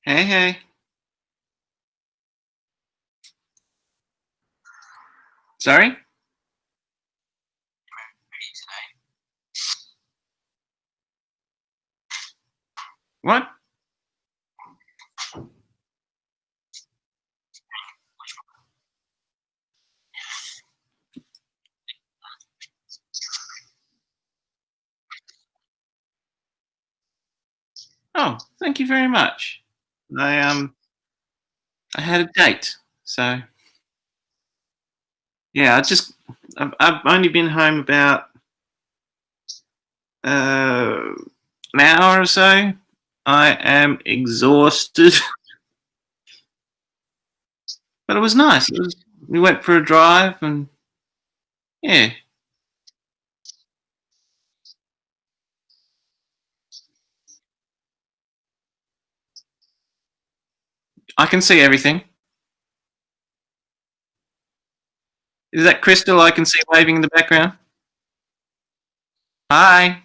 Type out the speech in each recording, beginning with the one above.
Hey, hey. Sorry? What? Oh, thank you very much. I had a date, so yeah. I've only been home about an hour or so. I am exhausted, but it was nice. We went for a drive, and yeah, I can see everything. Is that Crystal I can see waving in the background? Hi.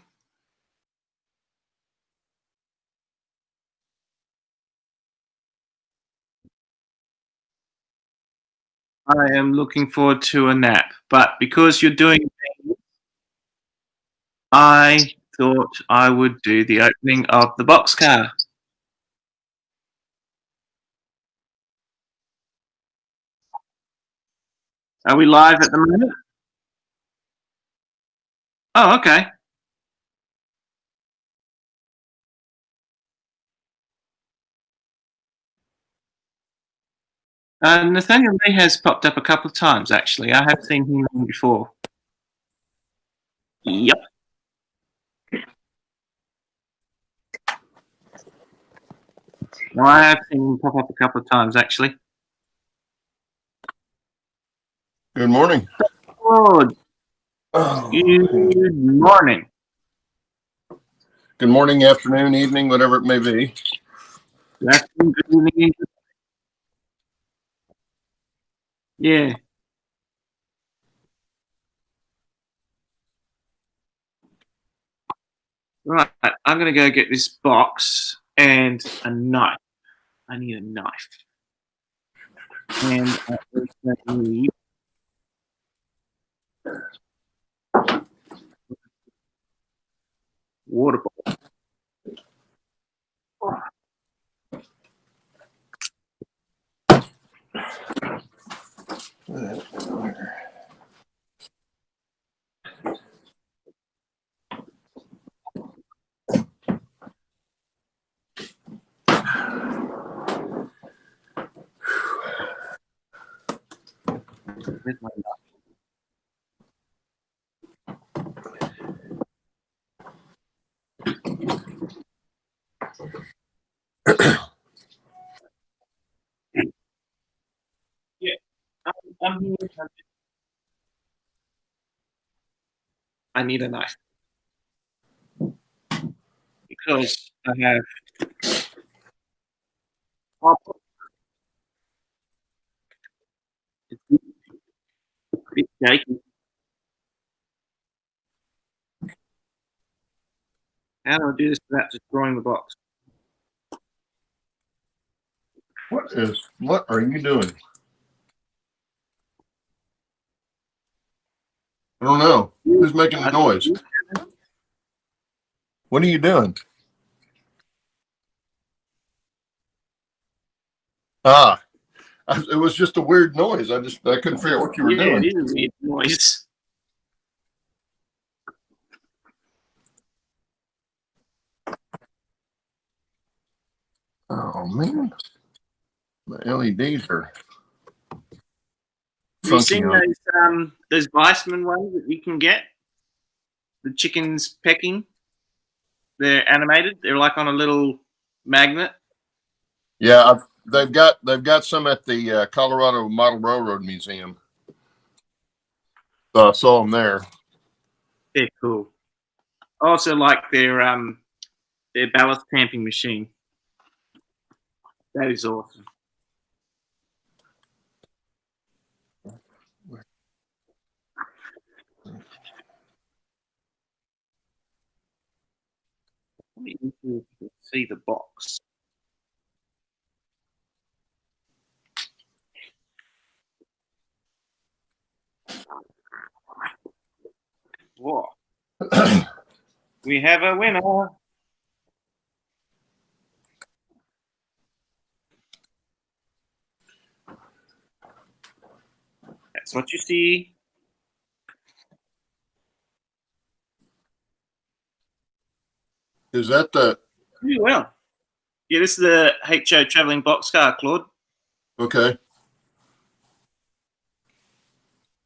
I am looking forward to a nap, but because you're doing, I thought I would do the opening of the boxcar. Are we live at the moment? Oh, okay. Nathaniel Lee has popped up a couple of times, actually. I have seen him before. Yep. No, I have seen him pop up a couple of times, actually. Good morning. Claude, good morning. Good morning, afternoon, evening, whatever it may be. Good afternoon, good evening. Yeah. Right. I'm going to go get this box and a knife. I need a knife. And I also need water bottle. Where's my knife? Yeah. I'm here. I need a knife because I have it's a bit shaky. How do I do this without destroying the box? What are you doing? I don't know. Who's making the noise? What are you doing? Ah, it was just a weird noise. I couldn't figure out what you were doing. It is a weird noise. Oh man, the LEDs are Have you funky seen on. those Weissman ones that you can get? The chickens pecking. They're animated. They're like on a little magnet. Yeah, they've got some at the Colorado Model Railroad Museum. So I saw them there. They're cool. I also like their ballast tamping machine. That is awesome. Let me see the box. Whoa. We have a winner. That's what you see. Is that the? Pretty well. Yeah, this is the HO traveling boxcar, Claude. Okay.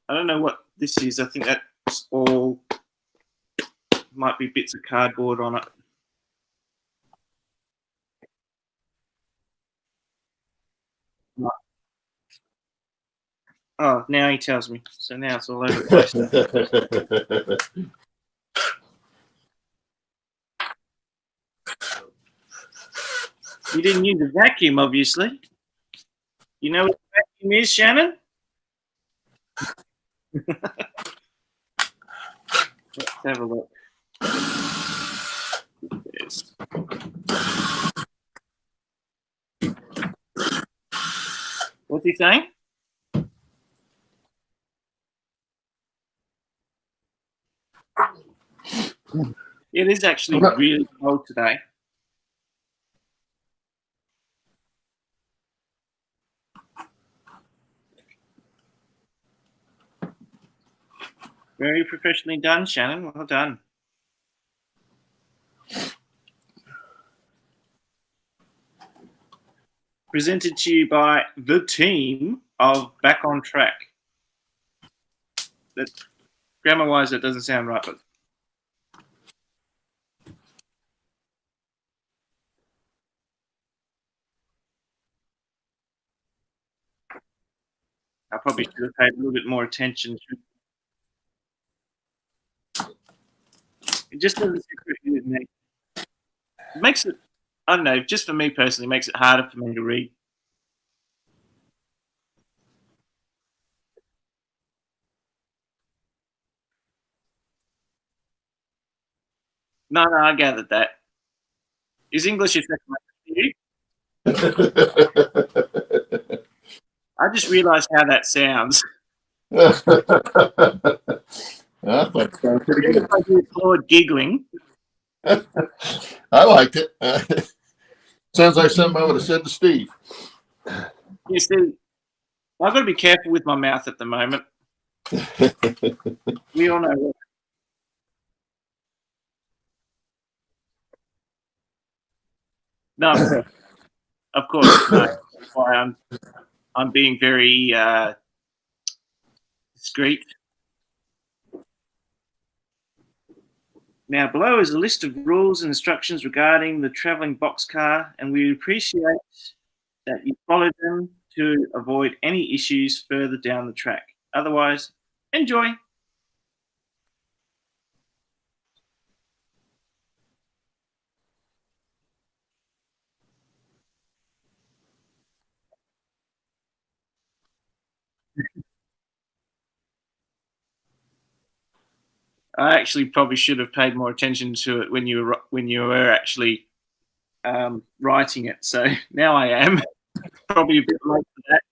I don't know what this is. I think that's all. Might be bits of cardboard on it. Oh, now he tells me. So now it's all over the place. You didn't use a vacuum, obviously. You know what a vacuum is, Shannon? Let's have a look. Yes. What's he saying? It is actually really cold today. Very professionally done, Shannon. Well done. Presented to you by the team of Back on Track. That grammar-wise, that doesn't sound right, but I probably should have paid a little bit more attention. It just doesn't sit quickly with me. It makes it, I don't know, just for me personally, it makes it harder for me to read. No, I gathered that. Is English your second language to you? I just realised how that sounds. That's pretty good. I hear Claude giggling. I liked it. Sounds like something I would have said to Steve. You see, I've got to be careful with my mouth at the moment. We all know that. No, of course, no. That's why I'm being very discreet. Now, below is a list of rules and instructions regarding the travelling boxcar, and we appreciate that you follow them to avoid any issues further down the track. Otherwise, enjoy. I actually probably should have paid more attention to it when you were actually writing it. So now I am probably a bit late for that.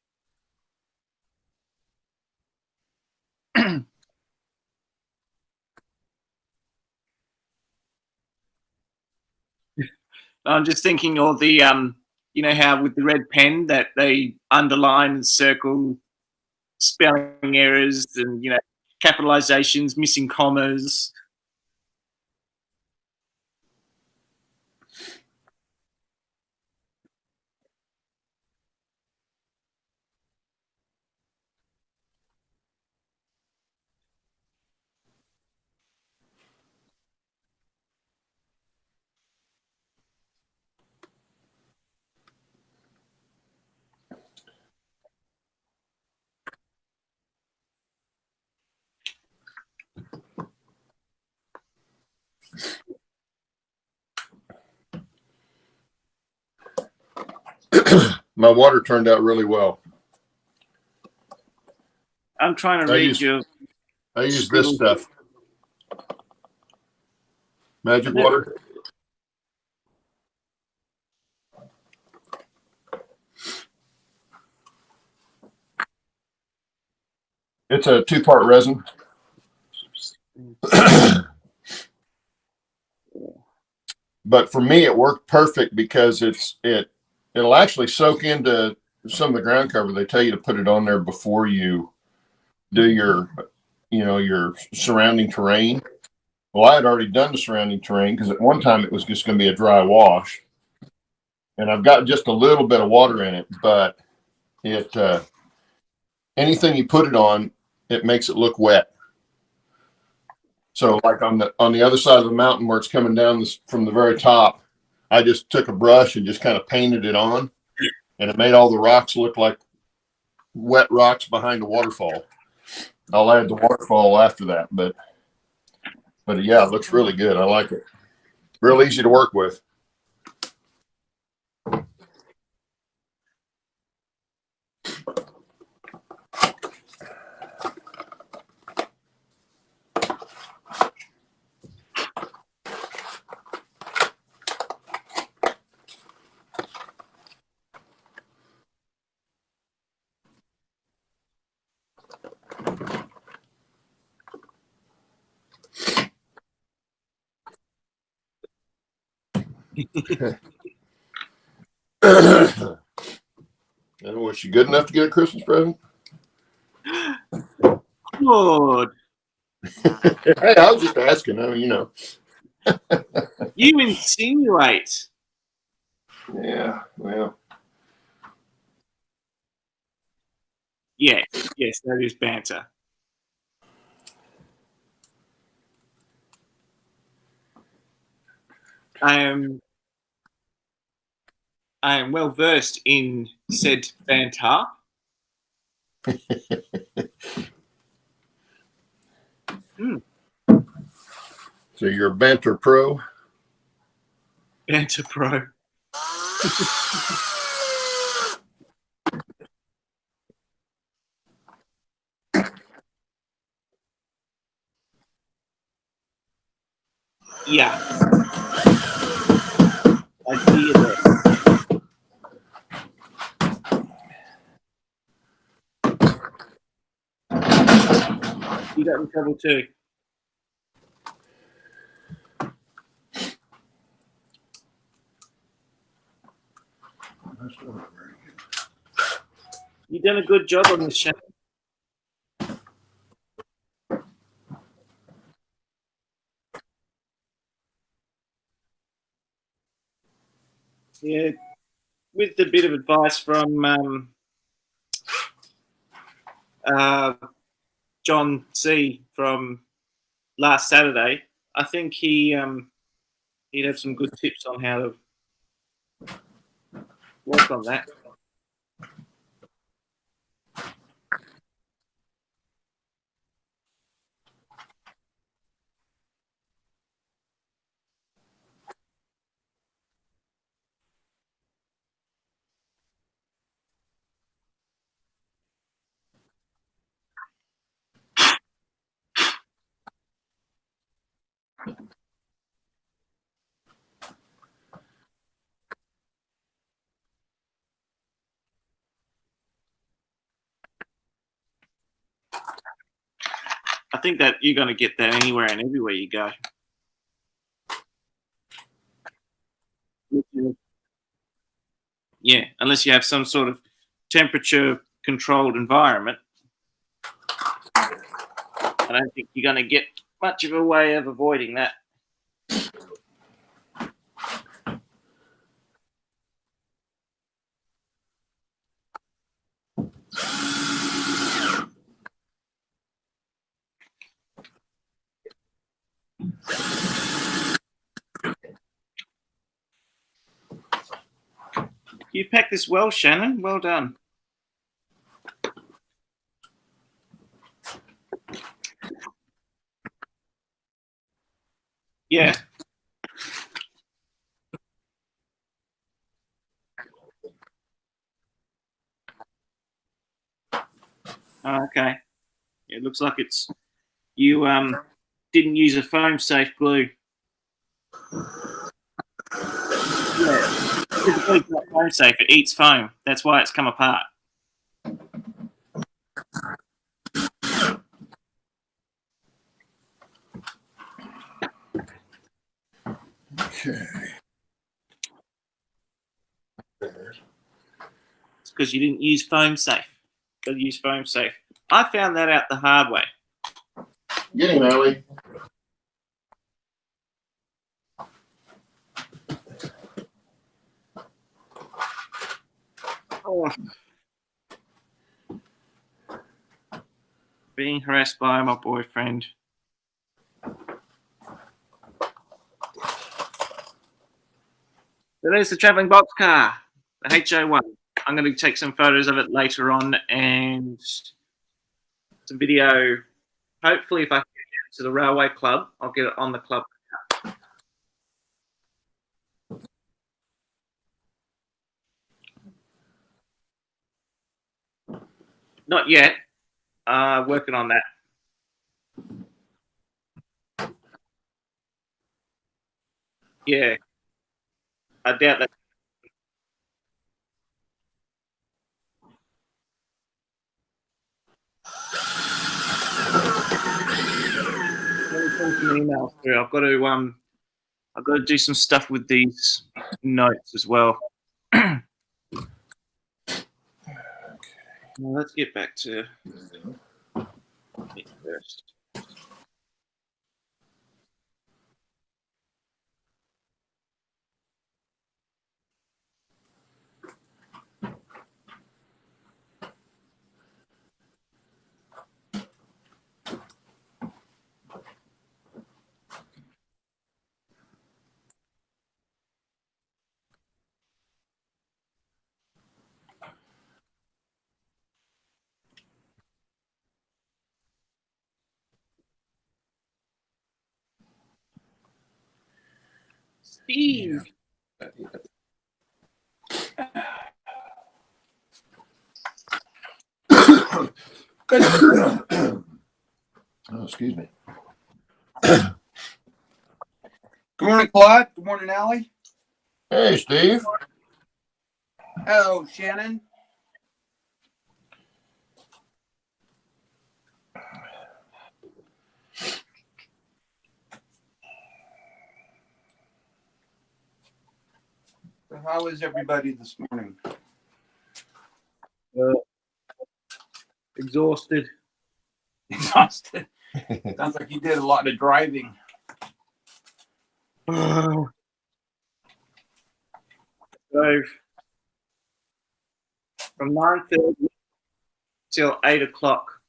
I'm just thinking all the you know how with the red pen that they underline and circle spelling errors and capitalizations, missing commas. My water turned out really well. I'm trying to read your. I use this stuff. Magic water. It's a 2-part resin. But for me, it worked perfect because it'll actually soak into some of the ground cover. They tell you to put it on there before you do your surrounding terrain. Well, I had already done the surrounding terrain because at one time it was just going to be a dry wash, and I've got just a little bit of water in it, but it anything you put it on, it makes it look wet. So like on the other side of the mountain where it's coming down from the very top, I just took a brush and just kind of painted it on, and it made all the rocks look like wet rocks behind the waterfall. I'll add the waterfall after that, but yeah, it looks really good. I like it. Real easy to work with. And was she good enough to get a Christmas present? Claude, Hey, I was just asking. you insinuate. Yeah, well. Yes, that is banter. I am well versed in said banter. So you're a banter pro? Banter pro. Yeah. I hear that. You got in trouble too. You've done a good job on this, Shannon. Yeah, with the bit of advice from John C. from last Saturday, I think he'd have some good tips on how to work on that. I think that you're going to get that anywhere and everywhere you go. Yeah, unless you have some sort of temperature controlled environment. I don't think you're going to get much of a way of avoiding that. You packed this well, Shannon. Well done. Yeah. Oh, okay. It looks like it's you didn't use a foam safe glue. Yeah. Typically it's not foam safe, it eats foam. That's why it's come apart. Okay. It's because you didn't use foam safe. Got to use foam safe. I found that out the hard way. Get him, Allie. Oh. Being harassed by my boyfriend. So there's the travelling box car, the HO1. I'm going to take some photos of it later on and some video. Hopefully, if I can get it to the railway club, I'll get it on the club. Not yet. Working on that. Yeah. I doubt that. Let me send some emails through. I've got to do some stuff with these notes as well. Well, let's get back to it first. Steve. Oh, excuse me. Good morning, Claude. Good morning, Allie. Hey, Steve. Hello, Shannon. So how is everybody this morning? Exhausted. Exhausted. Sounds like you did a lot of driving. So from 9:30 till 8 o'clock.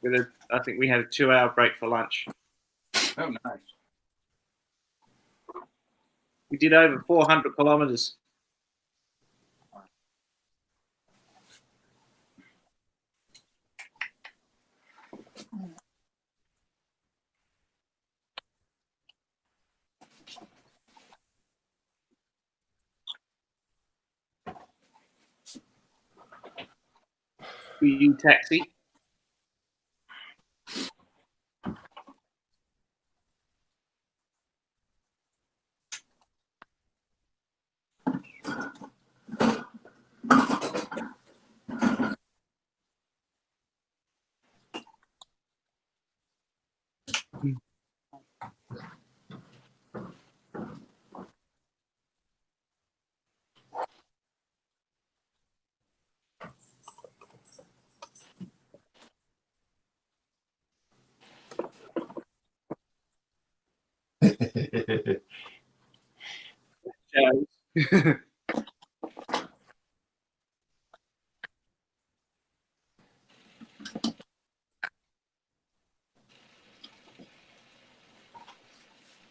I think we had a 2-hour break for lunch. Oh, nice. We did over 400 kilometers. We used taxi.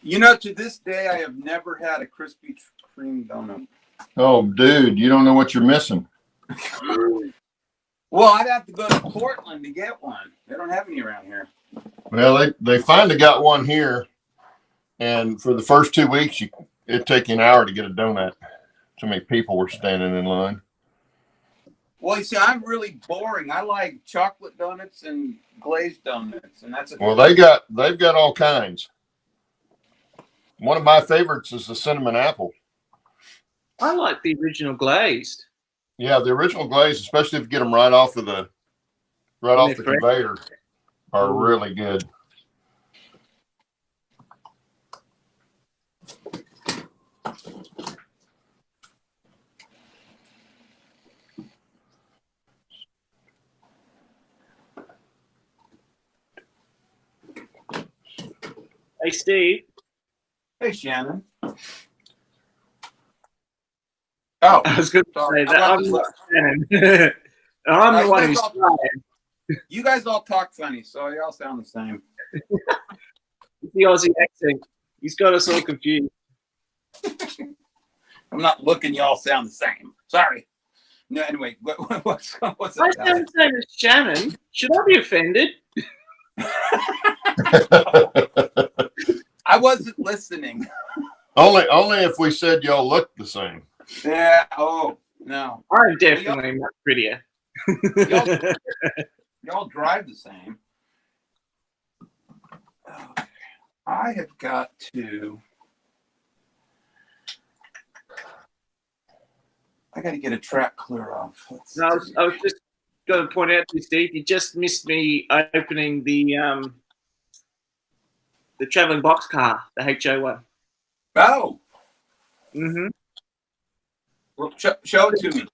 You know, to this day, I have never had a Krispy Kreme donut. Oh, dude, you don't know what you're missing. Well, I'd have to go to Portland to get one. They don't have any around here. Well, they finally got one here, and for the first 2 weeks, it'd take you an hour to get a donut. So many people were standing in line. Well, you see, I'm really boring. I like chocolate donuts and glazed donuts, and that's Well, they've got all kinds. One of my favorites is the cinnamon apple. I like the original glazed. Yeah, the original glaze, especially if you get them right off the conveyor, are really good. Hey, Steve. Hey, Shannon. Oh, I was going to sorry. say that I'm not Shannon. I'm the one who's trying. You guys all talk funny, so you all sound the same. The Aussie accent. He's got us all confused. I'm not looking. You all sound the same. Sorry. No, anyway, what's I up? sound the same as Shannon. Should I be offended? I wasn't listening. only if we said y'all look the same. Yeah. Oh no. I'm definitely much prettier. Y'all drive the same. I have got to. I got to get a track clear off. No, I was just going to point out to you, Steve, you just missed me opening the traveling box car, the HO one. Oh. Mm-hmm. Well, show it to me.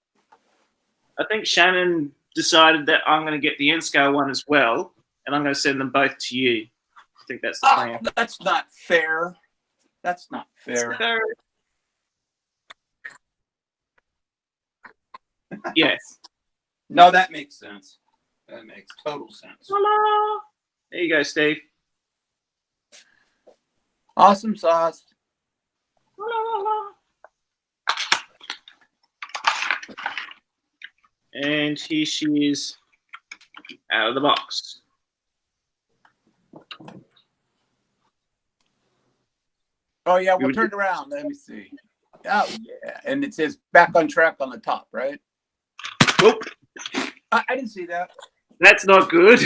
I think Shannon decided that I'm going to get the N-scale one as well, and I'm going to send them both to you. I think that's the plan. Oh, that's not fair. That's not fair. Yes. No, that makes sense. That makes total sense. Hello. There you go, Steve. Awesome sauce. And here she is out of the box. Oh, yeah, we'll turn it around. Let me see. Oh, yeah. And it says back on track on the top, right? Whoop. I didn't see that. That's not good.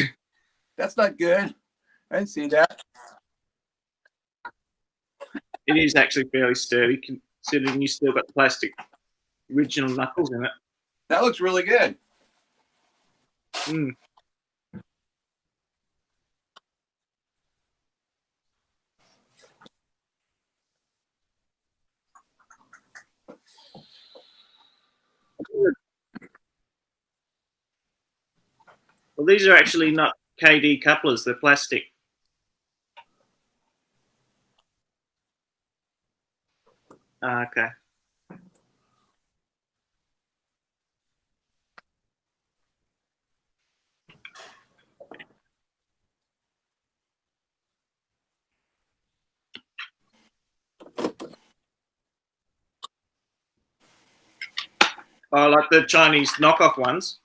That's not good. I didn't see that. It is actually fairly sturdy, considering you still got the plastic original knuckles in it. That looks really good. Mm. Well, these are actually not KD couplers, they're plastic. Okay. Oh, like the Chinese knockoff ones.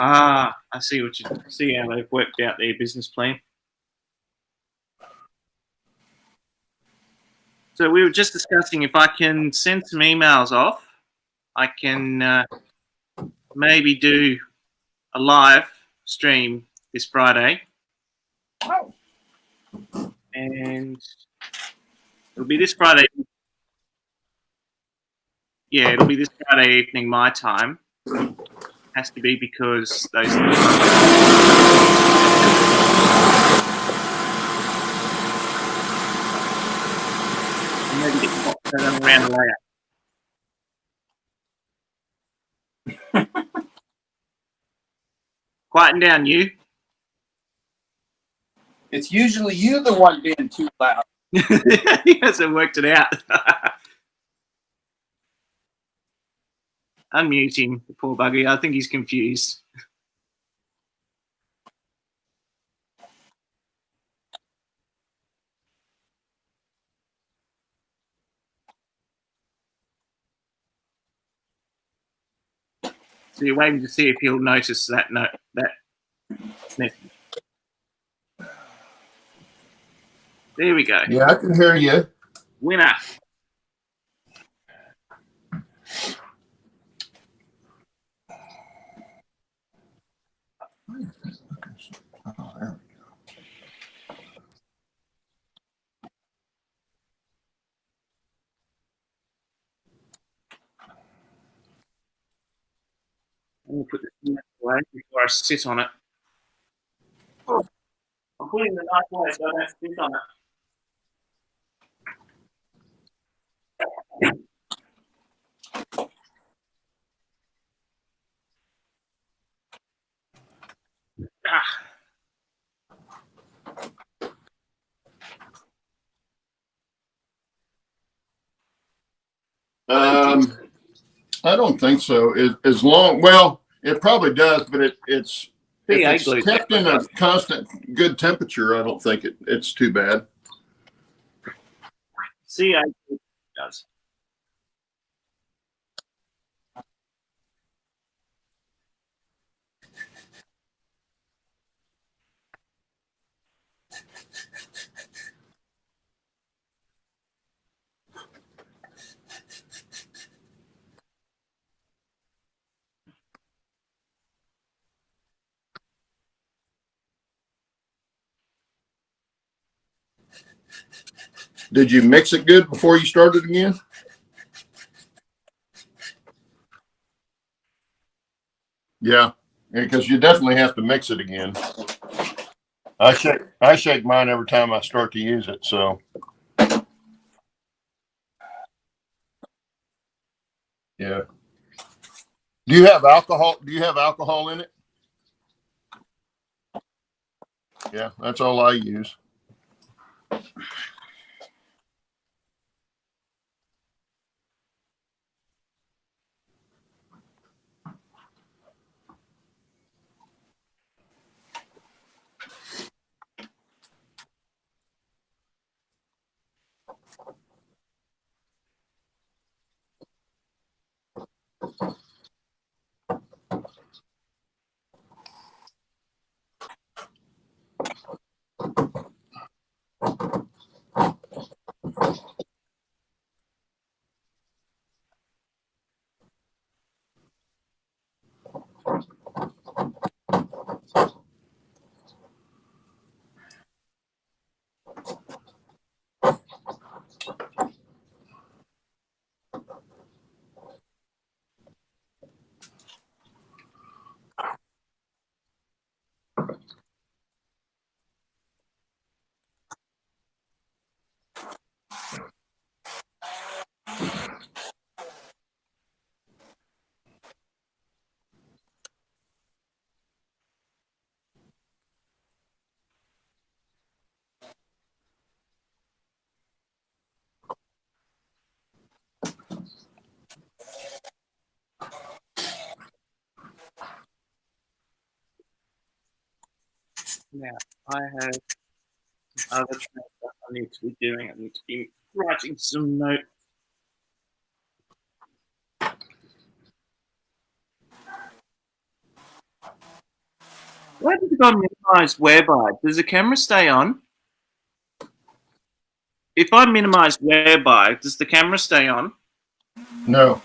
Ah, I see what you see how they've worked out their business plan. So we were just discussing if I can send some emails off, I can maybe do a live stream this Friday. Oh. And it'll be this Friday. Yeah, it'll be this Friday evening my time. Has to be because those. Maybe get around the layout. Quieten down, you. It's usually you the one being too loud. He hasn't worked it out. Unmute him, the poor buggy. I think he's confused. So you're waiting to see if he'll notice that note, that message. There we go. Yeah, I can hear you. Winner. Oh, there we go. going to put this knife away before I sit on it. Oh, I'm putting the knife away so I don't sit on it. Ah. I don't think so. As long, well, it probably does, but it's if it's kept in a constant good temperature, I don't think it's too bad. CA does. Did you mix it good before you started again? Yeah, because you definitely have to mix it again. I shake mine every time I start to use it. So yeah. Do you have alcohol? Do you have alcohol in it? Yeah, that's all I use. Now, I have other stuff I need to be doing. I need to be writing some notes. Why did I minimize whereby? Does the camera stay on? If I minimize whereby, does the camera stay on? No.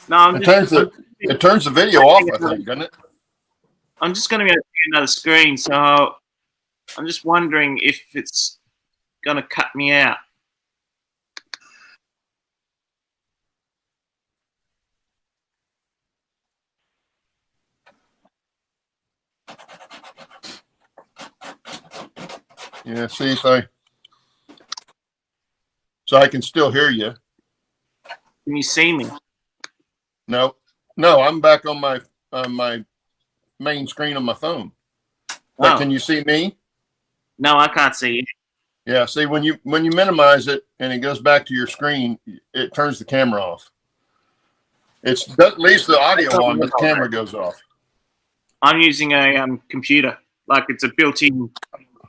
No, It turns the video off, I think, doesn't it? I'm just going to go to another screen, so I'm just wondering if it's going to cut me out. Yeah, see if I can still hear you. Can you see me? No, I'm back on my main screen on my phone. But can you see me? No, I can't see you. Yeah, see when you minimize it and it goes back to your screen, it turns the camera off. It leaves the audio on, but the camera goes off. I'm using a computer, like it's a built-in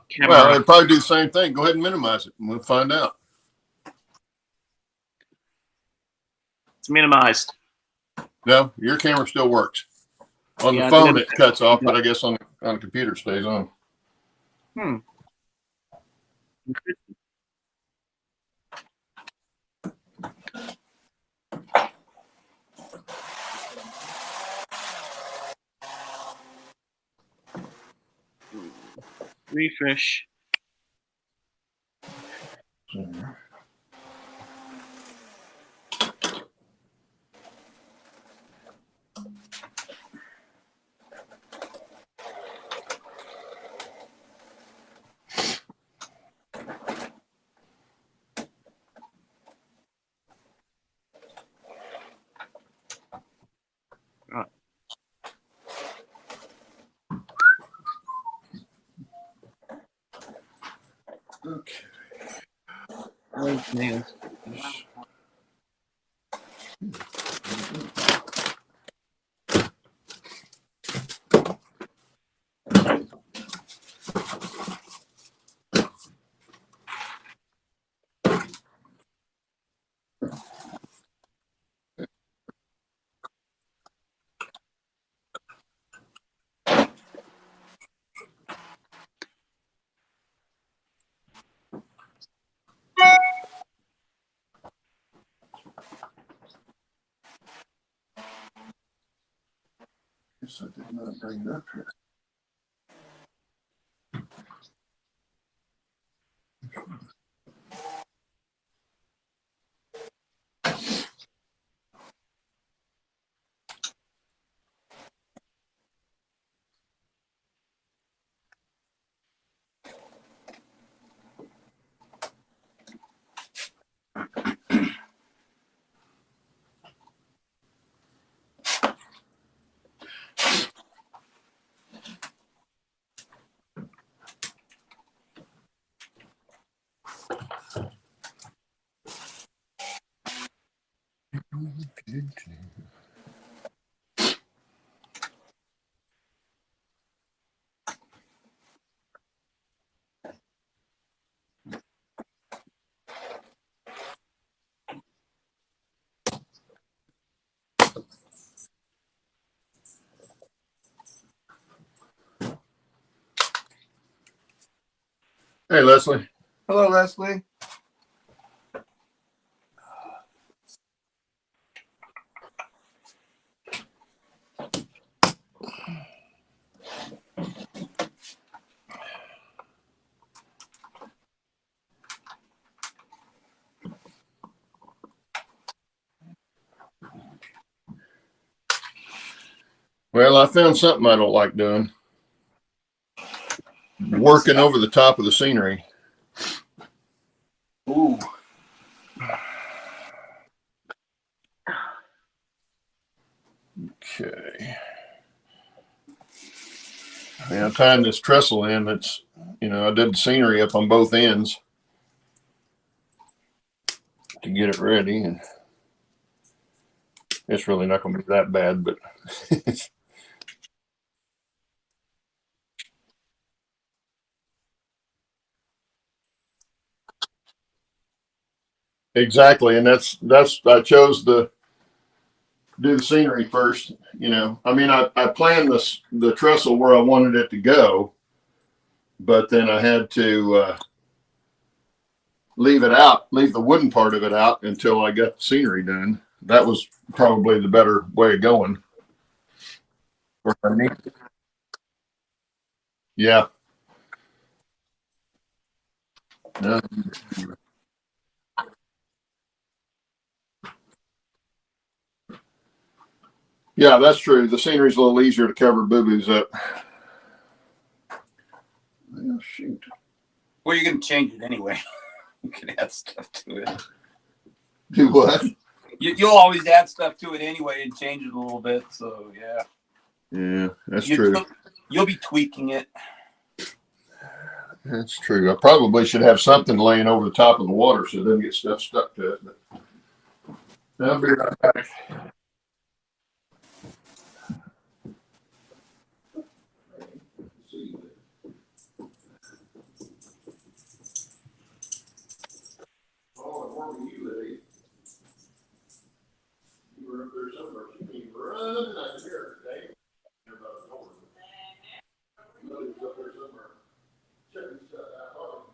camera. Well, it'd probably do the same thing. Go ahead and minimize it, and we'll find out. It's minimized. No, your camera still works. On the phone, it cuts off, but I guess on the computer, it stays on. Refresh. Okay. Nails. Guess I did not bring it up here. Hey, Leslie. Hello, Leslie. Well, I found something I don't like doing. Working over the top of the scenery. Ooh. Okay. Yeah, I'm tying this trestle in. It's, I did the scenery up on both ends to get it ready, and it's really not going to be that bad, but exactly. And that's I chose to do the scenery first. I planned the trestle where I wanted it to go, but then I had to leave the wooden part of it out until I got the scenery done. That was probably the better way of going. Yeah. Yeah. Yeah, that's true. The scenery's a little easier to cover boo-boos up. Oh, shoot. Well, you're going to change it anyway. You can add stuff to it. Do what? You'll always add stuff to it anyway and change it a little bit. So, yeah. Yeah, that's true. You'll be tweaking it. That's true. I probably should have something laying over the top of the water so it doesn't get stuff stuck to it. But I'll be right back. Oh, where were you, Liddy? You were up there somewhere. You came running out here today. About the door. Liddy's up there somewhere. Checking stuff out.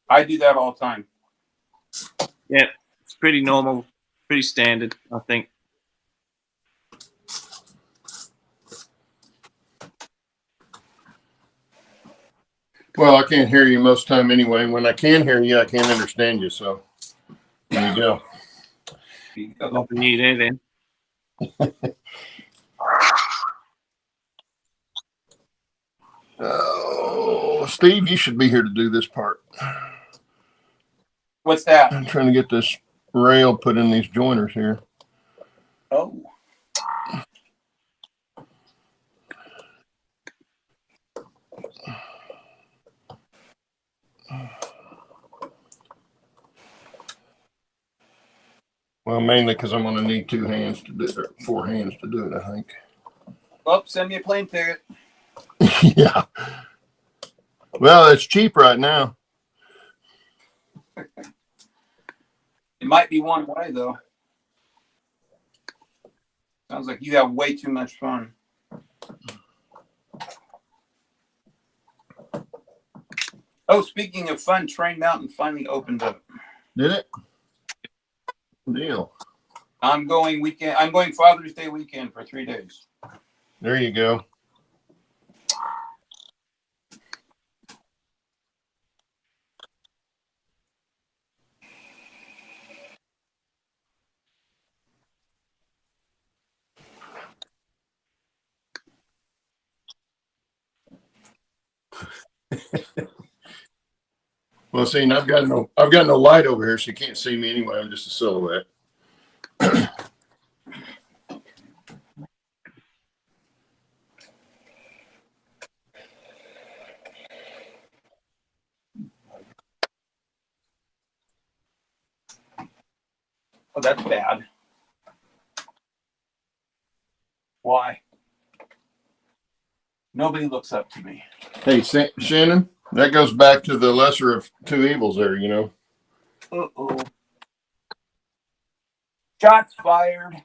I do that all the time. Yeah, it's pretty normal, pretty standard, I think. Well, I can't hear you most time anyway. When I can hear you, I can't understand you. So there you go. Nothing new there then. Oh, Steve, you should be here to do this part. What's that? I'm trying to get this rail put in these joiners here. Oh. Well, mainly because I'm going to need 2 hands to do it, or 4 hands to do it, I think. Well, send me a plane ticket. Yeah. Well, it's cheap right now. It might be one way, though. Sounds like you have way too much fun. Oh, speaking of fun, Train Mountain finally opened up. Did it? Deal. I'm going Father's Day weekend for 3 days. There you go. Well, see, I've got no light over here, so you can't see me anyway. I'm just a silhouette. Oh, that's bad. Why? Nobody looks up to me. Hey, Shannon, that goes back to the lesser of 2 evils there, you know. Uh-oh. Shots fired.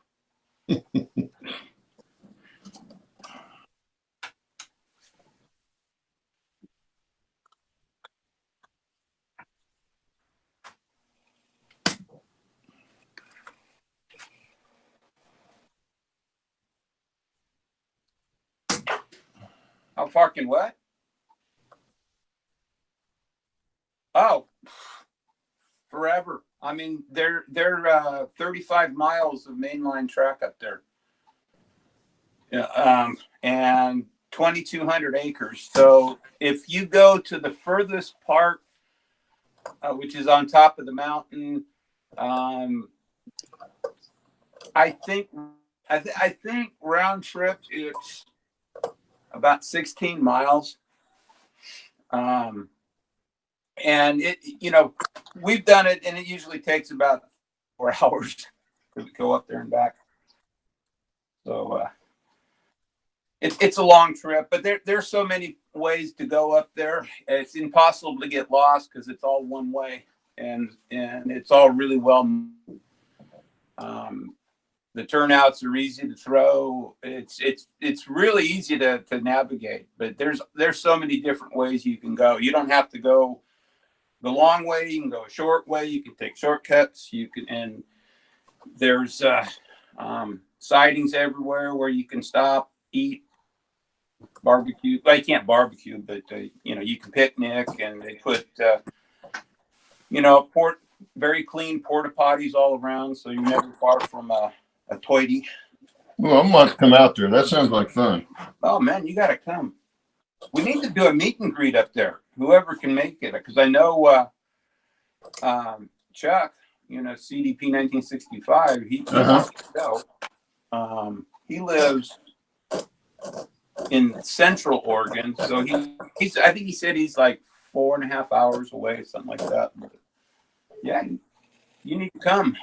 How far can what? Oh, forever. I mean, they're 35 miles of mainline track up there. Yeah, and 2,200 acres. So if you go to the furthest part, which is on top of the mountain, I think round trip it's about 16 miles. And it, we've done it, and it usually takes about 4 hours to go up there and back. So it's a long trip, but there's so many ways to go up there. It's impossible to get lost because it's all one way, and it's all really well. The turnouts are easy to throw. It's really easy to navigate, but there's so many different ways you can go. You don't have to go the long way, you can go a short way, you can take shortcuts, and there's sidings everywhere where you can stop, eat, barbecue. Well, you can't barbecue, but you can picnic, and they put very clean porta potties all around, so you're never far from a toity. Well, I'm going to come out there. That sounds like fun. Oh man, you got to come. We need to do a meet and greet up there. Whoever can make it, because I know Chuck, CDP 1965. He wants to go. He lives in Central Oregon, so he's. I think he said he's like 4.5 hours away, something like that. But yeah, you need to come.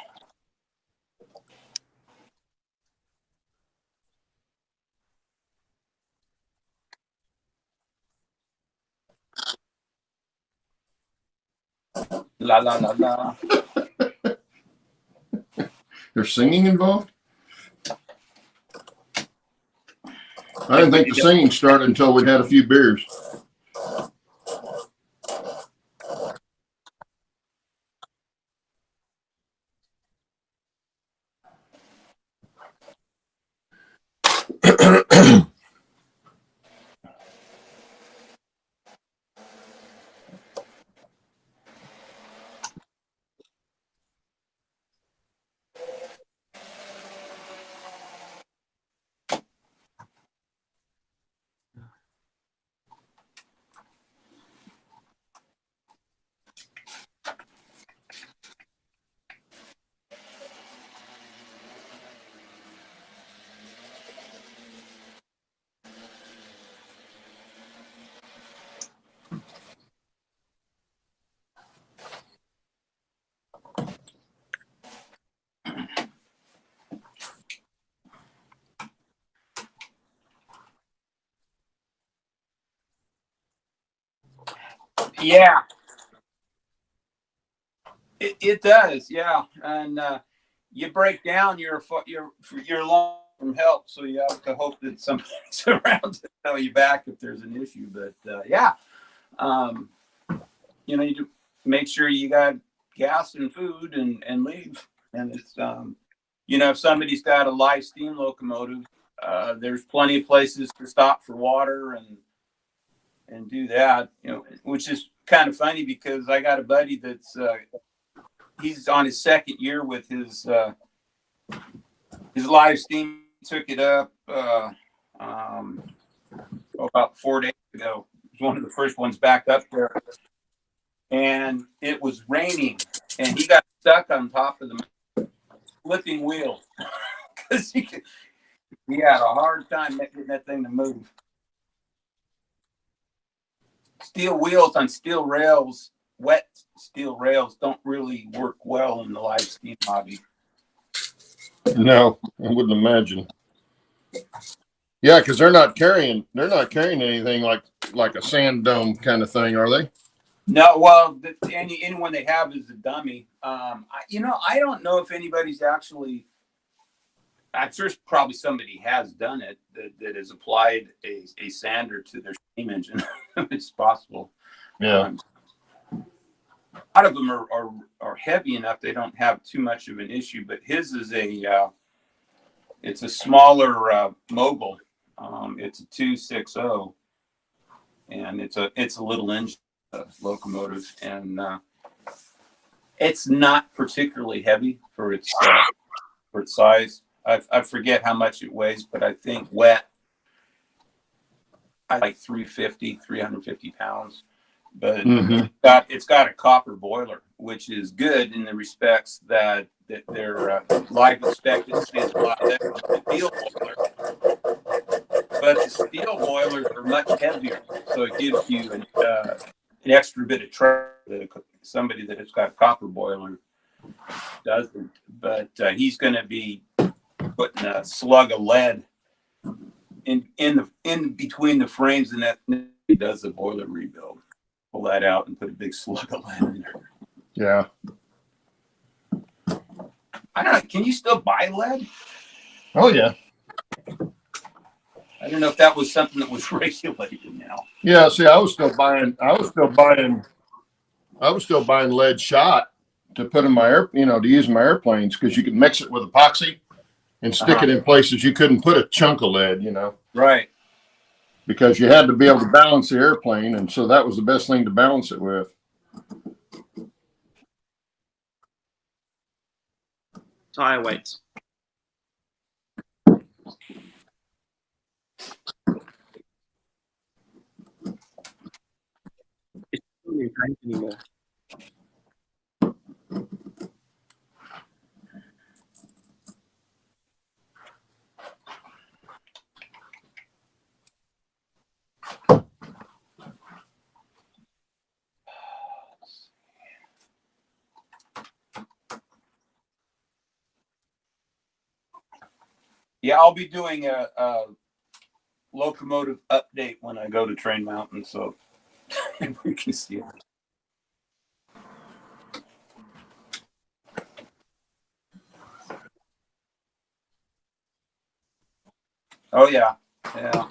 La la la la. There's singing involved? I didn't think the singing started until we'd had a few beers. Yeah, it does. Yeah, and you break down, you're long from help, so you have to hope that somebody's around to tell you back if there's an issue. But you do make sure you got gas and food and leave. And it's if somebody's got a live steam locomotive, there's plenty of places to stop for water and do that, which is kind of funny because I got a buddy that's he's on his second year with his live steam. Took it up about 4 days ago. It was one of the first ones back up there, and it was raining, and he got stuck on top of the flipping wheel because he had a hard time getting that thing to move. Steel wheels on steel rails, wet steel rails, don't really work well in the live steam hobby. No, I wouldn't imagine. Yeah, because they're not carrying anything like a sand dome kind of thing, are they? No, well, anyone they have is a dummy. I don't know if anybody's actually. I'm sure probably somebody has done it that has applied a sander to their steam engine. It's possible. Yeah. A lot of them are heavy enough they don't have too much of an issue, but his is it's a smaller mogul. It's a 260, and it's a little engine locomotive, and it's not particularly heavy for its size. I forget how much it weighs, but I think wet, I like 350 pounds. But it's got a copper boiler, which is good in the respects that their life expectancy is a lot less than the steel boiler. But the steel boilers are much heavier, so it gives you an extra bit of track that somebody that has got a copper boiler doesn't. But he's going to be putting a slug of lead in between the frames, and that he does the boiler rebuild. Pull that out and put a big slug of lead in there. Yeah. I don't know. Can you still buy lead? Oh yeah. I don't know if that was something that was regulated now. Yeah. See, I was still buying I was still buying lead shot to put in my to use in my airplanes, because you could mix it with epoxy and stick it in places you couldn't put a chunk of lead, Right. because you had to be able to balance the airplane. And so that was the best thing to balance it with. Tire weights. It's not in paint anymore. Yeah, I'll be doing a locomotive update when I go to Train Mountain, so we can see it. Oh yeah, yeah.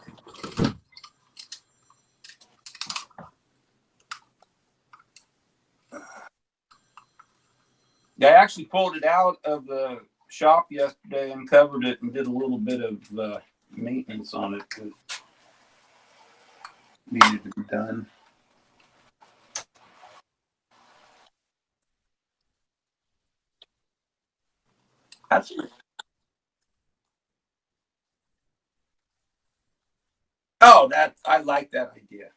Yeah, I actually pulled it out of the shop yesterday and covered it and did a little bit of maintenance on it that needed to be done. That's I like that idea.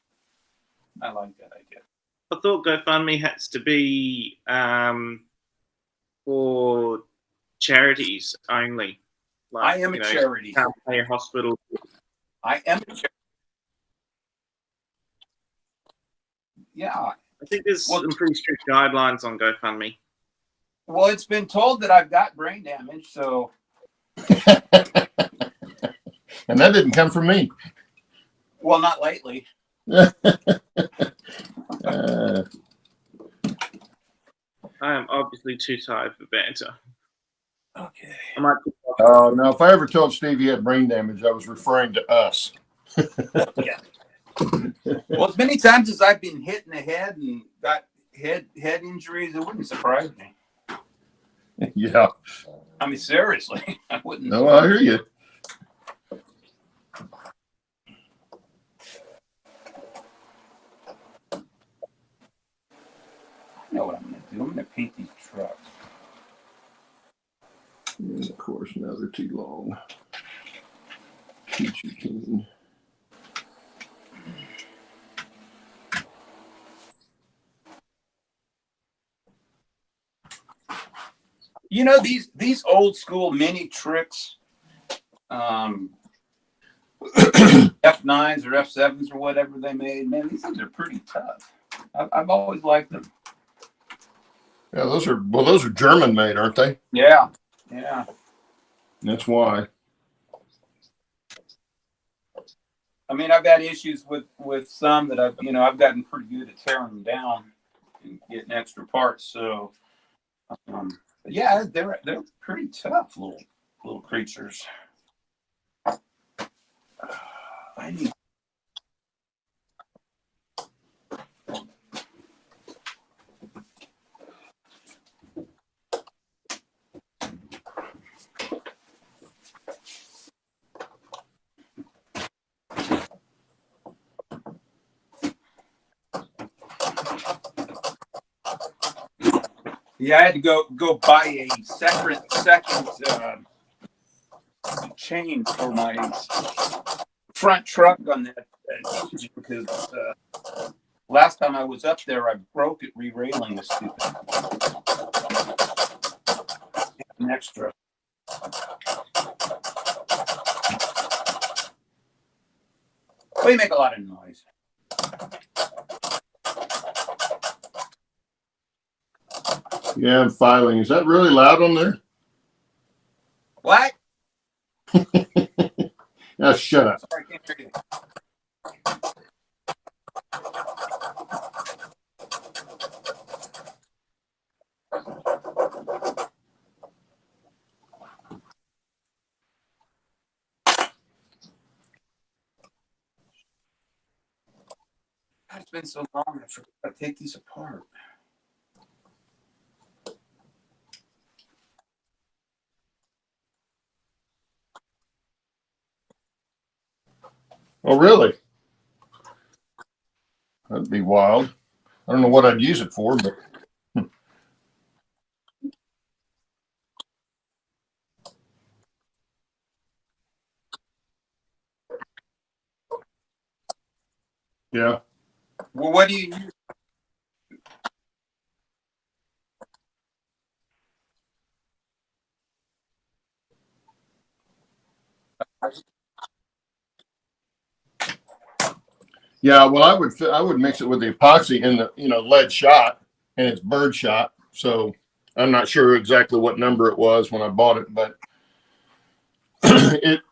I like that idea. I thought GoFundMe has to be for charities only. I am a charity. Can't pay a hospital. I am a charity. Yeah. I think there's some pretty strict guidelines on GoFundMe. Well, it's been told that I've got brain damage, so. And that didn't come from me. Well, not lately. I am obviously too tired for banter. Okay. I might. Oh no! If I ever told Steve he had brain damage, I was referring to us. Yeah. Well, as many times as I've been hit in the head and got head injuries, it wouldn't surprise me. Yeah. I mean, seriously, I wouldn't. No, I hear you. I know what I'm going to do. I'm going to paint these trucks. And of course, now they're too long. Peachy keen. You know, these old school mini tricks, F9s or F7s or whatever they made, man, these things are pretty tough. I've always liked them. Yeah, those are German made, aren't they? Yeah, yeah. That's why. I mean, I've had issues with some that I've gotten pretty good at tearing them down and getting extra parts. So, but yeah, they're pretty tough little creatures. I need. Yeah, I had to go buy a second chain for my front truck on that engine because last time I was up there, I broke it re-railing the stupid. An extra. We make a lot of noise. Yeah, I'm filing. Is that really loud on there? What? Now shut up. Sorry, I can't hear you. God, it's been so long. I forgot to take these apart. Oh, really? That'd be wild. I don't know what I'd use it for, but yeah. Well, what do you use? Yeah, well, I would mix it with the epoxy and the lead shot, and it's bird shot. So I'm not sure exactly what number it was when I bought it, but it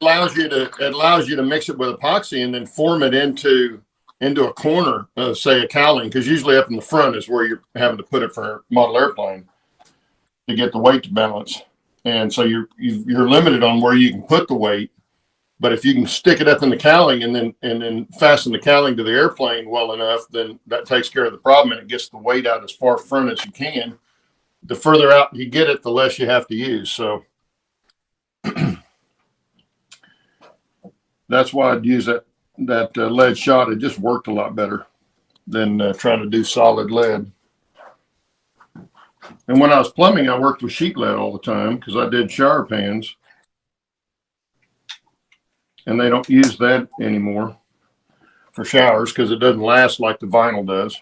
allows you to mix it with epoxy and then form it into a corner of, say, a cowling, because usually up in the front is where you're having to put it for a model airplane to get the weight to balance, and so you're limited on where you can put the weight. But if you can stick it up in the cowling and then fasten the cowling to the airplane well enough, then that takes care of the problem, and it gets the weight out as far front as you can. The further out you get it, the less you have to use. So that's why I'd use that lead shot. It just worked a lot better than trying to do solid lead. And when I was plumbing, I worked with sheet lead all the time because I did shower pans. And they don't use that anymore for showers because it doesn't last like the vinyl does.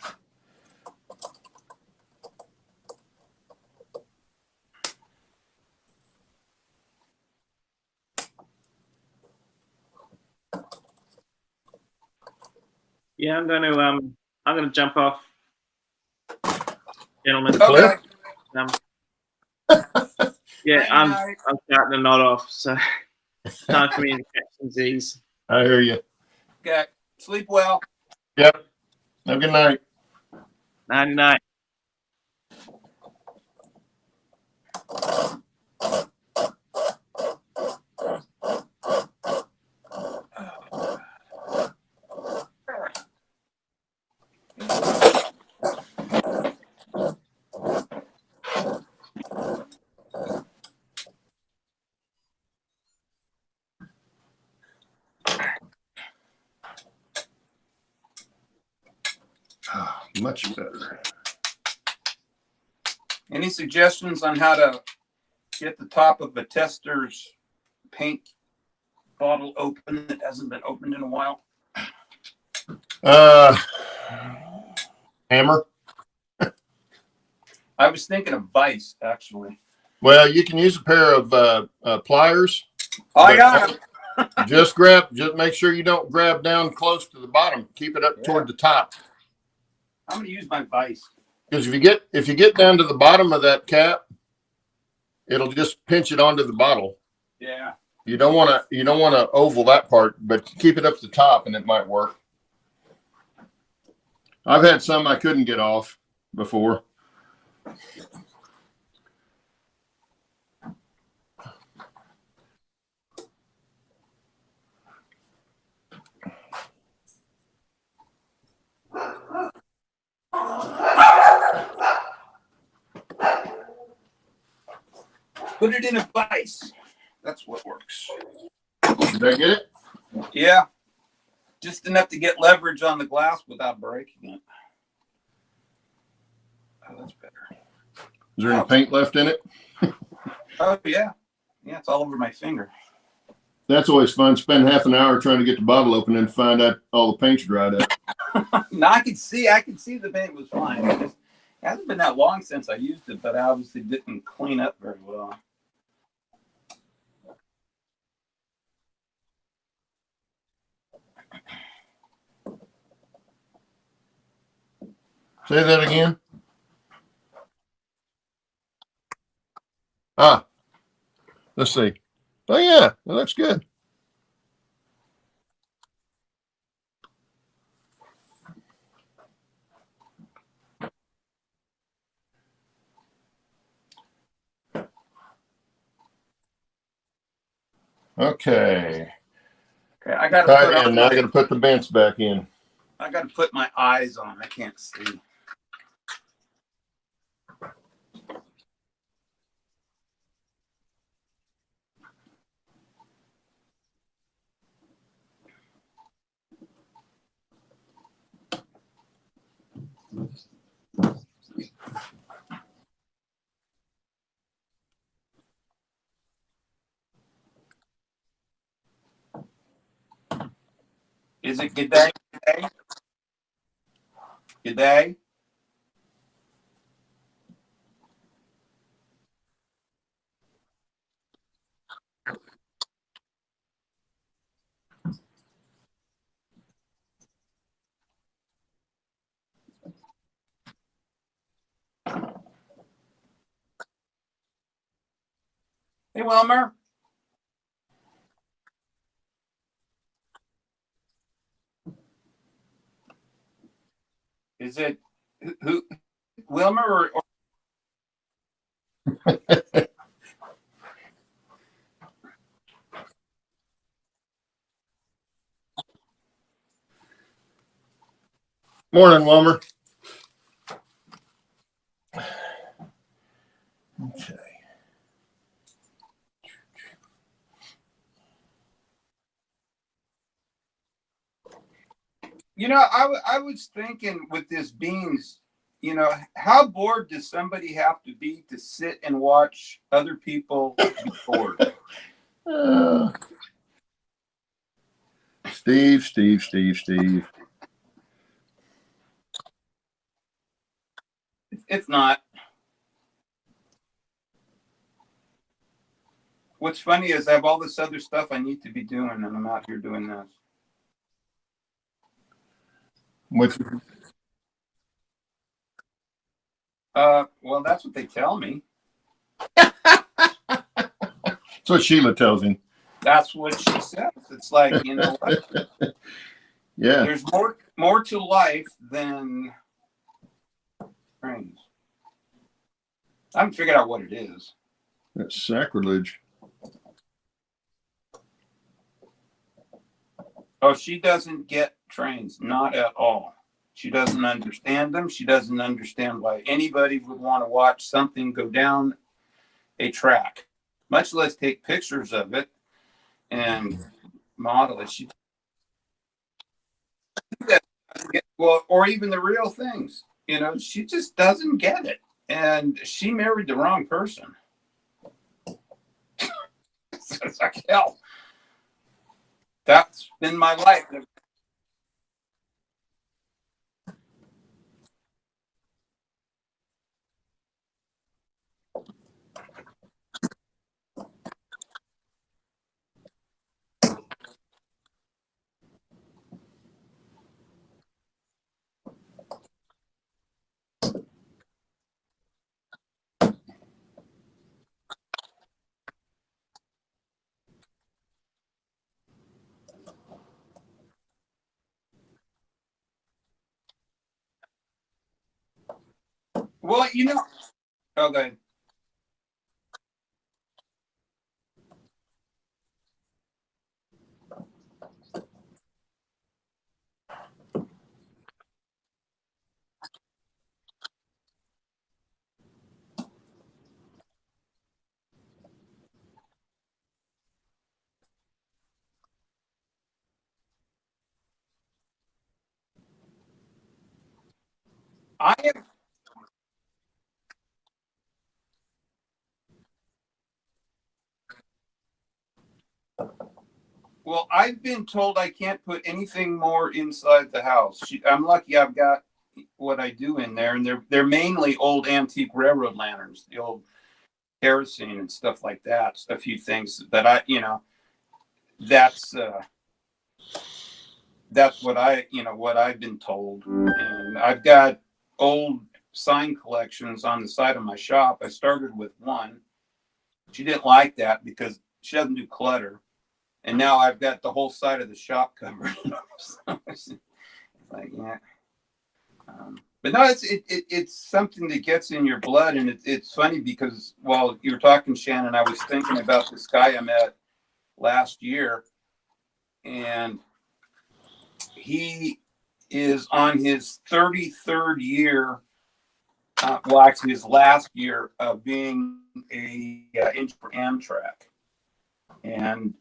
Yeah, I'm gonna jump off, gentlemen. Okay. Yeah, I'm starting to nod off, so time for me to catch some Z's. I hear you. Okay. Sleep well. Yep. Have a good night. Nighty night. Much better. Any suggestions on how to get the top of a tester's paint bottle open that hasn't been opened in a while? Hammer. I was thinking of Vice, actually. Well, you can use a pair of pliers. I got them. Just make sure you don't grab down close to the bottom. Keep it up toward the top. I'm going to use my Vice. Because if you get down to the bottom of that cap, it'll just pinch it onto the bottle. Yeah. You don't want to oval that part, but keep it up to the top and it might work. I've had some I couldn't get off before. Put it in a Vice. That's what works. Did I get it? Yeah. Just enough to get leverage on the glass without breaking it. Oh, that's better. Is there any paint left in it? Oh, yeah. Yeah, it's all over my finger. That's always fun. Spend half an hour trying to get the bottle open and find out all the paint's dried up. No, I could see the paint was fine. It hasn't been that long since I used it, but I obviously didn't clean up very well. Say that again. Let's see. Oh yeah, well, that's good. Okay. Okay, I got to put the vents back in. I got to put my eyes on. I can't see. Is it good day? Good day? Good day? Hey, Wilmer. Is it who Wilmer or Morning, Wilmer. Okay. I was thinking with this beans, how bored does somebody have to be to sit and watch other people be bored? Steve. It's not. What's funny is I have all this other stuff I need to be doing, and I'm out here doing this. Well, that's what they tell me. That's what Sheila tells him. That's what she says. It's like, what? Yeah. There's more to life than trains. I haven't figured out what it is. That's sacrilege. Oh, she doesn't get trains, not at all. She doesn't understand them. She doesn't understand why anybody would want to watch something go down a track, much less take pictures of it and model it. Well, or even the real things. She just doesn't get it. And she married the wrong person. It's like hell. That's been my life. Well, okay. I am. Well, I've been told I can't put anything more inside the house. I'm lucky I've got what I do in there, and they're mainly old antique railroad lanterns, the old kerosene and stuff like that. A few things that that's what I've been told. And I've got old sign collections on the side of my shop. I started with one. She didn't like that because she doesn't do clutter. And now I've got the whole side of the shop covered. So it's like, yeah. But no, it's something that gets in your blood. And it's funny because while you were talking, Shannon, I was thinking about this guy I met last year. And he is on his 33rd year. Well, actually, his last year of being a engineer for Amtrak. And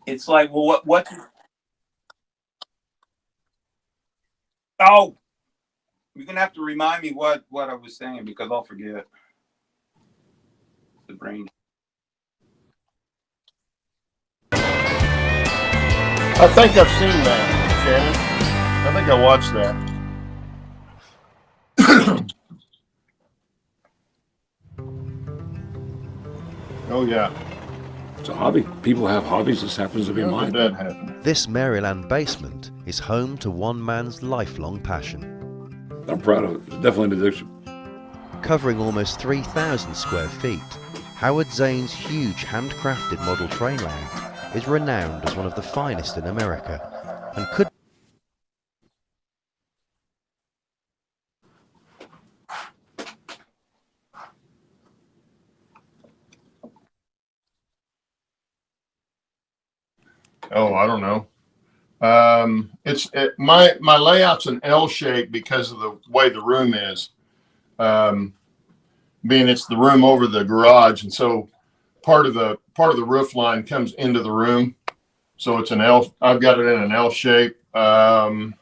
it's like, well, what? Oh, you're gonna have to remind me what I was saying because I'll forget. The brain. I think I've seen that, Shannon. I think I watched that. Oh yeah. It's a hobby. People have hobbies. This happens to be How mine. did that happen? This Maryland basement is home to one man's lifelong passion. I'm proud of it. It's definitely an addiction. Covering almost 3,000 square feet, Howard Zane's huge handcrafted model train layout is renowned as one of the finest in America and could Oh, I don't know. My layout's an L shape because of the way the room is. Being it's the room over the garage, and so part of the roof line comes into the room. So it's an L. I've got it in an L shape. Full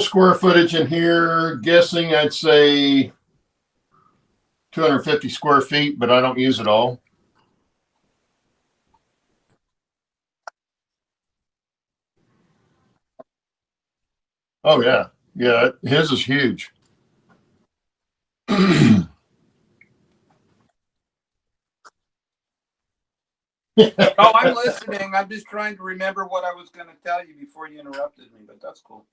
square footage in here, guessing I'd say 250 square feet, but I don't use it all. Oh yeah, yeah. His is huge. Oh, I'm listening. I'm just trying to remember what I was going to tell you before you interrupted me, but that's cool.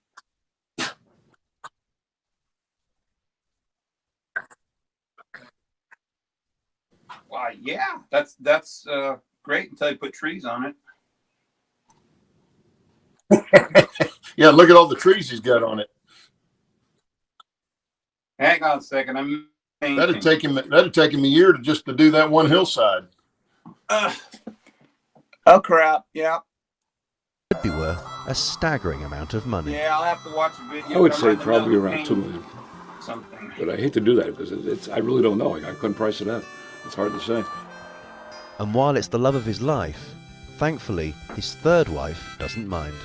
Why, yeah, that's great until you put trees on it. Yeah, look at all the trees he's got on it. Hang on a second. I'm painting. That'd take him a year to do that one hillside. Oh crap! Yeah, be worth a staggering amount of money. yeah. I'll have to watch a video. I would I'm say right in the probably middle of around $2 painting million. something. But I hate to do that because it's I really don't know. I couldn't price it out. It's hard to say. And while it's the love of his life, thankfully his third wife doesn't mind.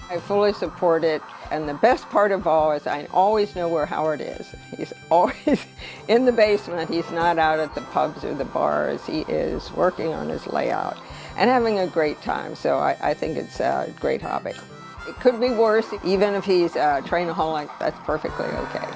I fully support it, and the best part of all is I always know where Howard is. He's always in the basement. He's not out at the pubs or the bars. He is working on his layout and having a great time, so I think it's a great hobby. It could be worse. Even if he's a trainaholic, that's perfectly okay.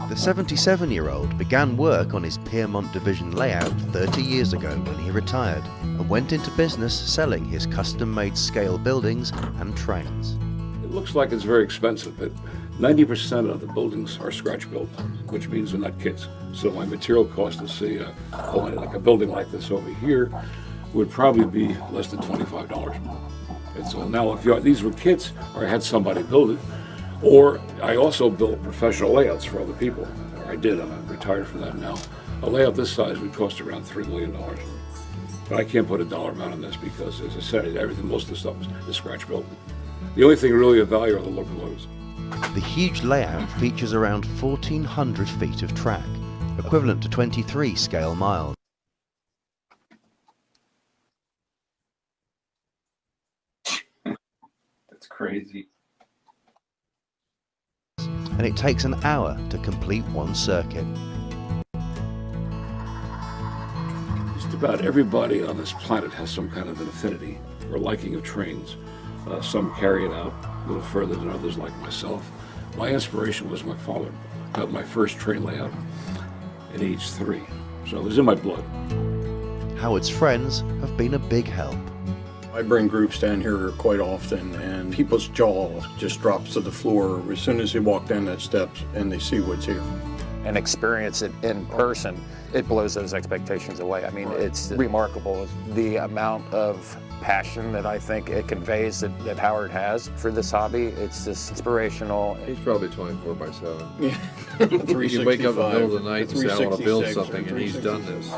The 77-year-old began work on his Piermont Division layout 30 years ago when he retired and went into business selling his custom-made scale buildings and trains. It looks like it's very expensive, but 90% of the buildings are scratch built, which means they're not kits. So my material cost to see like a building like this over here would probably be less than $25. And so now if these were kits, or I had somebody build it, or I also built professional layouts for other people. Or I did, I'm retired from that now. A layout this size would cost around $3 million. But I can't put a dollar amount on this because, as I said, most of the stuff is scratch built. The only thing really of value are the locomotives. The huge layout features around 1,400 feet of track, equivalent to 23 scale miles. That's crazy. And it takes an hour to complete one circuit. Just about everybody on this planet has some kind of an affinity or liking of trains. Some carry it out a little further than others, like myself. My inspiration was my father. I got my first train layout at age 3, so it was in my blood. Howard's friends have been a big help. I bring groups down here quite often, and people's jaw just drops to the floor as soon as they walk down that steps and they see what's here. And experience it in person, it blows those expectations away. I mean, it's remarkable the amount of passion that I think it conveys that Howard has for this hobby. It's just inspirational. He's probably 24/7. Yeah. You wake up in the middle of the night and say, I want to build something, and he's done this.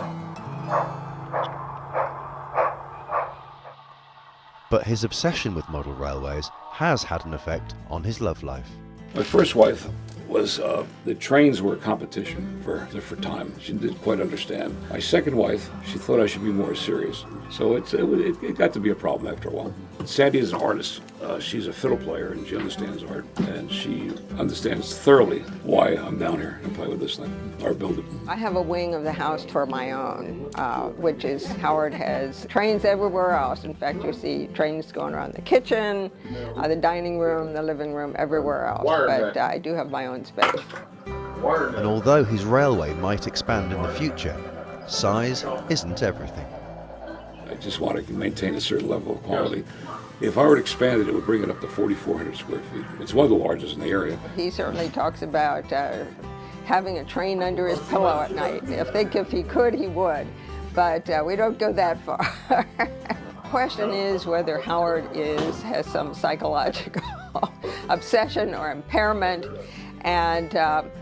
But his obsession with model railways has had an effect on his love life. My first wife was, the trains were a competition for time. She didn't quite understand. My second wife, she thought I should be more serious. So it got to be a problem after a while. Sandy is an artist. She's a fiddle player and she understands art, and she understands thoroughly why I'm down here and play with this thing or build it. I have a wing of the house for my own, which is Howard has trains everywhere else. In fact, you see trains going around the kitchen, the dining room, the living room, everywhere else. But I do have my own space. And although his railway might expand in the future, size isn't everything. I just want to maintain a certain level of quality. If I were to expand it, it would bring it up to 4,400 square feet. It's one of the largest in the area. He certainly talks about having a train under his pillow at night. I think if he could, he would. But we don't go that far. The question is whether Howard has some psychological obsession or impairment, and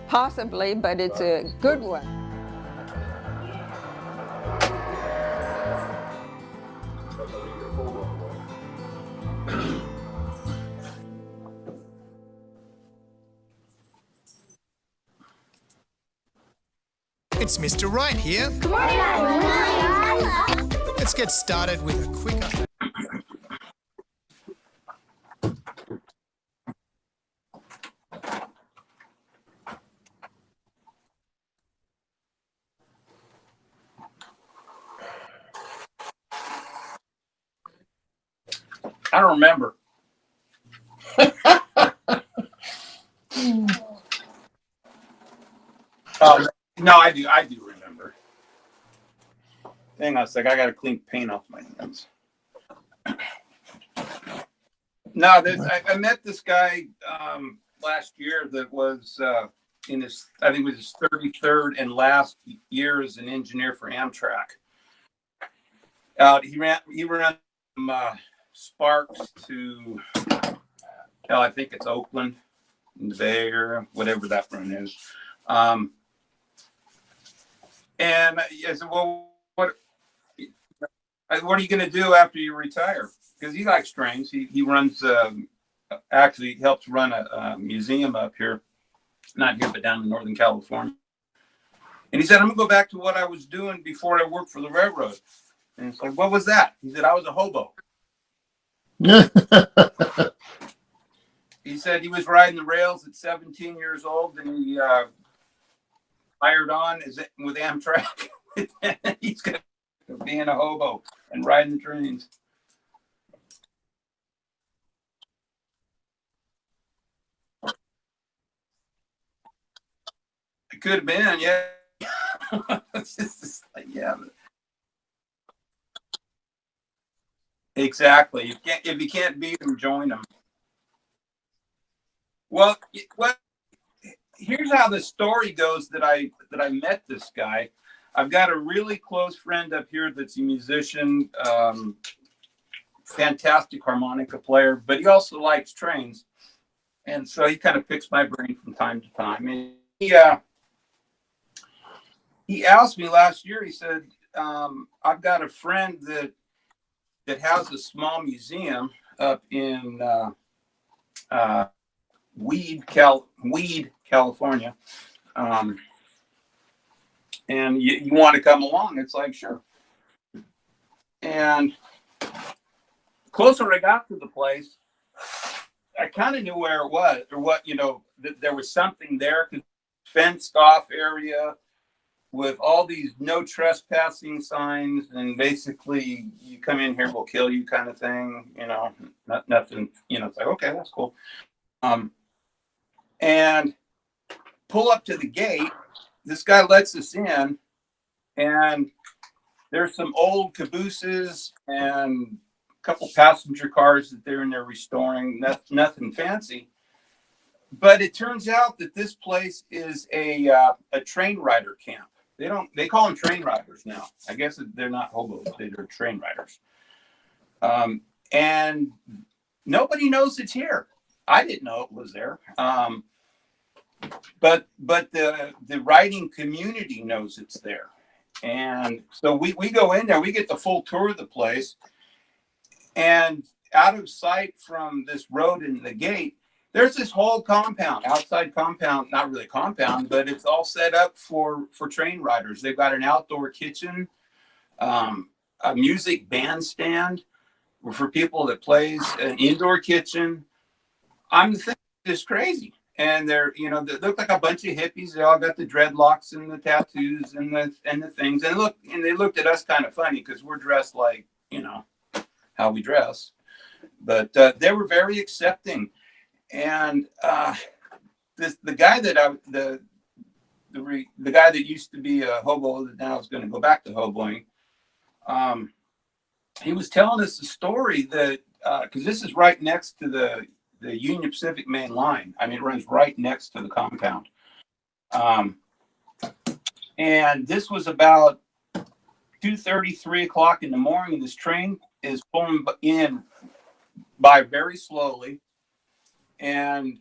possibly, but it's a good one. It's Mr. Wright here. Good morning. Let's get started with a quick update. I don't remember. Oh, no, I do remember. Hang on a sec. I got to clean paint off my hands. No, I met this guy last year that was in his, I think it was his 33rd and last year as an engineer for Amtrak. He ran from Sparks to, hell, I think it's Oakland in the Bay Area, whatever that run is. And I said, well, what are you going to do after you retire? Because he likes trains. He runs, actually helps run a museum up here, not here, but down in Northern California. And he said, I'm going to go back to what I was doing before I worked for the railroad. And it's like, what was that? He said, I was a hobo. He said he was riding the rails at 17 years old, and he hired on with Amtrak. He's going to be a hobo and riding the trains. It could have been, yeah. It's just like, yeah. Exactly. If you can't beat them, join them. Well, here's how the story goes that I met this guy. I've got a really close friend up here that's a musician, fantastic harmonica player, but he also likes trains. And so he kind of picks my brain from time to time. And he asked me last year, he said, I've got a friend that has a small museum up in Weed, California. And you want to come along? It's like, sure. And closer I got to the place, I kind of knew where it was, or what, there was something there, fenced off area with all these no trespassing signs, and basically you come in here, we'll kill you kind of thing, nothing, it's like, okay, that's cool. And pull up to the gate. This guy lets us in, and there's some old cabooses and a couple passenger cars that they're in there restoring. Nothing fancy, but it turns out that this place is a train rider camp. They call them train riders now. I guess they're not hobos; they're train riders. And nobody knows it's here. I didn't know it was there. But the riding community knows it's there. And so we go in there, we get the full tour of the place, and out of sight from this road and the gate, there's this whole compound, outside compound, not really compound, but it's all set up for train riders. They've got an outdoor kitchen, a music bandstand, for people that plays an indoor kitchen. I'm thinking it's crazy. And they're, you know, they look like a bunch of hippies. They all got the dreadlocks and the tattoos and the things. And they looked at us kind of funny because we're dressed like, you know, how we dress. But they were very accepting. And the guy that the guy that used to be a hobo that now is going to go back to hoboing, he was telling us a story that because this is right next to the Union Pacific main line. I mean, it runs right next to the compound. And this was about 2:30, 3 o'clock in the morning. This train is pulling in by very slowly. And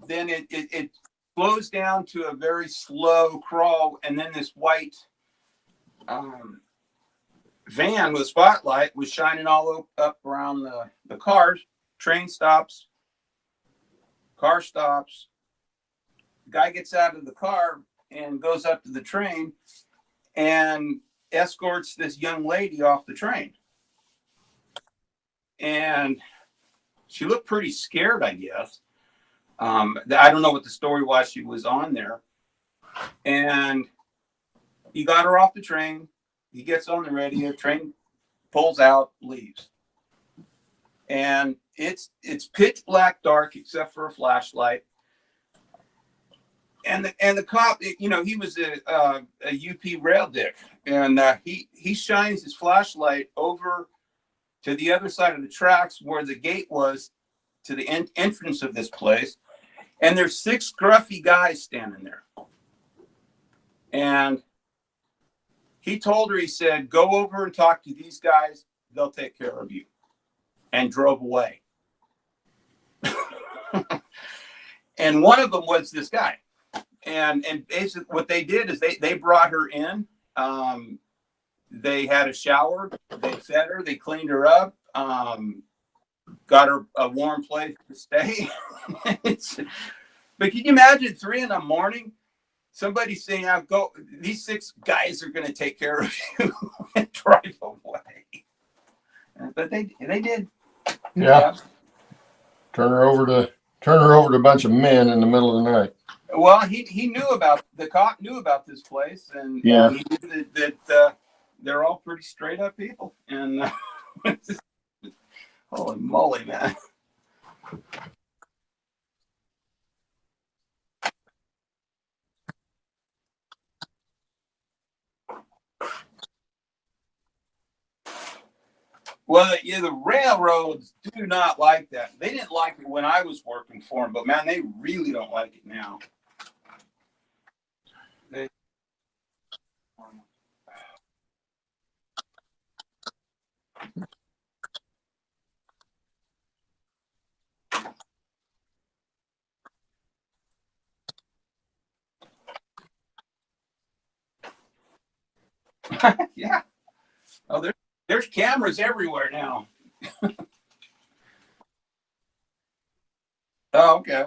then it slows down to a very slow crawl. And then this white van with a spotlight was shining all up around the cars. Train stops, car stops. Guy gets out of the car and goes up to the train and escorts this young lady off the train. And she looked pretty scared, I guess. I don't know what the story was. She was on there. And he got her off the train. He gets on the radio, train pulls out, leaves. And it's pitch black dark except for a flashlight. And the cop, you know, he was a UP rail dick. And he shines his flashlight over to the other side of the tracks where the gate was to the entrance of this place. And there's 6 scruffy guys standing there. And he told her, he said, go over and talk to these guys. They'll take care of you. And drove away. And one of them was this guy. And basically what they did is they brought her in. They had a shower. They fed her. They cleaned her up. Got her a warm place to stay. But can you imagine 3 in.the morning? Somebody saying, "I'll go. These 6 guys are going to take care of you," and drive away. But they did. Yeah. Turn her over to a bunch of men in the middle of the night. Well, he knew about the cop knew about this place, and yeah, he knew that they're all pretty straight up people. And holy moly, man! Well, yeah, the railroads do not like that. They didn't like it when I was working for them, but man, they really don't like it now. Yeah. Oh, there's cameras everywhere now. Oh, okay.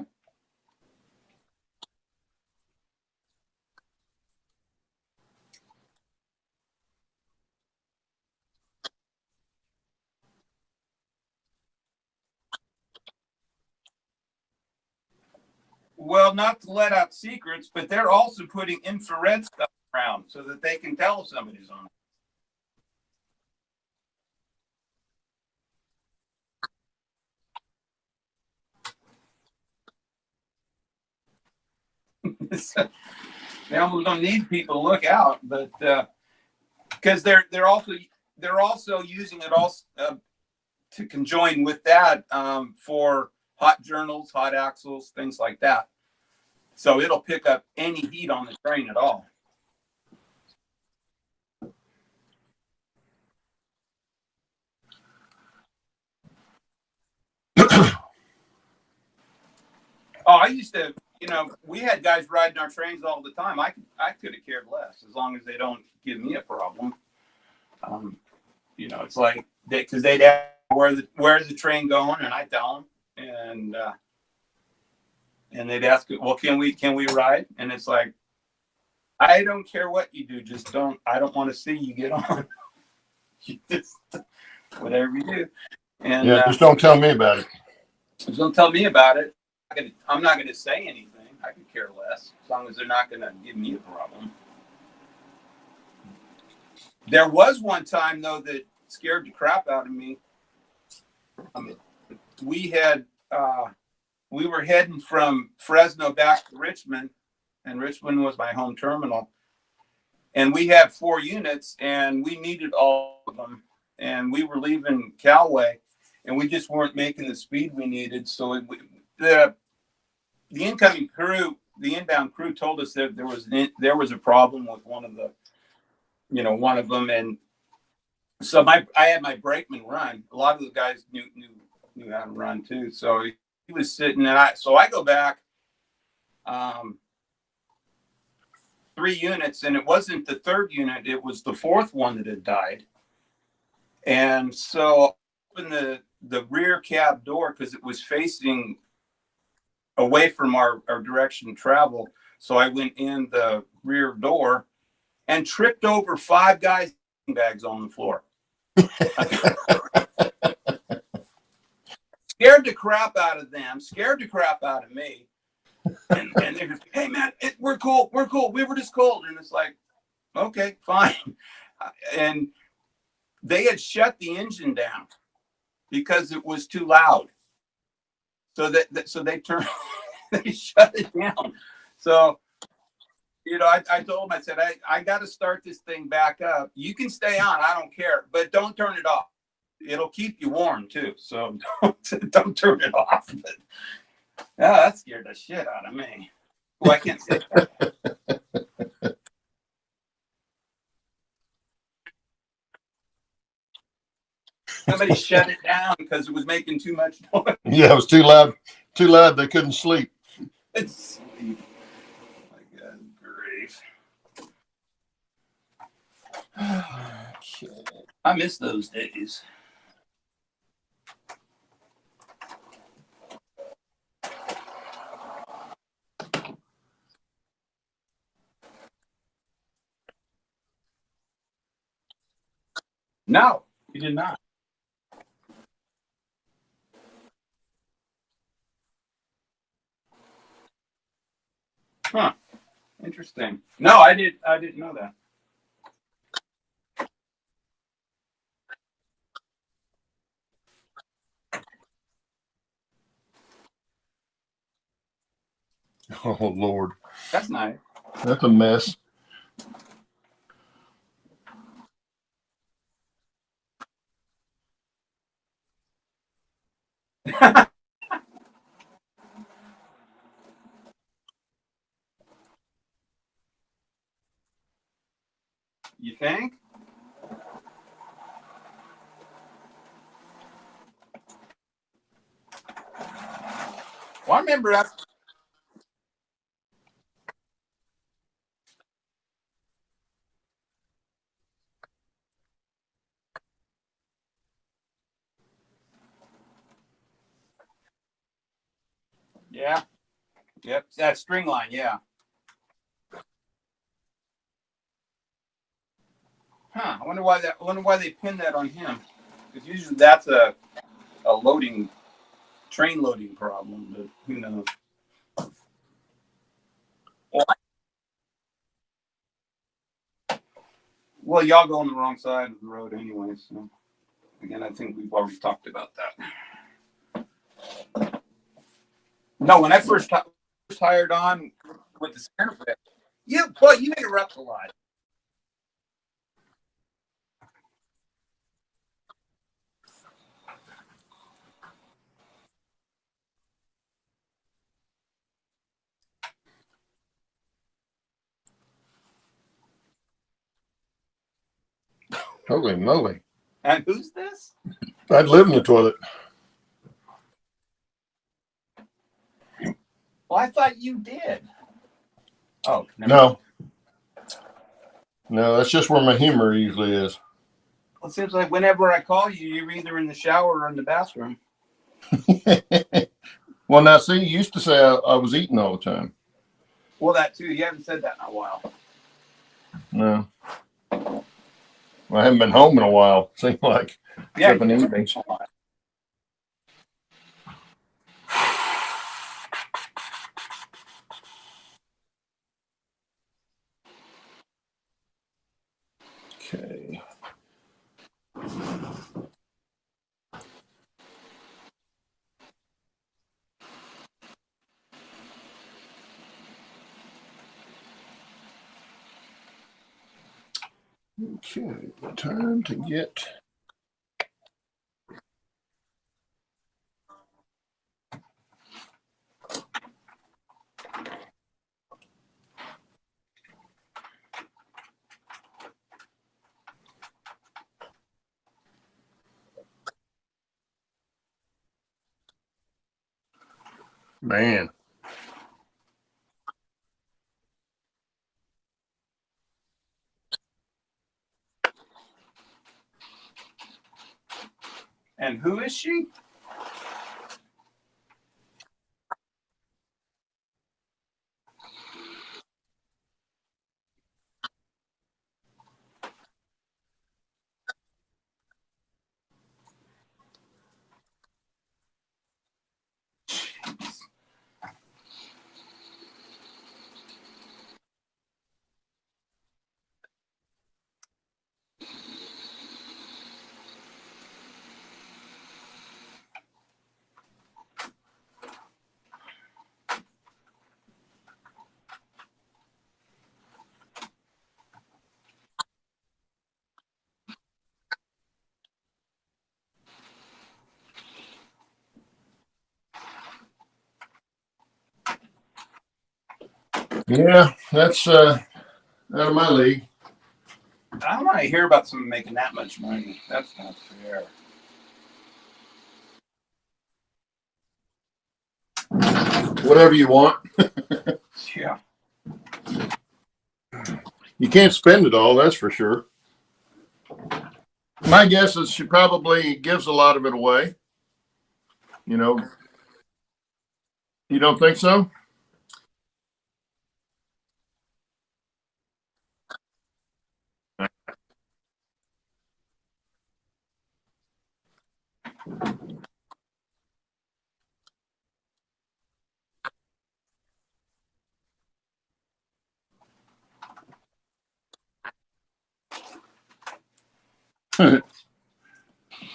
Well, not to let out secrets, but they're also putting infrared stuff around so that they can tell if somebody's on it. They almost don't need people to look out, but because they're also using it also to conjoin with that for hot journals, hot axles, things like that. So it'll pick up any heat on the train at all. Oh, I used to, we had guys riding our trains all the time. I could have cared less as long as they don't give me a problem. It's like because they'd ask where's the train going, and I tell them, and they'd ask, well, can we ride? And it's like, I don't care what you do, just don't. I don't want to see you get on. whatever you do. And yeah, just don't tell me about it. just don't tell me about it. I'm not gonna say anything. I could care less as long as they're not gonna give me a problem. There was one time though that scared the crap out of me. We were heading from Fresno back to Richmond, and Richmond was my home terminal. And we had 4 units, and we needed all of them. And we were leaving Calway, and we just weren't making the speed we needed. So the incoming crew, the inbound crew, told us that there was a problem with one of them, and so I had my brakeman run. A lot of the guys knew how to run too. So he was sitting, and I go back 3 units, and it wasn't the 3rd unit; it was the 4th one that had died. And so I opened the rear cab door because it was facing away from our direction of travel. So I went in the rear door and tripped over 5 guys' bags on the floor. Scared the crap out of them, scared the crap out of me. And they just, hey man, we're cool. We were just cold. And it's like, okay, fine. And they had shut the engine down because it was too loud. So so they turned, they shut it down. So, I told them, I said, I got to start this thing back up. You can stay on, I don't care, but don't turn it off. It'll keep you warm too. So don't turn it off. But, that scared the shit out of me. Well, I can't say that. Somebody shut it down because it was making too much noise. Yeah, it was too loud. Too loud. They couldn't sleep. It's sleep. My God, grief. I miss those days. No, he did not. Huh. Interesting. No, I didn't know that. Oh Lord. That's nice. That's a mess. You think? Well, I remember after. Yeah. Yep. That string line. Yeah. Huh. I wonder why they pinned that on him. Because usually that's a train loading problem, but who knows? Well, y'all go on the wrong side of the road anyway. So again, I think we've already talked about that. No, when I first hired on with the center fit, you interrupt a lot. Holy moly. And who's this? I'd live in the toilet. Well, I thought you did. Oh, no. No, that's just where my humor usually is. Well, it seems like whenever I call you, you're either in the shower or in the bathroom. Well, now, see, you used to say I was eating all the time. Well, that too. You haven't said that in a while. No. I haven't been home in a while. Seems like Yeah. except in the evenings. Okay. Okay, time to get. Man. And who is she? Yeah, that's out of my league. I don't want to hear about someone making that much money. That's not fair. Whatever you want. Yeah. You can't spend it all, that's for sure. My guess is she probably gives a lot of it away. You know, you don't think so?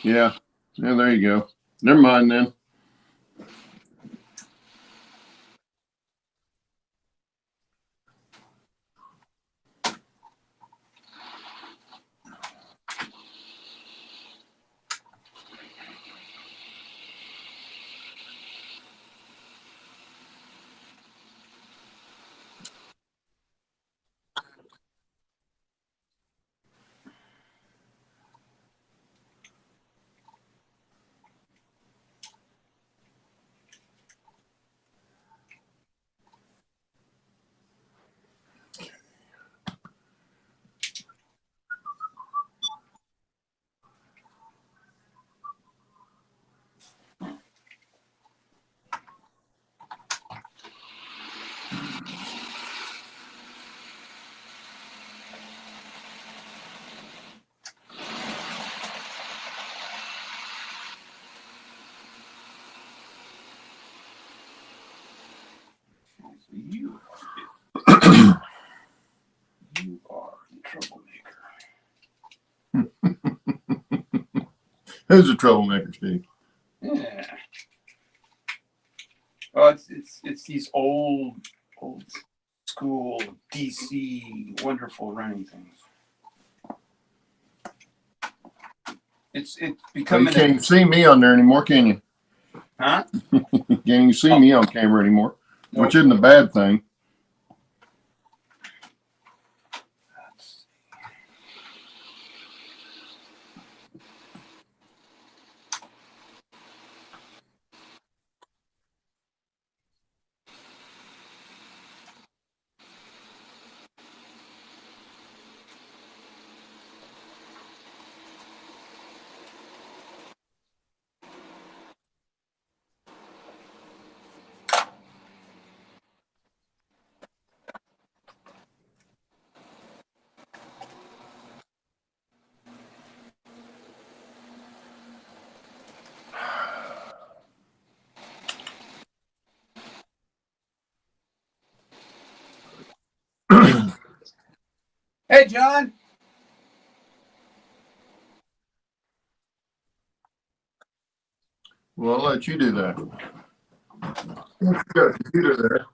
Yeah. Yeah, there you go. Never mind then. You you are the troublemaker. Who's a troublemaker, Steve? Yeah. Well, it's these old school DC wonderful running things. It's You becoming can't even see me on there anymore, can you? huh? Can't even see me on camera anymore, Nope. which isn't a bad thing. Okay, John. Well, I'll let you do that. You got a computer there.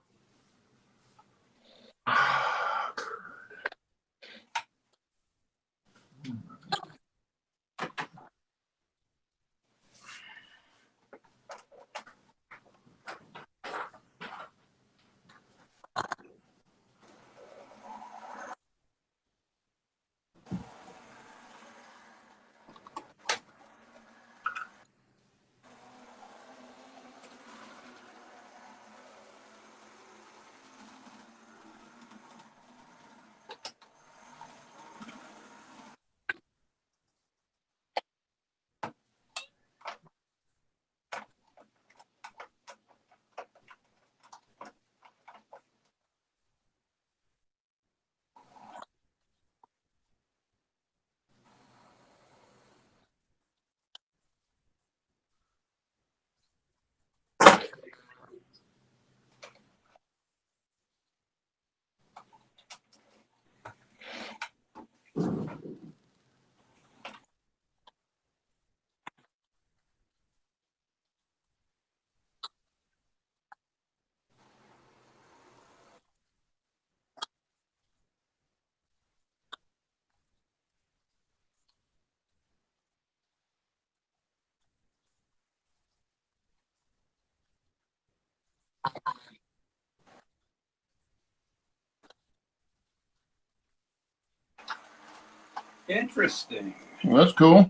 Interesting. Well, that's cool.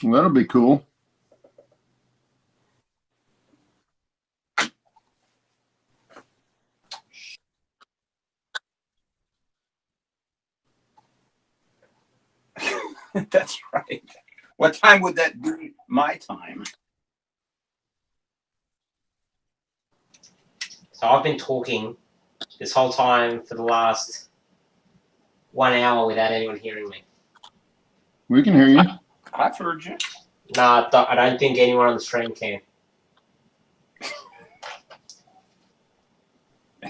Well, that'll be cool. That's right. What time would that be? My time. So I've been talking this whole time for the last 1 hour without anyone hearing me. We can hear you. I've heard you. Nah, I don't think anyone on the stream can.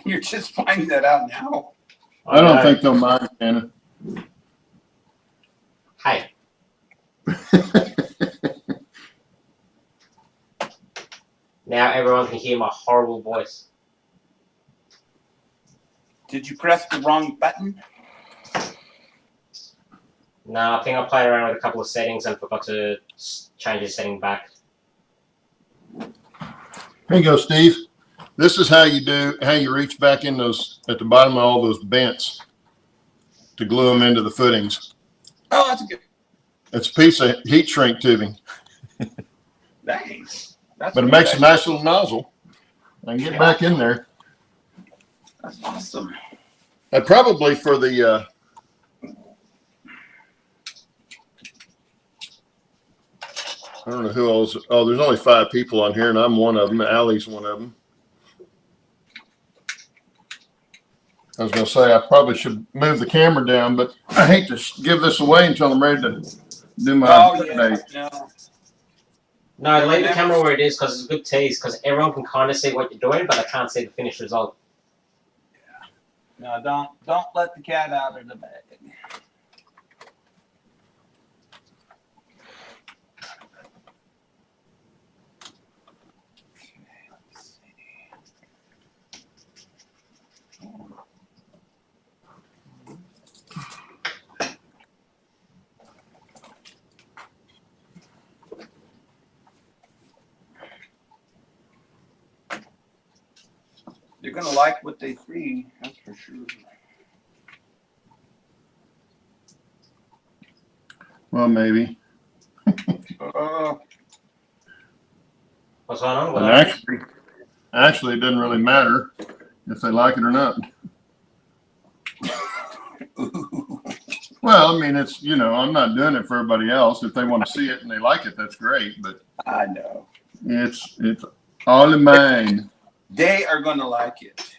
You're just finding that out now. I don't think they'll mind, Shannon. Hey. Now everyone can hear my horrible voice. Did you press the wrong button? No, I think I played around with a couple of settings and forgot to change the setting back. Here you go, Steve. This is how you reach back in those, at the bottom of all those bents to glue them into the footings. Oh, that's good. It's a piece of heat shrink tubing. Dang. That's But it makes a nice little nozzle. I can get back in there. That's awesome. And probably for the, I don't know who else. Oh, there's only 5 people on here, and I'm one of them. Ally's one of them. I was going to say I probably should move the camera down, but I hate to give this away until I'm ready to do my update. No, leave the camera where it is because it's a good tease because everyone can kind of see what you're doing, but I can't see the finished result. Yeah. No, don't let the cat out of the bag. They're going to like what they see, that's for sure. Well, maybe. What's going on? And actually, it doesn't really matter if they like it or not. Well, I mean, it's, you know, I'm not doing it for everybody else. If they want to see it and they like it, that's great. But I know. It's all in mine. They are going to like it.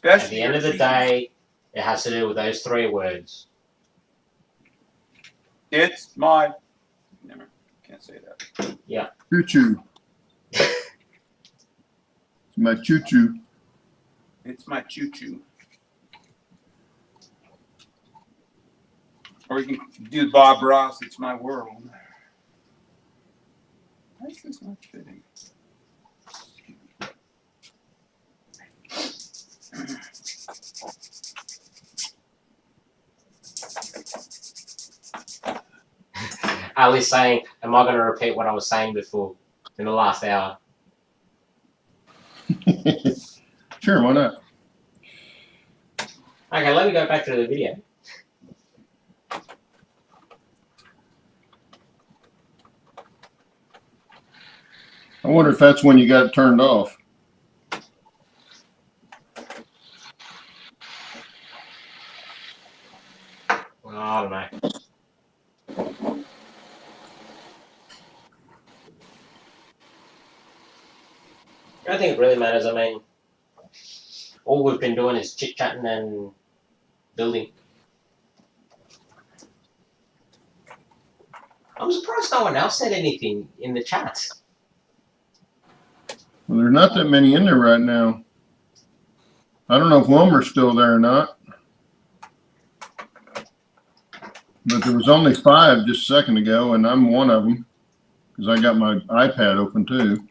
At the end of the day, it has to do with those 3 words. It's my. Never. Can't say that. Yeah. Choo choo. It's my choo choo. It's my choo choo. Or you can do Bob Ross. It's my world. Why is this not fitting? Ally's saying, am I going to repeat what I was saying before in the last hour? Sure, why not? Okay, let me go back to the video. I wonder if that's when you got it turned off. Well, I don't know. I don't think it really matters. I mean, all we've been doing is chit-chatting and building. I'm surprised no one else said anything in the chat. Well, there's not that many in there right now. I don't know if Wilmer's still there or not. But there was only 5 just a second ago, and I'm one of them because I got my iPad open too.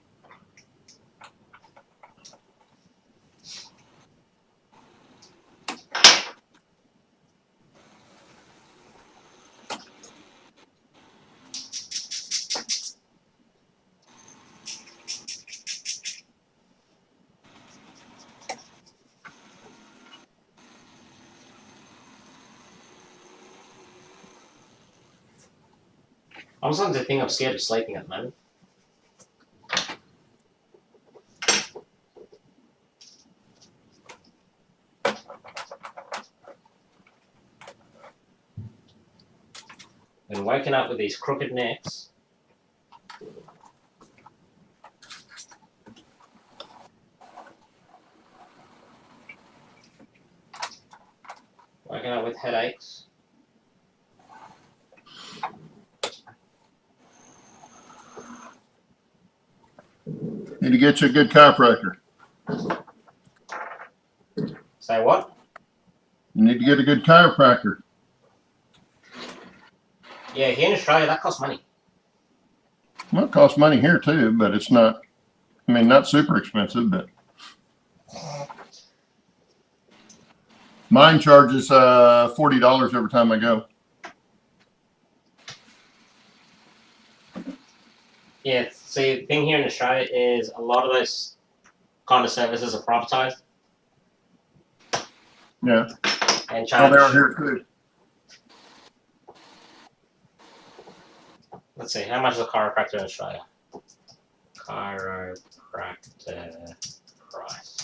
I'm starting to think I'm scared of sleeping at the moment. And waking up with these crooked necks. Waking up with headaches. Need to get you a good chiropractor. Say what? You need to get a good chiropractor. Yeah, here in Australia, that costs money. Well, it costs money here too, but it's not, I mean, not super expensive, but mine charges $40 every time I go. Yeah, see, the thing here in Australia is a lot of those kind of services are privatized. Yeah. And Oh, charge. they are here too. Let's see, how much is a chiropractor in Australia? Chiropractor price.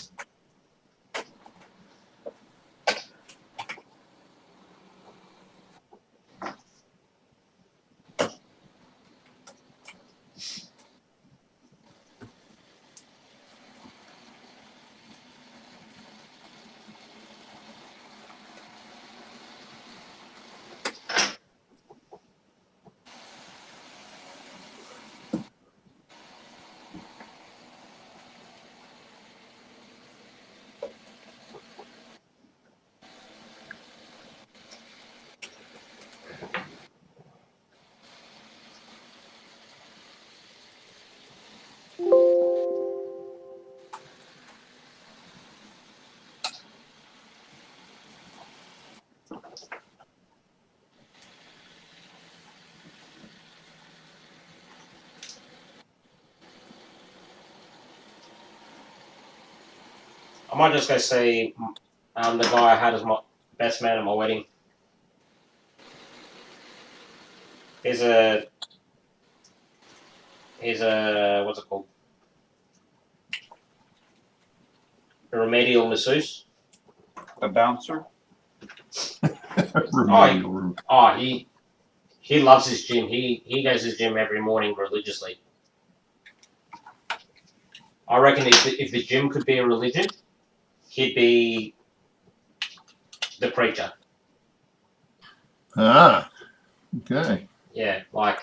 I might just go see the guy I had as my best man at my wedding. He's a what's it called? A remedial masseuse. A bouncer. He loves his gym. He goes to his gym every morning religiously. I reckon if the gym could be a religion, he'd be the preacher. Ah, okay. Yeah, like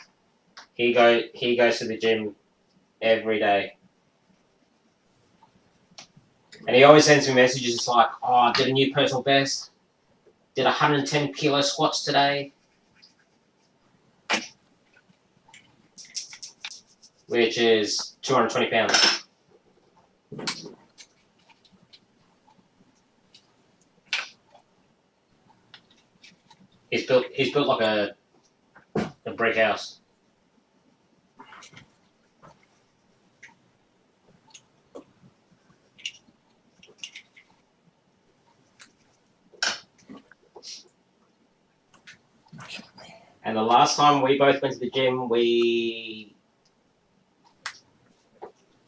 he goes to the gym every day. And he always sends me messages like, oh, I did a new personal best. Did 110 kilo squats today. Which is 220 pounds. He's built like a brick house. And the last time we both went to the gym, we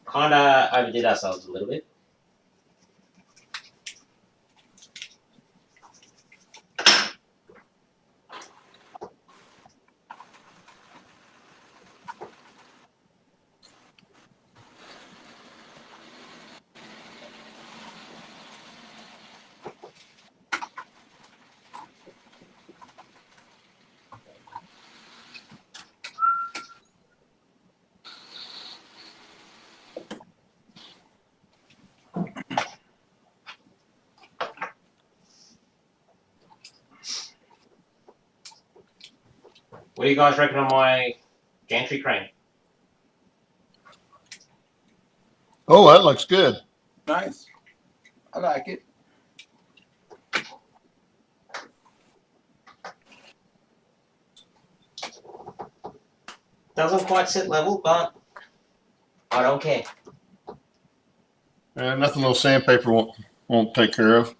kind of overdid ourselves a little bit. What do you guys reckon on my gantry crane? Oh, that looks good. Nice. I like it. Doesn't quite sit level, but I don't care. Nothing little sandpaper won't take care of.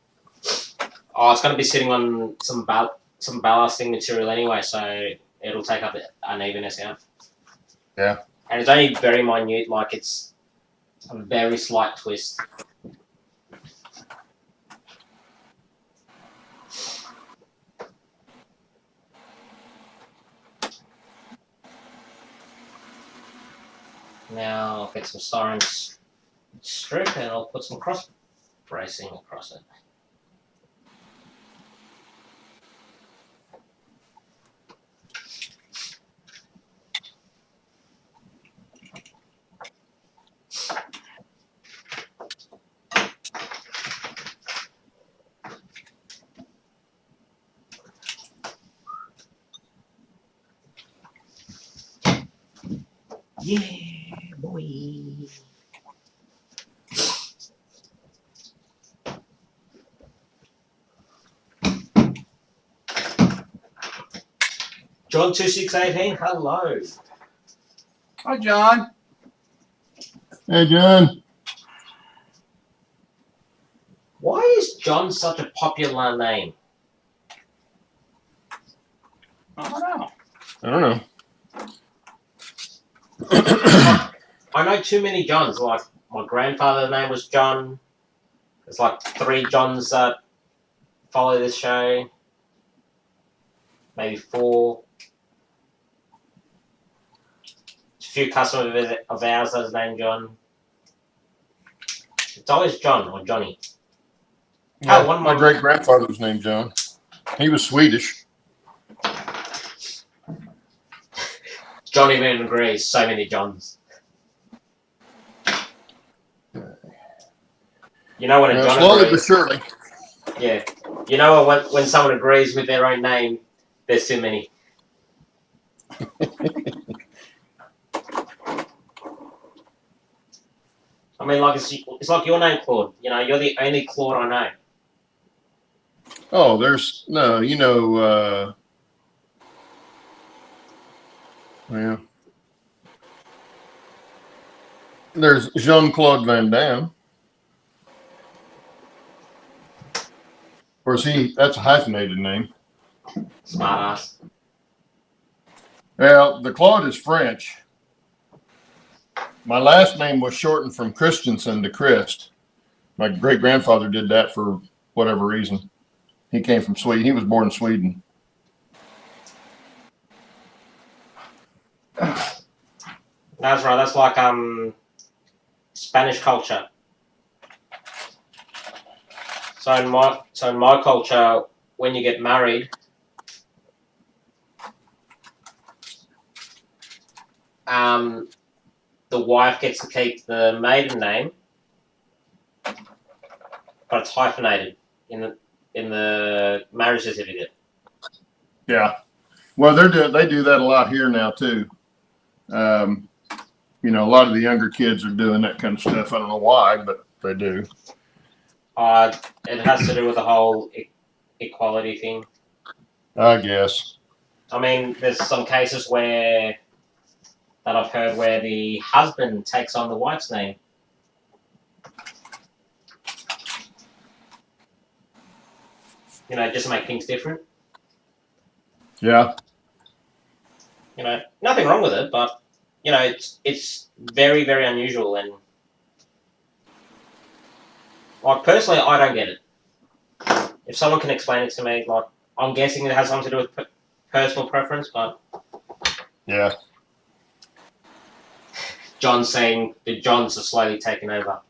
Oh, it's going to be sitting on some ballasting material anyway, so it'll take up the unevenness out. Yeah. And it's only very minute, like it's a very slight twist. Now I'll get some styrene strip and I'll put some cross bracing across it. Yeah, boy. John 2618, hello. Hi, John. Hey, John. Why is John such a popular name? I don't know. I don't know. I know too many Johns. Like my grandfather's name was John. There's like 3 Johns that follow this show. Maybe 4. A few customers of ours that's named John. It's always John or Johnny. Yeah, my great grandfather was named John. He was Swedish. John even agrees. So many Johns. You know when a John slowly agrees, but surely. Yeah. You know when someone agrees with their own name, there's too many. I mean, like it's like your name, Claude. You know, you're the only Claude I know. Oh, there's no, yeah. There's Jean-Claude Van Damme. Of course, that's a hyphenated name. Smart ass. Well, the Claude is French. My last name was shortened from Christensen to Christ. My great grandfather did that for whatever reason. He came from Sweden. He was born in Sweden. That's right. That's like Spanish culture. So in my culture, when you get married, the wife gets to keep the maiden name, but it's hyphenated in the marriage certificate. Yeah. Well, they do that a lot here now too. You know, a lot of the younger kids are doing that kind of stuff. I don't know why, but they do. It has to do with the whole equality thing. I guess. I mean, there's some cases that I've heard where the husband takes on the wife's name. You know, just to make things different. Yeah. You know, nothing wrong with it, but you know, it's very, very unusual, and like personally, I don't get it. If someone can explain it to me, like I'm guessing it has something to do with personal preference, but Yeah. John's saying the Johns are slowly taking over.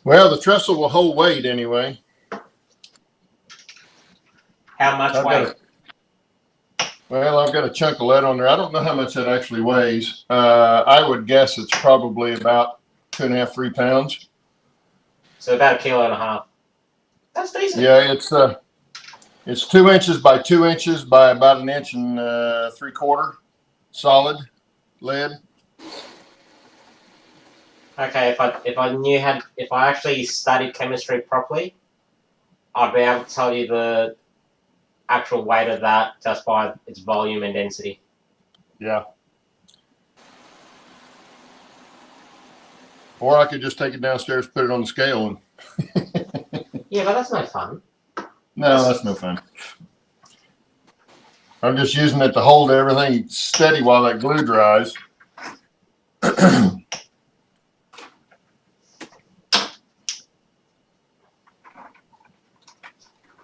Well, the trestle will hold weight anyway. How much weight? I've got a chunk of lead on there. I don't know how much that actually weighs. I would guess it's probably about 2.5, 3 pounds. So about 1.5 kilos. That's decent. Yeah, it's 2 inches by 2 inches by about 1 inch and 3/4 solid lead. Okay, if I actually studied chemistry properly, I'd be able to tell you the actual weight of that just by its volume and density. Yeah. Or I could just take it downstairs, put it on the scale, and Yeah, but that's no fun. no, that's no fun. I'm just using it to hold everything steady while that glue dries.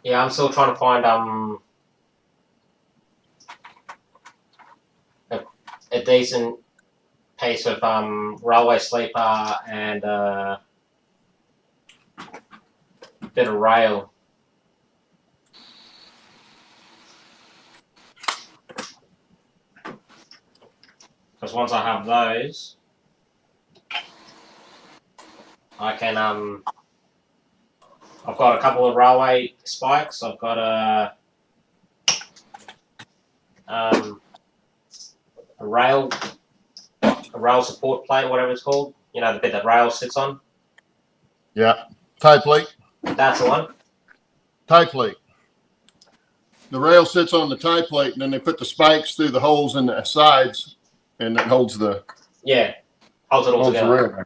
Yeah, I'm still trying to find a decent piece of railway sleeper and a bit of rail. Because once I have those, I can I've got a couple of railway spikes. I've got a rail support plate, whatever it's called. You know, the bit that rail sits on. Yeah. Tie plate. That's the one. Tie plate. The rail sits on the tie plate, and then they put the spikes through the holes in the sides, and it holds the holds it all together. The rail.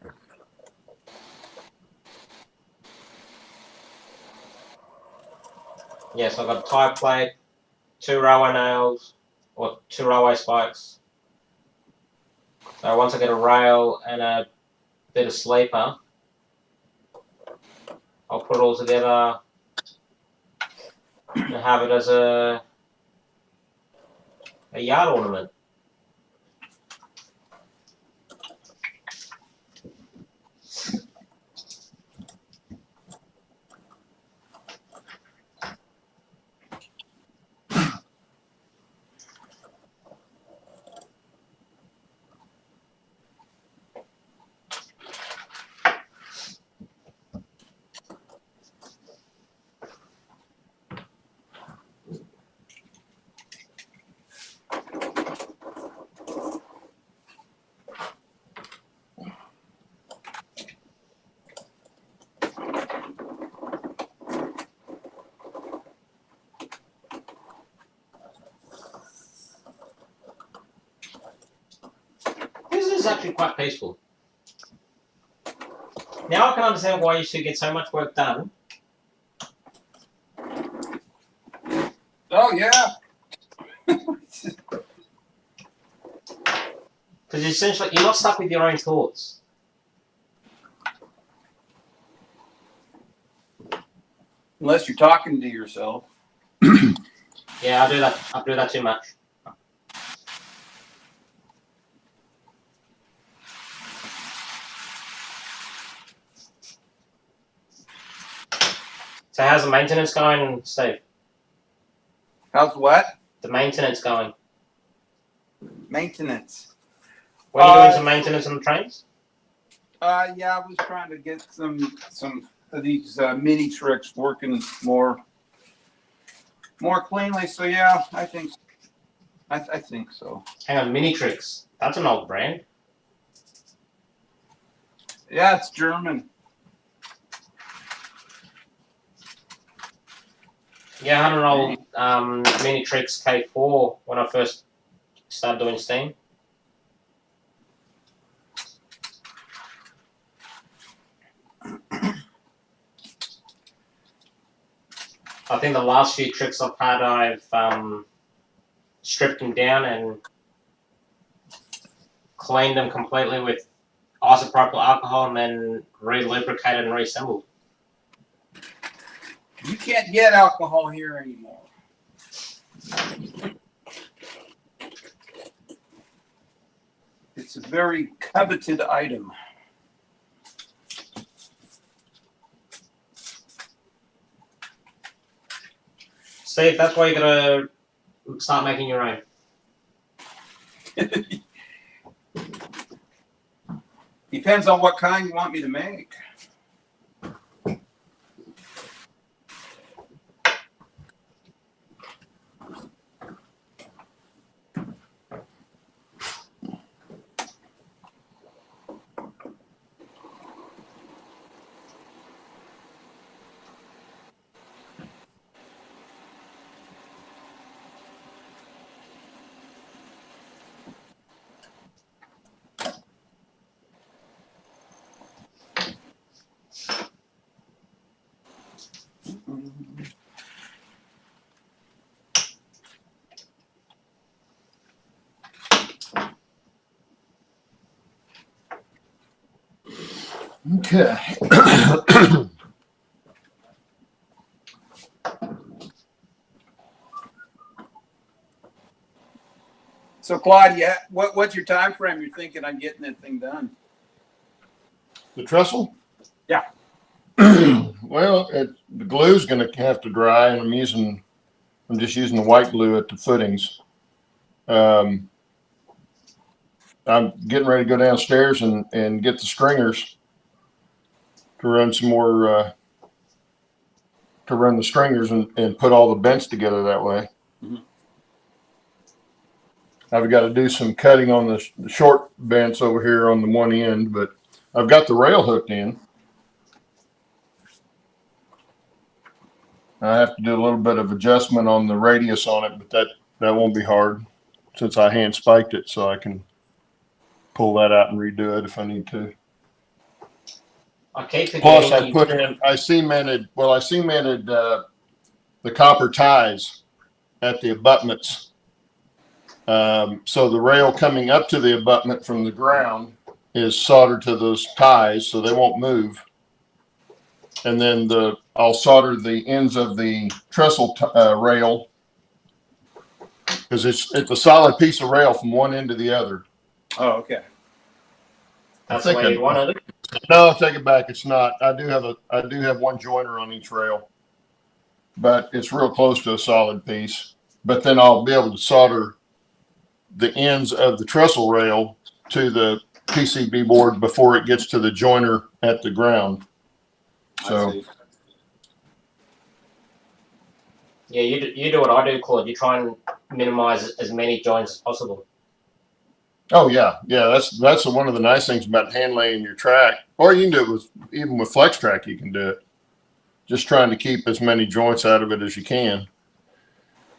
Yeah, so I've got a tie plate, 2 railway nails, or 2 railway spikes. So once I get a rail and a bit of sleeper, I'll put it all together and have it as a yard ornament. actually quite peaceful. Now I can understand why you should get so much work done. Oh yeah. Because essentially, you're not stuck with your own thoughts. Unless you're talking to yourself. Yeah, I do that. I do that too much. So how's the maintenance going, Steve? How's what? The maintenance going. Maintenance. Were you doing some maintenance on the trains? Yeah, I was trying to get some of these mini tricks working more cleanly. So yeah, I think I think so. Hang on, Mini Tricks. That's an old brand. Yeah, it's German. Yeah, I had an old Mini Tricks K4 when I first started doing steam. I think the last few tricks I've had, I've stripped them down and cleaned them completely with isopropyl alcohol and then re-lubricated and reassembled. You can't get alcohol here anymore. It's a very coveted item. Steve, that's why you gotta start making your own. Depends on what kind you want me to make. Okay. So Claude, yeah, what's your time frame you're thinking on getting that thing done? The trestle? Yeah. Well, the glue's going to have to dry, and I'm just using the white glue at the footings. I'm getting ready to go downstairs and get the stringers to run some more, to run the stringers and put all the bents together that way. Mm-hmm. I've got to do some cutting on the short bents over here on the one end, but I've got the rail hooked in. I have to do a little bit of adjustment on the radius on it, but that won't be hard since I hand spiked it, so I can pull that out and redo it if I need to. Okay. Plus, I cemented the copper ties at the abutments. So the rail coming up to the abutment from the ground is soldered to those ties, so they won't move. And then I'll solder the ends of the trestle rail, because it's a solid piece of rail from one end to the other. Oh, okay. That's the way you want it. No, I'll take it back. It's not. I do have one joiner on each rail, but it's real close to a solid piece. But then I'll be able to solder the ends of the trestle rail to the PCB board before it gets to the joiner at the ground. So yeah, you do what I do, Claude. You try and minimize as many joins as possible. oh yeah, that's one of the nice things about hand laying your track, or you can do it even with flex track. You can do it. Just trying to keep as many joints out of it as you can.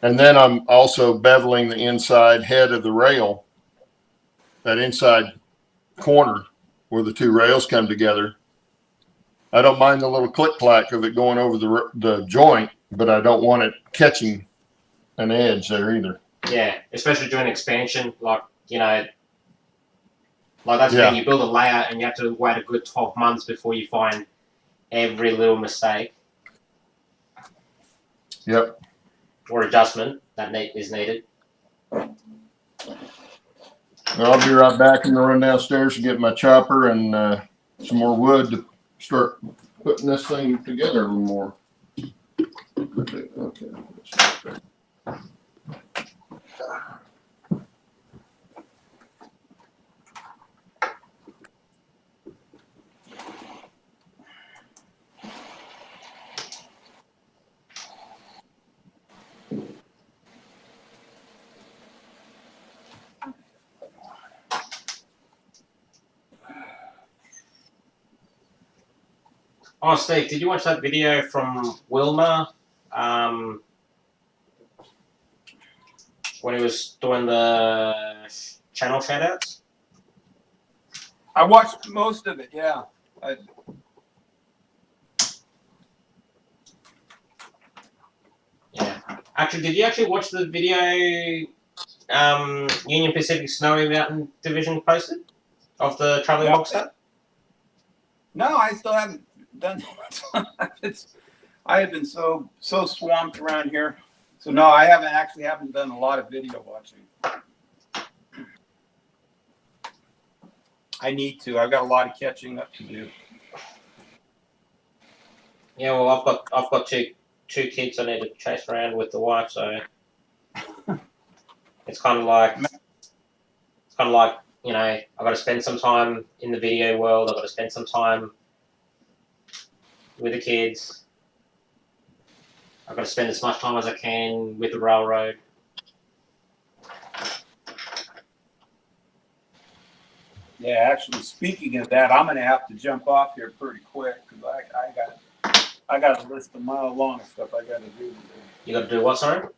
And then I'm also beveling the inside head of the rail, that inside corner where the two rails come together. I don't mind the little click clack of it going over the joint, but I don't want it catching an edge there either. Yeah, especially during expansion, like, you know, like that's when you build a layout and you have to wait a good 12 months before you find every little mistake. Yep. Or adjustment that is needed. Well, I'll be right back. I'm gonna run downstairs to get my chopper and some more wood to start putting this thing together a little more. Okay. Oh, Steve, did you watch that video from Wilmer when he was doing the channel shoutouts? I watched most of it, yeah. Yeah. Actually, did you actually watch the video Union Pacific Snowy Mountain Division posted of the traveling box car? No, I still haven't done that. I have been so swamped around here. So no, I haven't done a lot of video watching. I need to. I've got a lot of catching up to do. Yeah, well, I've got two kids I need to chase around with the wife, so it's kind of like you know, I've got to spend some time in the video world. I've got to spend some time with the kids. I've got to spend as much time as I can with the railroad. Yeah, actually, speaking of that, I'm going to have to jump off here pretty quick because I got a list a mile long of stuff I got to do today. You got to do what, sorry?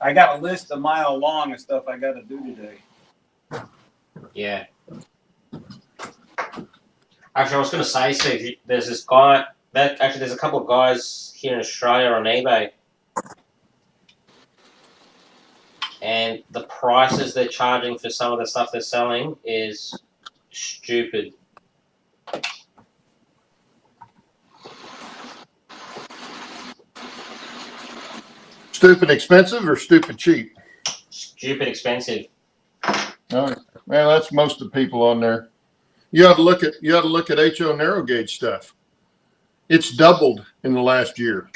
I got a list a mile long of stuff I got to do today. Yeah. Actually, I was going to say, Steve, there's this guy. There's a couple of guys here in Australia on eBay, and the prices they're charging for some of the stuff they're selling is stupid. Stupid expensive or stupid cheap? Stupid expensive. Oh, well, that's most of the people on there. You ought to look at HO narrow gauge stuff. It's doubled in the last year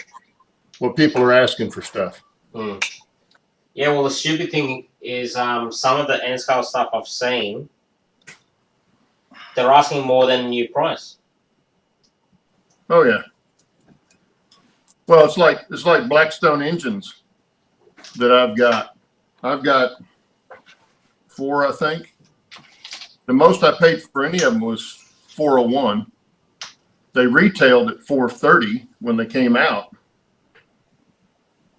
what people are asking for stuff. Mm. Yeah, well, the stupid thing is some of the N scale stuff I've seen, they're asking more than new price. Oh yeah. Well, it's like Blackstone engines that I've got. I've got 4, I think. The most I paid for any of them was $401. They retailed at $430 when they came out.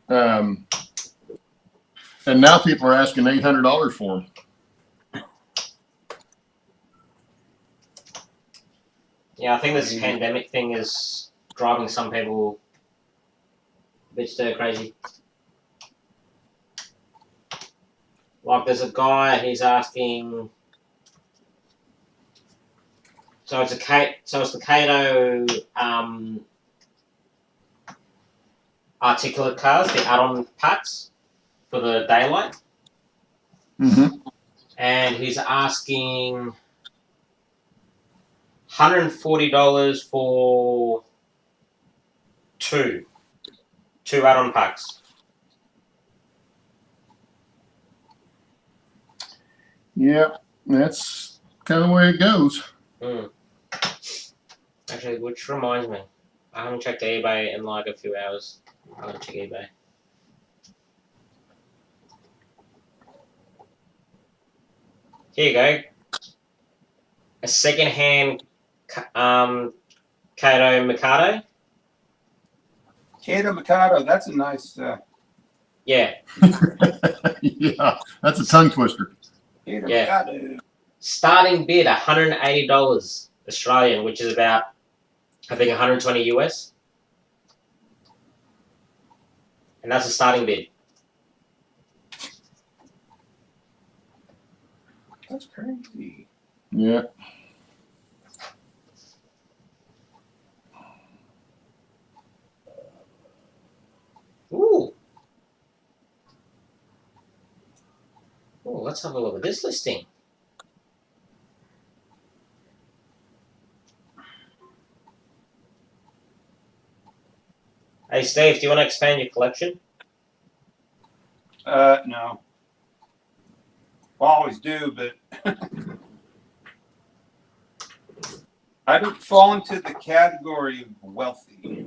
And now people are asking $800 for them. Yeah, I think this pandemic thing is driving some people a bit stir crazy. Like, there's a guy, he's asking. So it's the Kato articulate cars, the add-on packs for the daylight. Mm-hmm. And he's asking $140 for two add-on packs. Yeah, that's kind of the way it goes. Mm. Actually, which reminds me, I haven't checked eBay in like a few hours. I'm gonna check eBay. Here you go. A second-hand Kato Mikado. Kato Mikado, that's a nice. Yeah. Yeah, that's a tongue twister. Kato Yeah. Mikado. Starting bid $180 Australian, which is about, I think, 120 US. And that's a starting bid. That's crazy. Yeah. Ooh. Oh, let's have a look at this listing. Hey, Steve, do you want to expand your collection? No. Well, I always do, but I don't fall into the category of wealthy.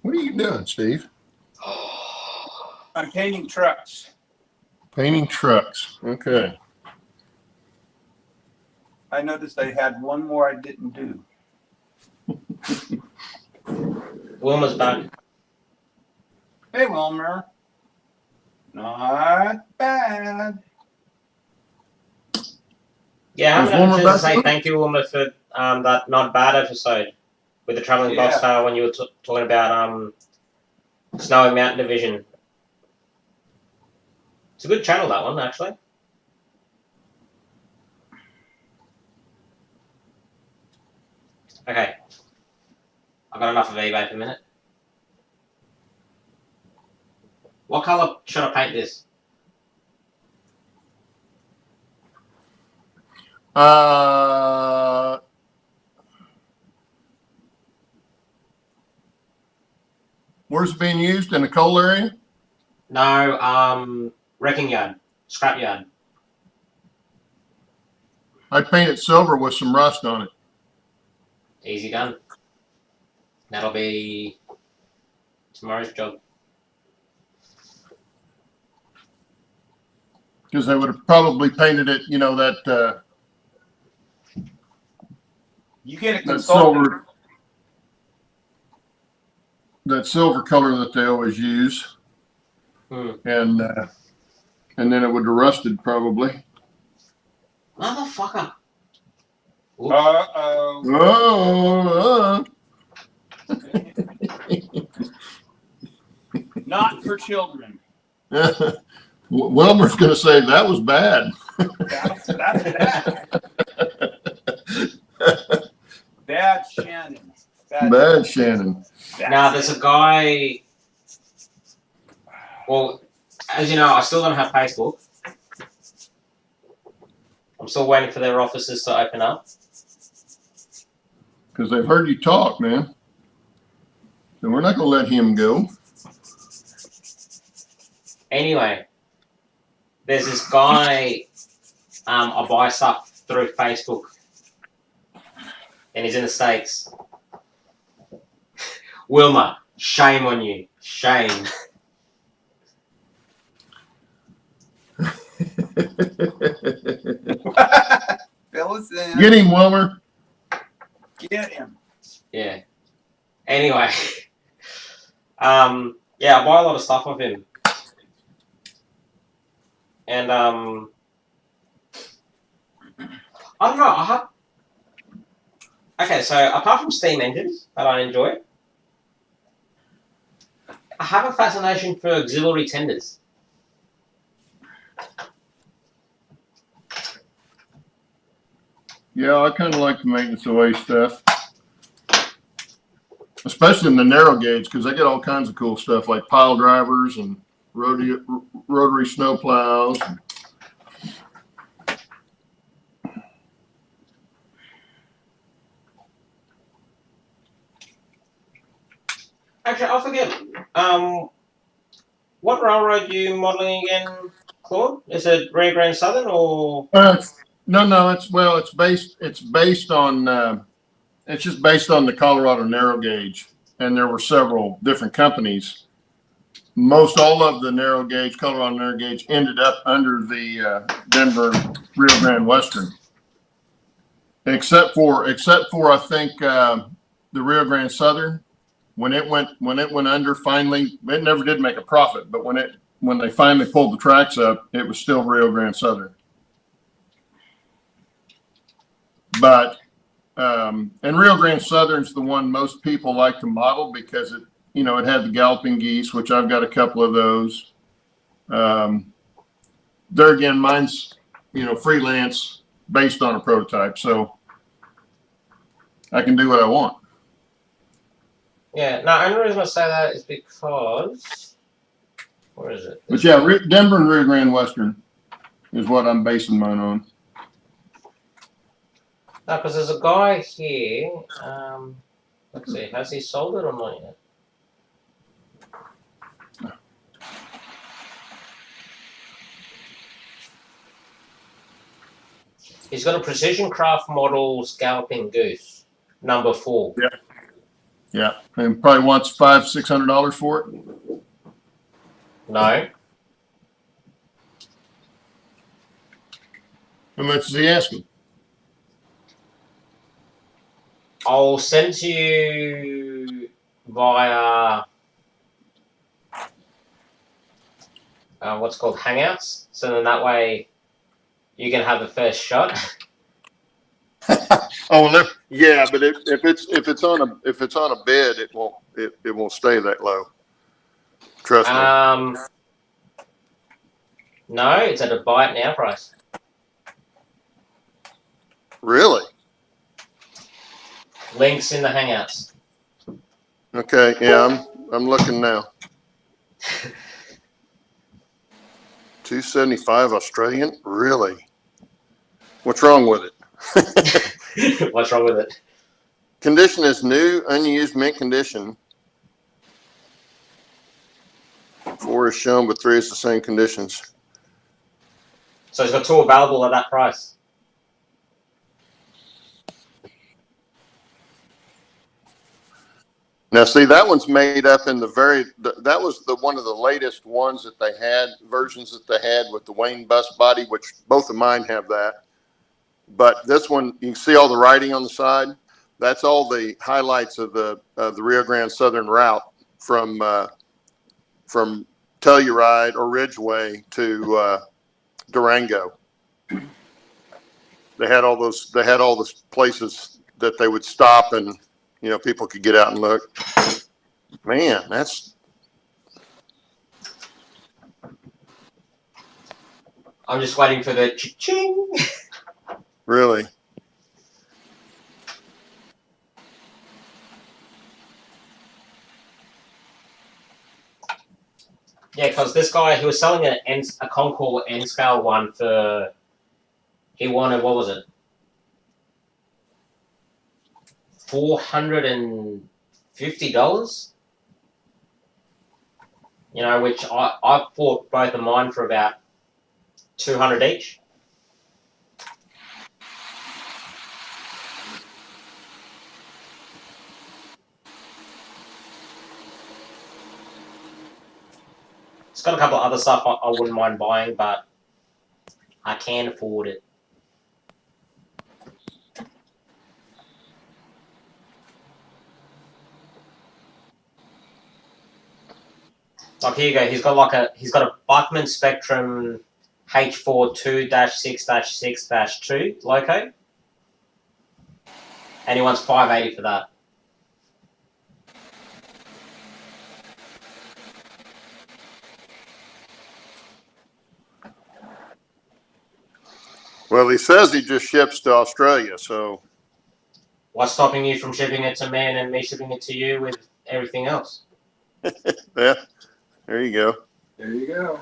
What are you doing, Steve? I'm painting trucks. Painting trucks. Okay. I noticed I had one more I didn't do. Wilma's back. Hey, Wilmer. Not bad. Yeah, I haven't Was had a Wilma chance to back say on? thank you, Wilma, for that not bad episode with the traveling boxcar when you were talking about Snowy Mountain Division. It's a good channel, that one, actually. Okay. I've got enough of eBay for a minute. What colour should I paint this? Where's it being used? In the coal area? No, wrecking yard, scrap yard. I'd paint it silver with some rust on it. Easy done. That'll be tomorrow's job. Because they would have probably painted it, you know, that You get a that consultant. silver color that they always use. And then it would have rusted probably. Motherfucker. Uh-oh. Oh, Not for children. Wilmer's going to say that was bad. That's bad. Bad Shannon. Bad Shannon. Now, there's a guy. Well, as you know, I still don't have Facebook. I'm still waiting for their offices to open up. Because they've heard you talk, man. So we're not going to let him go. Anyway, there's this guy. I buy stuff through Facebook, and he's in the States. Wilma, shame on you. Shame. Fill us in. Get him, Wilmer. Get him. Yeah. Anyway. Yeah, I buy a lot of stuff of him. And I don't know, okay, so apart from steam engines that I enjoy, I have a fascination for auxiliary tenders. Yeah, I kind of like the maintenance away stuff. Especially in the narrow gauge, because they get all kinds of cool stuff like pile drivers and rotary snow plows. Actually, I forget. What railroad are you modelling again, Claude? Is it Rio Grande Southern or? No. It's based on. It's just based on the Colorado narrow gauge, and there were several different companies. Most all of the narrow gauge, Colorado narrow gauge, ended up under the Denver Rio Grande Western. except for I think the Rio Grande Southern, when it went under, finally, it never did make a profit, but when they finally pulled the tracks up, it was still Rio Grande Southern. But and Rio Grande Southern's the one most people like to model because it had the galloping geese, which I've got a couple of those. There again, mine's freelance based on a prototype, so I can do what I want. Yeah, no, the only reason I say that is because, where is it? But yeah, Denver and Rio Grande Western is what I'm basing mine on. No, because there's a guy here. Let's see, has he sold it or not yet? He's got a Precision Craft Models Galloping Goose, number 4. Yeah. Yeah, and probably wants $500-600 for it. No. How much is he asking? I'll send to you via what's called Hangouts, so then that way you can have the first shot. Oh, well, yeah, but if it's on a bid, it won't stay that low. Trust me. No, it's at a buy it now price. Really? Links in the Hangouts. Okay, yeah, I'm looking now. 275 Australian? Really? What's wrong with it? What's wrong with it? Condition is new, unused, mint condition. 4 is shown, but 3 is the same conditions. So it's got 2 available at that price. Now, see, that one's made up in that was one of the latest ones that they had, versions that they had with the Wayne bus body, which both of mine have that. But this one, you can see all the writing on the side. That's all the highlights of the Rio Grande Southern route from Telluride or Ridgeway to Durango. They had all those places that they would stop and people could get out and look. Man, that's. I'm just waiting for the cha-ching. Really? Yeah, because this guy, he was selling a Concord N-scale one for, he wanted, what was it? $450. Which I bought both of mine for about $200 each. It's got a couple of other stuff I wouldn't mind buying, but I can't afford it. Like here you go. He's got a Buckman Spectrum H42-6-6-2 loco, and he wants $580 for that. Well, he says he just ships to Australia, so. What's stopping you from shipping it to me and then me shipping it to you with everything else? Yeah, there you go. There you go.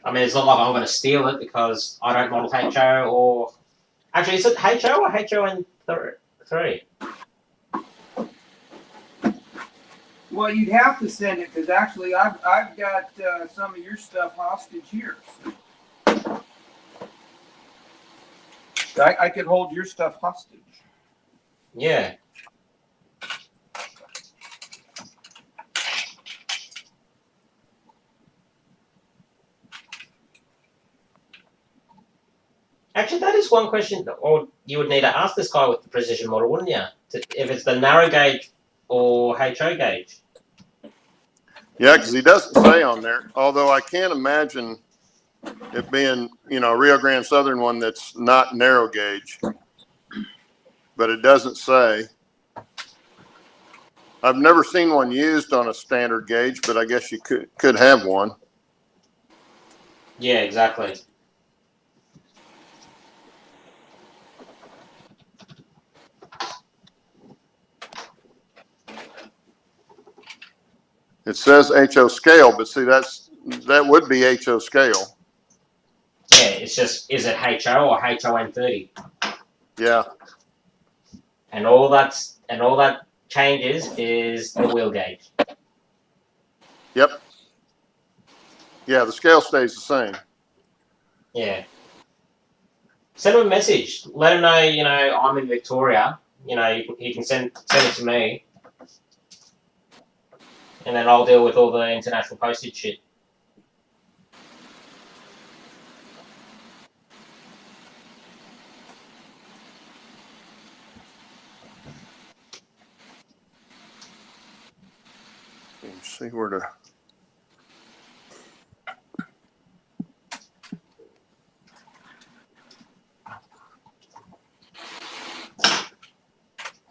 I mean, it's not like I'm going to steal it because I don't model HO or... Actually, is it HO or HON3? Well, you'd have to send it because actually I've got some of your stuff hostage here. I could hold your stuff hostage. Yeah. Actually, that is one question, or you would need to ask this guy with the precision model, wouldn't you? If it's the narrow gauge or HO gauge. Yeah, because he doesn't say on there, although I can't imagine it being, you know, a Rio Grande Southern one that's not narrow gauge, but it doesn't say. I've never seen one used on a standard gauge, but I guess you could have one. Yeah, exactly. It says HO scale, but see, that would be HO scale. Yeah, it's just, is it HO or HON30? Yeah. And all that changes is the wheel gauge. Yep. Yeah, the scale stays the same. Yeah. Send him a message. Let him know, you know, I'm in Victoria. You know, you can send it to me. And then I'll deal with all the international postage shit. Let's see where to.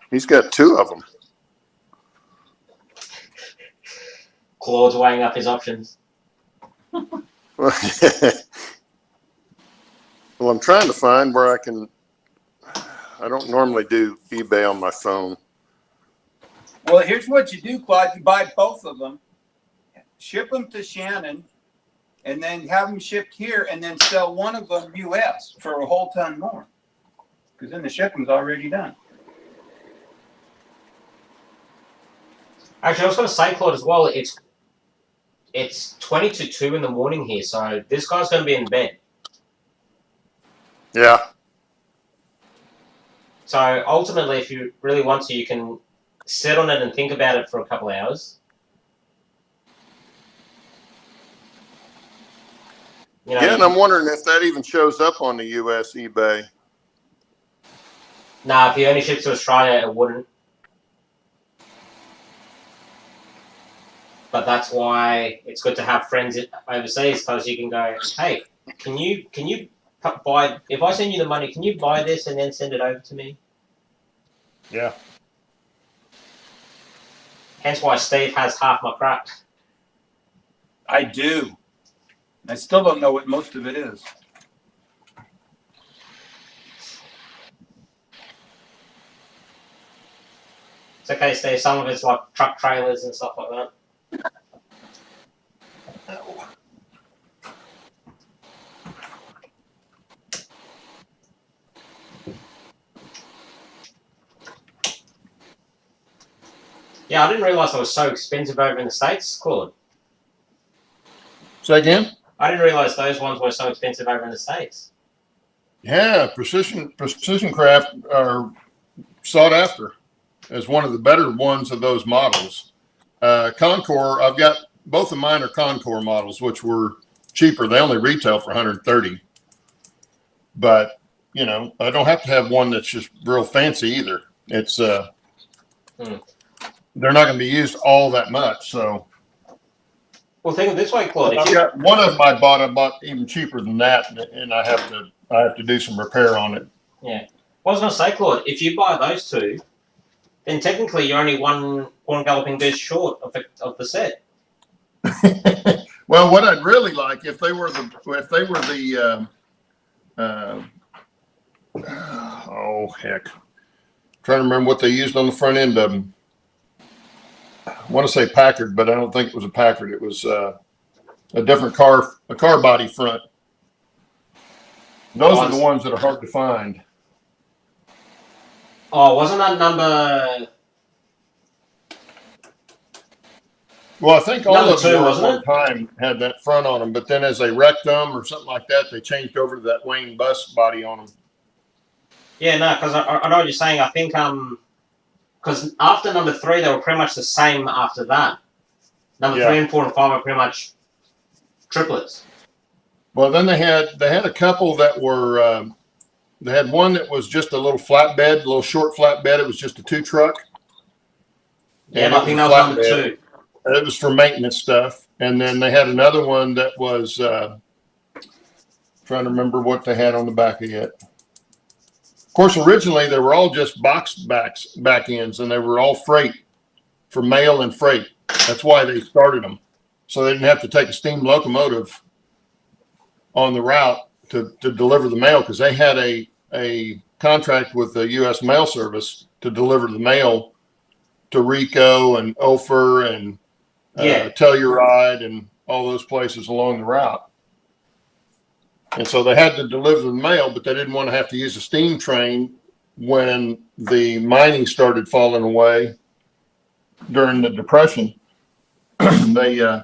He's got two of them. Claude's weighing up his options. Well, I'm trying to find where I can. I don't normally do eBay on my phone. Well, here's what you do, Claude. You buy both of them, ship them to Shannon, and then have them shipped here, and then sell one of them U.S. for a whole ton more. Because then the shipping's already done. Actually, I was going to say, Claude, as well, it's 20 to 2 in the morning here, so this guy's going to be in bed. Yeah. So ultimately, if you really want to, you can sit on it and think about it for a couple of hours. You know, Yeah, and I'm wondering if that even shows up on the U.S. eBay. Nah, if he only ships to Australia, it wouldn't. But that's why it's good to have friends overseas, because you can go, hey, can you buy, if I send you the money, can you buy this and then send it over to me? Yeah. Hence why Steve has half my crap. I do. I still don't know what most of it is. It's okay, Steve. Some of it's like truck trailers and stuff like that. Yeah, I didn't realise it was so expensive over in the States, Claude. Say again? I didn't realise those ones were so expensive over in the States. Yeah, precision craft are sought after as one of the better ones of those models. Concord, I've got both of mine are Concord models, which were cheaper. They only retail for $130. But you know, I don't have to have one that's just real fancy either. It's they're not going to be used all that much. So, well, think of it this way, Claude. I've got one of them I bought even cheaper than that, and I have to do some repair on it. Yeah, well, I was going to say, Claude, if you buy those two, then technically you're only one Horn Galloping Goose short of the set. Well, what I'd really like if they were the oh heck, I'm trying to remember what they used on the front end of them. I want to say Packard, but I don't think it was a Packard. It was a different car body front. Those are the ones that are hard to find. Oh, wasn't that number? Well, I think all number of them two, at wasn't one it? time had that front on them, but then as they wrecked them or something like that, they changed over to that Wayne bus body on them. Yeah, no, because I know what you're saying. I think because after number 3, they were pretty much the same after that. Number 3 and 4 and 5 are pretty much triplets. Well, then they had a couple that were They had one that was just a little flatbed, a little short flatbed. It was just a 2-truck. Yeah, And I think that was number 2. It was for maintenance stuff. And then they had another one that was trying to remember what they had on the back of it. Of course, originally they were all just box back ends, and they were all freight for mail and freight. That's why they started them, so they didn't have to take a steam locomotive on the route to deliver the mail, because they had a contract with the U.S. Mail Service to deliver the mail to Rico and Ophir and Telluride and all those places along the route. And so they had to deliver the mail, but they didn't want to have to use a steam train when the mining started falling away during the Depression. They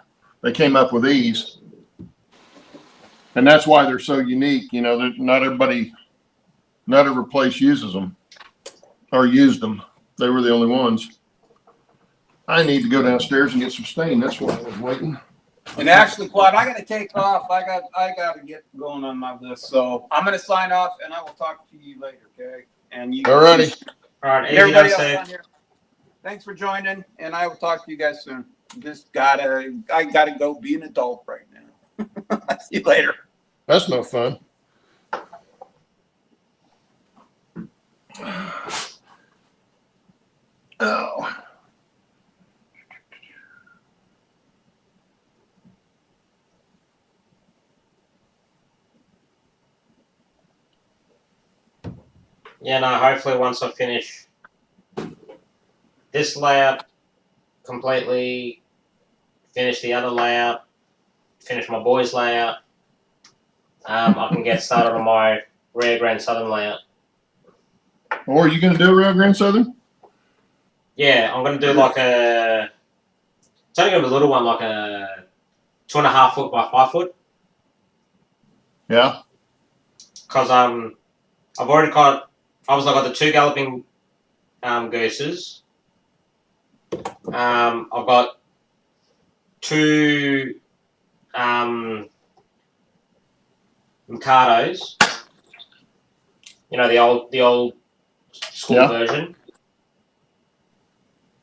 came up with these. And that's why they're so unique. You know, not every place uses them or used them. They were the only ones. I need to go downstairs and get some stain. That's why I was waiting. And actually, Claude, I got to take off. I got to get going on my list. So I'm going to sign off, and I will talk to you later, okay? And you. Alrighty. All right, Everybody else on here. Thanks for joining, and I will talk to you guys soon. I gotta go be an adult right now. See you later. That's no fun. Oh. Yeah, no, hopefully once I finish this layout completely, finish the other layout, finish my boys layout, I can get started on my Rio Grande Southern layout. Or are you going to do a Rio Grande Southern? Yeah, I'm going to do like it's only going to be a little one, like a 2.5 foot by 5 foot. Yeah. Because I've already got, obviously I've got the 2 galloping gooses. I've got 2 Mikados. You know, the old school version.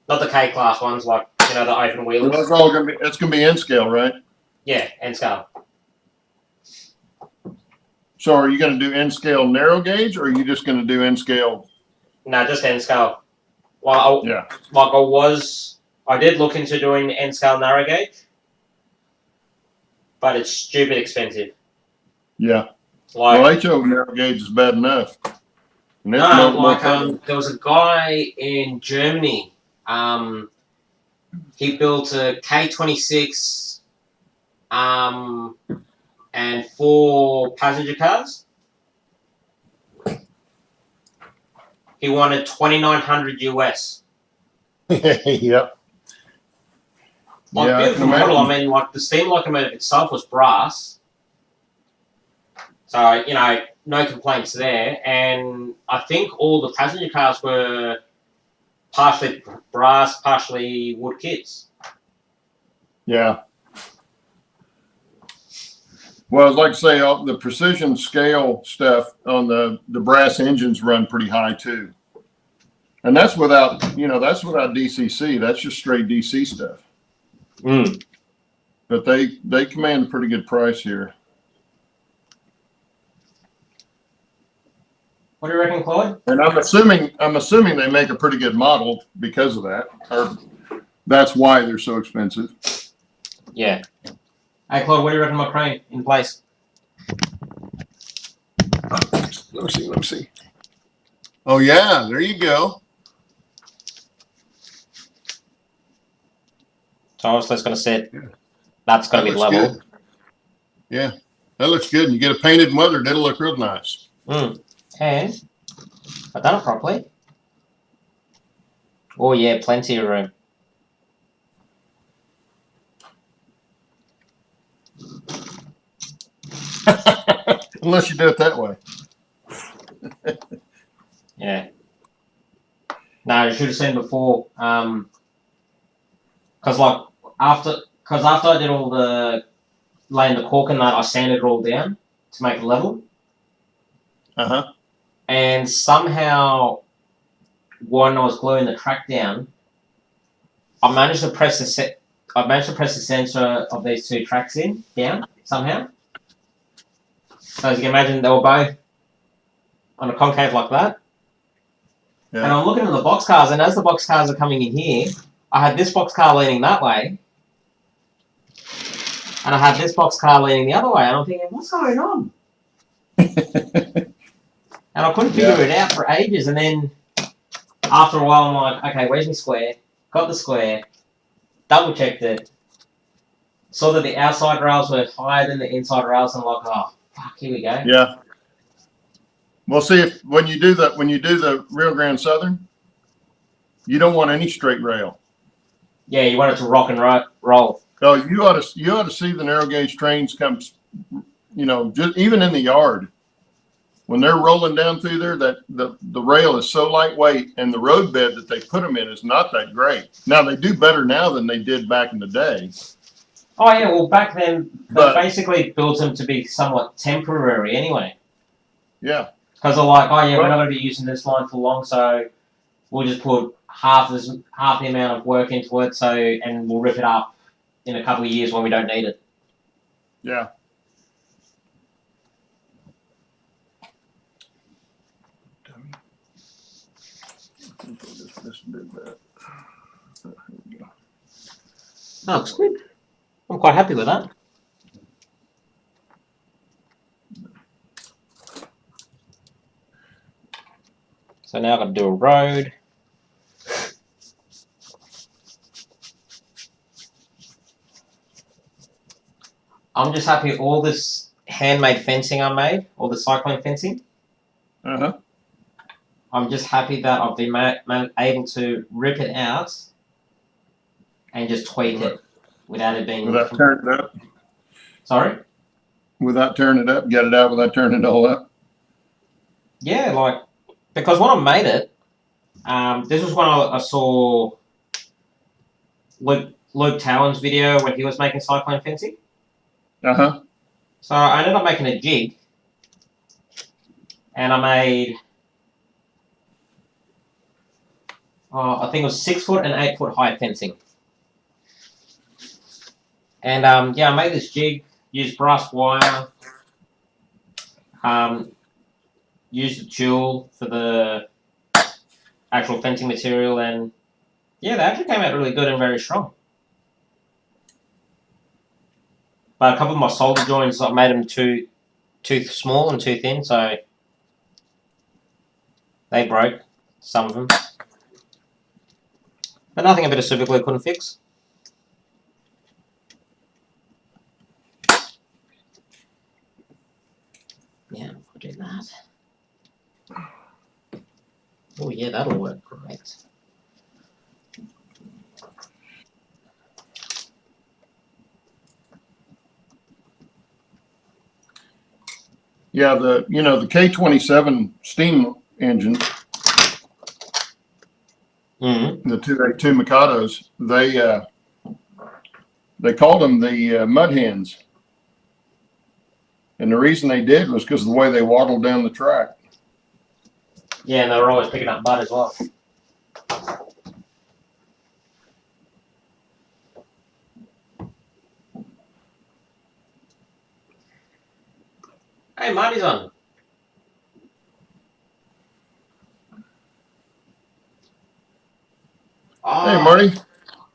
Not the K class ones, like, you know, the open wheelers. Well, it's gonna be N scale, right? Yeah, N scale. So are you going to do N scale narrow gauge, or are you just going to do N scale? No, just N scale. Well, I did look into doing N scale narrow gauge, but it's stupid expensive. Yeah. Like, HO narrow gauge is bad enough. And there was a guy in Germany. He built a K26 and 4 passenger cars. He wanted $2,900 US. Yep. Like, beautiful model. I mean, like, the steam locomotive itself was brass. So, you know, no complaints there. And I think all the passenger cars were partially brass, partially wood kits. Yeah. Well, I'd like to say the precision scale stuff on the brass engines run pretty high too. And that's without DCC. That's just straight DC stuff. Mm. But they command a pretty good price here. What do you reckon, Claude? And I'm assuming they make a pretty good model because of that. Or that's why they're so expensive. Yeah. Hey, Claude, what do you reckon my crane in place? Let me see. Oh, yeah, there you go. So obviously it's going to sit. That's going to be level. Good. Yeah, that looks good. And you get it painted and weathered, it'll look real nice. Mm. And I've done it properly. Oh, yeah, plenty of room. Unless you do it that way. Yeah. No, you should have seen before. Because after I did all the laying the cork and that, I sanded it all down to make it level. Uh-huh. and somehow when I was gluing the track down, I managed to press the center of these two tracks down somehow. So as you can imagine, they were both on a concave like that. Yeah. And I'm looking at the boxcars, and as the boxcars are coming in here, I had this boxcar leaning that way, and I had this boxcar leaning the other way, and I'm thinking, what's going on? And I couldn't figure it out for ages, and then after a while, I'm like, okay, where's my square? Got the square, double checked it, saw that the outside rails were higher than the inside rails, and I'm like, oh, fuck, here we go. Yeah. Well, see, if when you do the Rio Grande Southern, you don't want any straight rail. Yeah, you want it to rock and roll. Oh, you ought to see the narrow gauge trains come, just even in the yard. When they're rolling down through there, that the rail is so lightweight, and the road bed that they put them in is not that great. Now they do better now than they did back in the day. Oh yeah, well back then they basically built them to be somewhat temporary anyway. Yeah. Because they're like, oh yeah, we're not going to be using this line for long, so we'll just put half the amount of work into it, and we'll rip it up in a couple of years when we don't need it. Yeah. That looks good. I'm quite happy with that. So now I've got to do a road. I'm just happy all this handmade fencing I made, all the cyclone fencing. Uh-huh. I'm just happy that I've been able to rip it out and just tweak it without it being... Without tearing it up? Sorry? Without tearing it up? Get it out without tearing it all up? Yeah, because when I made it, this was when I saw Luke Towan's video when he was making cyclone fencing. Uh-huh. So I ended up making a jig, and I made, I think it was 6 foot and 8 foot high fencing. And I made this jig, used brass wire, used the tulle for the actual fencing material, and yeah, they actually came out really good and very strong. But a couple of my solder joints, I made them too small and too thin, so they broke, some of them. But nothing a bit of super glue couldn't fix. Yeah, I'll do that. Oh yeah, that'll work great. Yeah, the K27 steam engines, the 282 Mikados, they called them the mud hens. And the reason they did was because of the way they waddled down the track. Yeah, and they were always picking up mud as well. Hey, Marty's on. Oh, hey, Marty.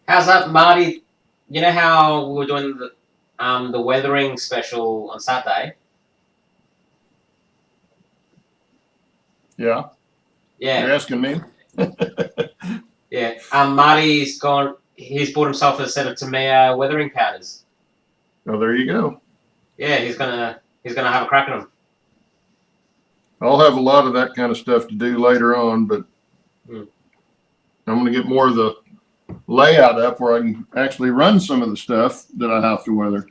How's that, Marty? You know how we were doing the weathering special on Saturday? Yeah. Yeah. You're asking me? Yeah. Marty's gone. He's bought himself a set of Tamiya weathering powders. Oh, there you go. Yeah, he's gonna have a crack at them. I'll have a lot of that kind of stuff to do later on, but I'm going to get more of the layout up where I can actually run some of the stuff that I have to weather.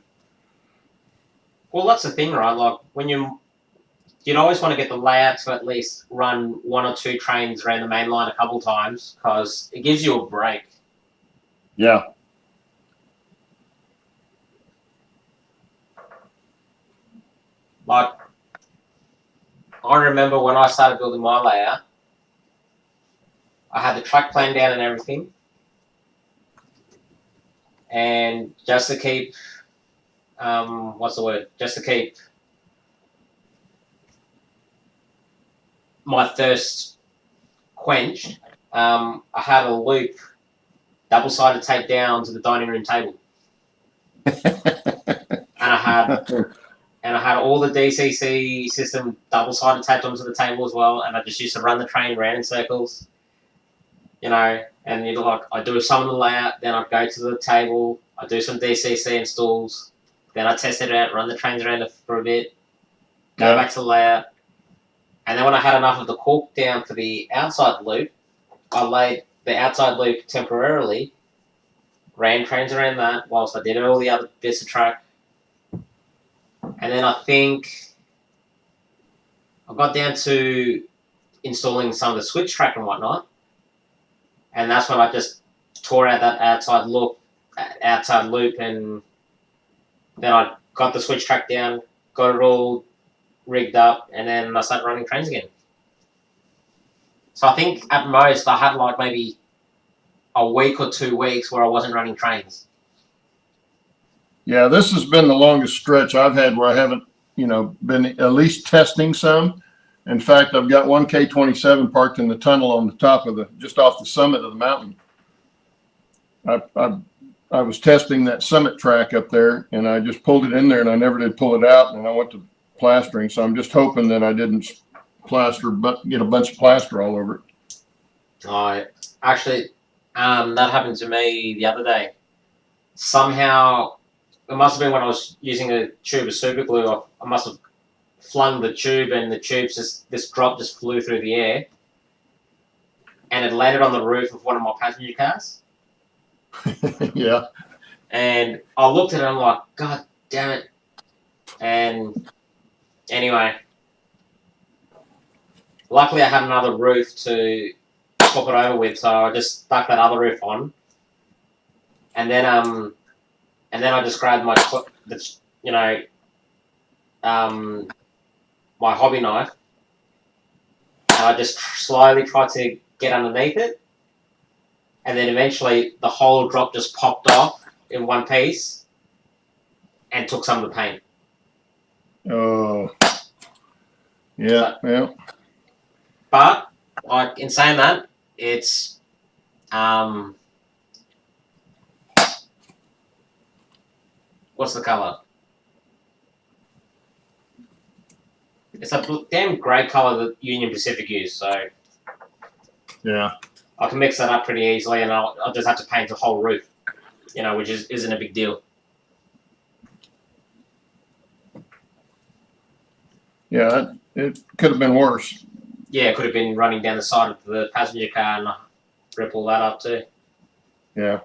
Well, that's the thing, right? Like when you'd always want to get the layout to at least run 1 or 2 trains around the main line a couple times because it gives you a break. Yeah. Like I remember when I started building my layout, I had the track plan down and everything. And just to keep, just to keep my thirst quenched, I had a loop double-sided tape down to the dining room table. And I had all the DCC system double-sided taped onto the table as well, and I just used to run the train around in circles, you know. And I do some of the layout, then I'd go to the table, I do some DCC installs, then I test it out, run the trains around for a bit, go back to the layout, and then when I had enough of the cork down for the outside loop, I laid the outside loop temporarily, ran trains around that whilst I did all the other bits of track. And then I think I got down to installing some of the switch track and whatnot. And that's when I just tore out that outside loop, and then I got the switch track down, got it all rigged up, and then I started running trains again. So I think at most I had like maybe a week or 2 weeks where I wasn't running trains. Yeah, this has been the longest stretch I've had where I haven't, been at least testing some. In fact, I've got one K27 parked in the tunnel on the top of just off the summit of the mountain. I was testing that summit track up there, and I just pulled it in there, and I never did pull it out, and I went to plastering. So I'm just hoping that I didn't get a bunch of plaster all over it. Actually, that happened to me the other day. Somehow, it must have been when I was using a tube of super glue. I must have flung the tube, and the tube's this drop just flew through the air, and it landed on the roof of one of my passenger cars. Yeah. And I looked at it, and I'm like, God damn it. And anyway, luckily I had another roof to swap it over with, so I just stuck that other roof on. And then I just grabbed my my hobby knife, and I just slowly tried to get underneath it, and then eventually the whole drop just popped off in one piece and took some of the paint. Oh, yeah, yeah. But like in saying that, it's what's the color? It's a damn great color that Union Pacific used, so yeah, I can mix that up pretty easily, and I'll just have to paint the whole roof, which isn't a big deal. Yeah, it could have been worse. Yeah, it could have been running down the side of the passenger car and rip all that up too. Yeah.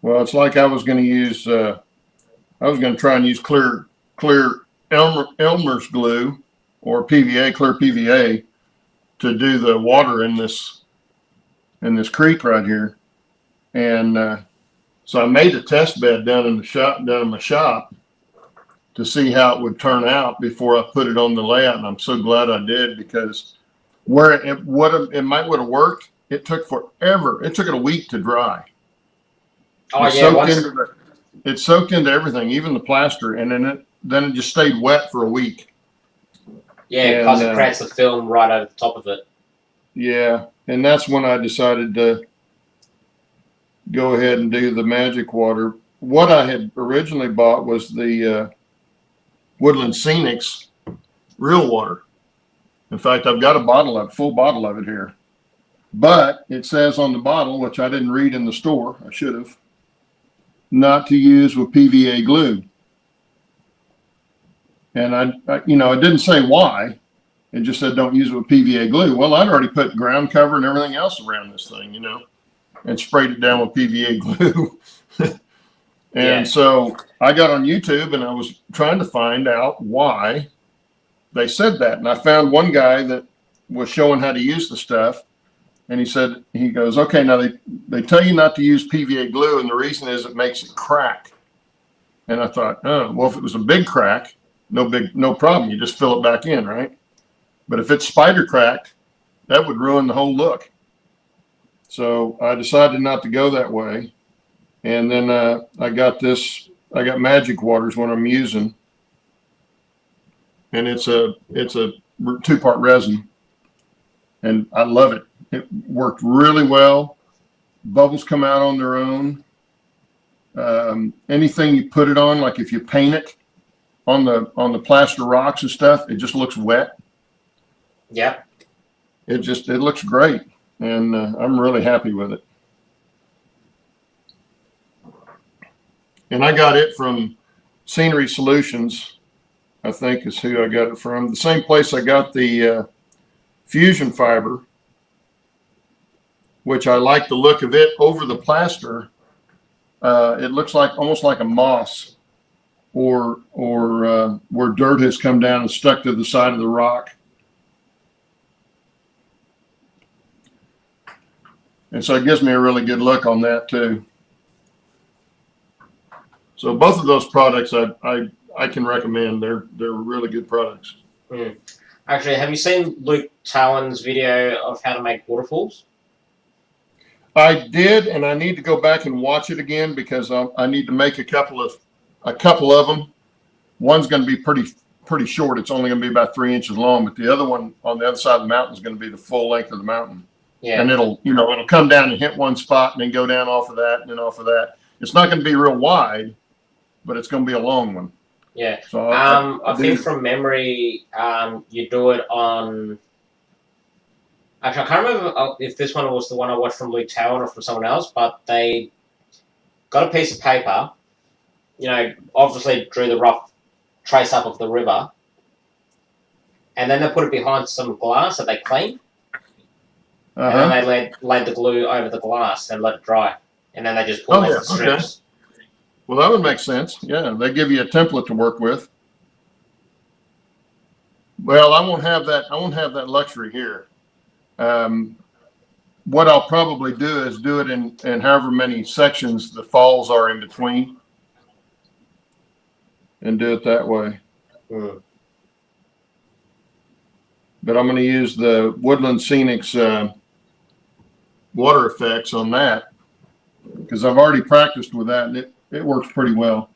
Well, it's like I was going to try and use clear Elmer's glue or PVA, clear PVA, to do the water in this creek right here. And so I made a test bed down in my shop to see how it would turn out before I put it on the layout. And I'm so glad I did, because where it would have worked, it took forever. It took it a week to dry. Oh, It soaked into everything, even the plaster, and then it just stayed wet for a week. Yeah, because it creates the film right over the top of it. Yeah, and that's when I decided to go ahead and do the magic water. What I had originally bought was the Woodland Scenics real water. In fact, I've got a full bottle of it here. But it says on the bottle, which I didn't read in the store, I should have, not to use with PVA glue. And I it didn't say why. It just said don't use it with PVA glue. Well, I'd already put ground cover and everything else around this thing, and sprayed it down with PVA glue. And so I got on YouTube and I was trying to find out why they said that. And I found one guy that was showing how to use the stuff. And he goes, okay, now they tell you not to use PVA glue, and the reason is it makes it crack. And I thought, oh, well, if it was a big crack, no problem. You just fill it back in, right? But if it's spider cracked, that would ruin the whole look. So I decided not to go that way. And then I got Magic Waters when I'm using, and it's a 2-part resin, and I love it. It worked really well. Bubbles come out on their own. Anything you put it on, like if you paint it on the plaster rocks and stuff, it just looks wet. Yeah. It looks great, and I'm really happy with it. And I got it from Scenery Solutions, I think is who I got it from. The same place I got the Fusion Fiber, which I like the look of it over the plaster. It looks almost like a moss, or where dirt has come down and stuck to the side of the rock. And so it gives me a really good look on that too. So both of those products I can recommend. They're really good products. Mm. Actually, have you seen Luke Talon's video of how to make waterfalls? I did, and I need to go back and watch it again because I need to make a couple of them. One's going to be pretty short. It's only going to be about 3 inches long, but the other one on the other side of the mountain is going to be the full length of the mountain. Yeah. And it'll come down and hit one spot and then go down off of that and then off of that. It's not going to be real wide, but it's going to be a long one. Yeah. So I think from memory, you do it on. Actually, I can't remember if this one was the one I watched from Luke Talon or from someone else, but they got a piece of paper, obviously drew the rough trace up of the river, and then they put it behind some glass that they cleaned, and then they laid the glue over the glass and let it dry, and then they just pulled off the strips. Okay. Well, that would make sense. Yeah, they give you a template to work with. Well, I won't have that luxury here. What I'll probably do is do it in however many sections the falls are in between, and do it that way. Mm. But I'm going to use the Woodland Scenics water effects on that because I've already practiced with that, and it works pretty well.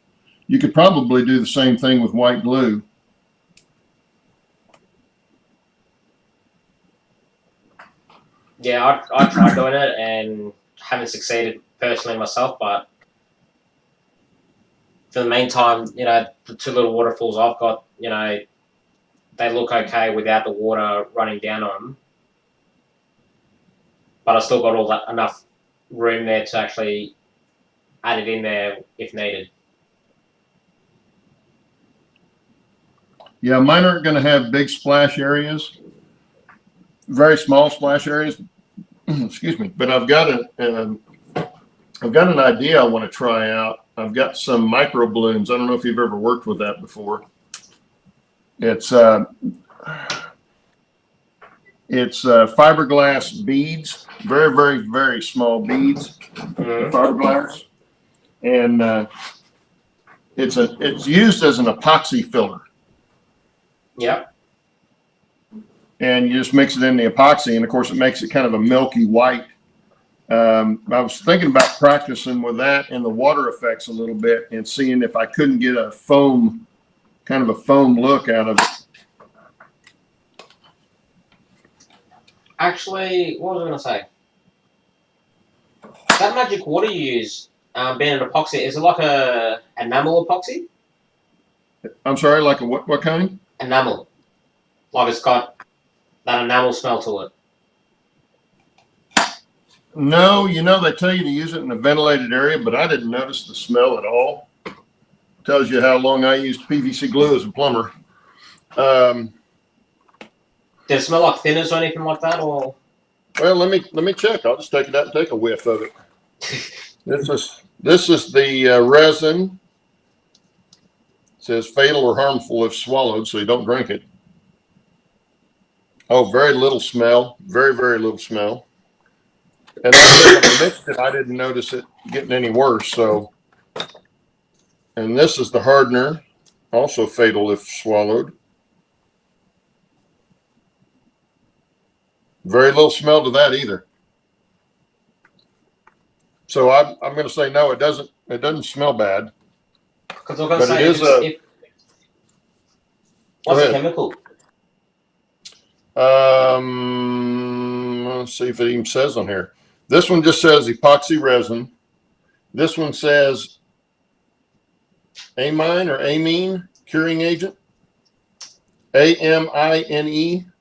You could probably do the same thing with white glue. Yeah, I tried doing it and haven't succeeded personally myself, but for the meantime, the 2 little waterfalls I've got, they look okay without the water running down on them. But I still got enough room there to actually add it in there if needed. Yeah, mine aren't going to have big splash areas, very small splash areas. Excuse me, but I've got an idea I want to try out. I've got some micro balloons. I don't know if you've ever worked with that before. It's fiberglass beads, very, very, very small beads, fiberglass, and it's used as an epoxy filler. Yep. And you just mix it in the epoxy, and of course it makes it kind of a milky white. I was thinking about practicing with that and the water effects a little bit and seeing if I couldn't get a foam, kind of a foam look out of it. Actually, what was I going to say? That magic water you use, being an epoxy, is it like a enamel epoxy? I'm sorry, like a what kind? Enamel. Like it's got that enamel smell to it. No, they tell you to use it in a ventilated area, but I didn't notice the smell at all. Tells you how long I used PVC glue as a plumber. Does it smell like thinners or anything like that, or? Well, let me check. I'll just take it out and take a whiff of it. This is the resin. It says fatal or harmful if swallowed, so you don't drink it. Oh, very little smell. Very, very little smell. And then when I mixed it, I didn't notice it getting any worse. So, and this is the hardener, also fatal if swallowed. Very little smell to that either. So I'm going to say no. It doesn't smell bad. Because I'm going to say what's the chemical? Let's see if it even says on here. This one just says epoxy resin. This one says amine or amine curing agent. AMINE.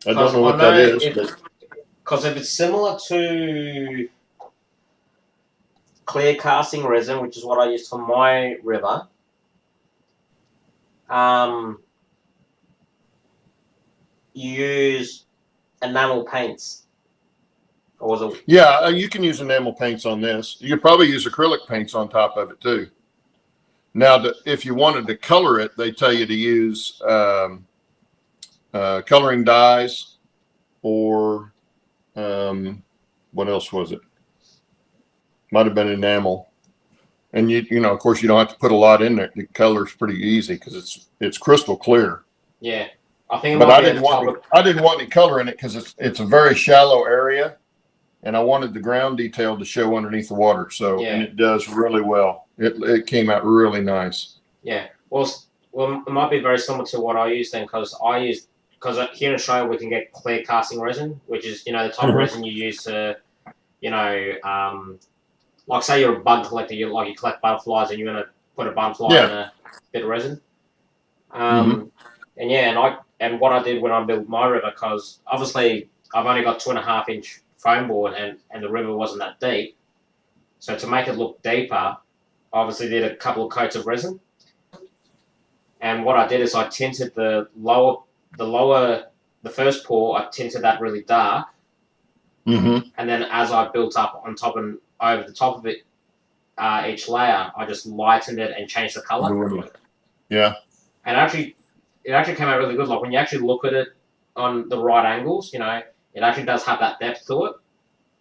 I don't know what that is. Because if it's similar to clear casting resin, which is what I use for my river, you use enamel paints. Or was it? Yeah, you can use enamel paints on this. You could probably use acrylic paints on top of it too. Now, if you wanted to color it, they tell you to use coloring dyes or what else was it? Might have been enamel. And you know, of course, you don't have to put a lot in there. The color's pretty easy because it's crystal clear. Yeah, I think. But I didn't want any color in it because it's a very shallow area, and I wanted the ground detail to show underneath the water. So and it does really well. It came out really nice. Yeah. Well, it might be very similar to what I use then, because here in Australia we can get clear casting resin, which is the type of resin you use to, like say you're a bug collector, you collect butterflies and you're gonna put a butterfly in a bit of resin. And what I did when I built my river, because obviously I've only got 2.5-inch foam board and the river wasn't that deep, so to make it look deeper, I obviously did a couple of coats of resin. And what I did is I tinted the first pour, I tinted that really dark. And then as I built up on top and over the top of it, each layer, I just lightened it and changed the color. Yeah. And it actually came out really good. Like when you actually look at it on the right angles, it actually does have that depth to it.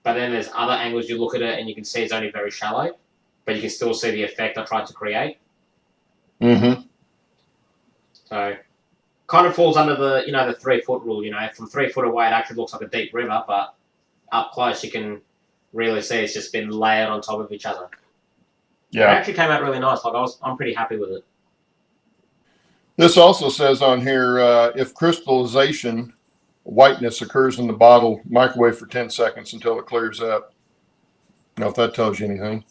But then there's other angles you look at it and you can see it's only very shallow, but you can still see the effect I tried to create. So kind of falls under the, the 3-foot rule, from 3 foot away, it actually looks like a deep river, but up close, you can really see it's just been layered on top of each other. Yeah. It actually came out really nice. Like I'm pretty happy with it. This also says on here, if crystallization whiteness occurs in the bottle, microwave for 10 seconds until it clears up. Know if that tells you anything.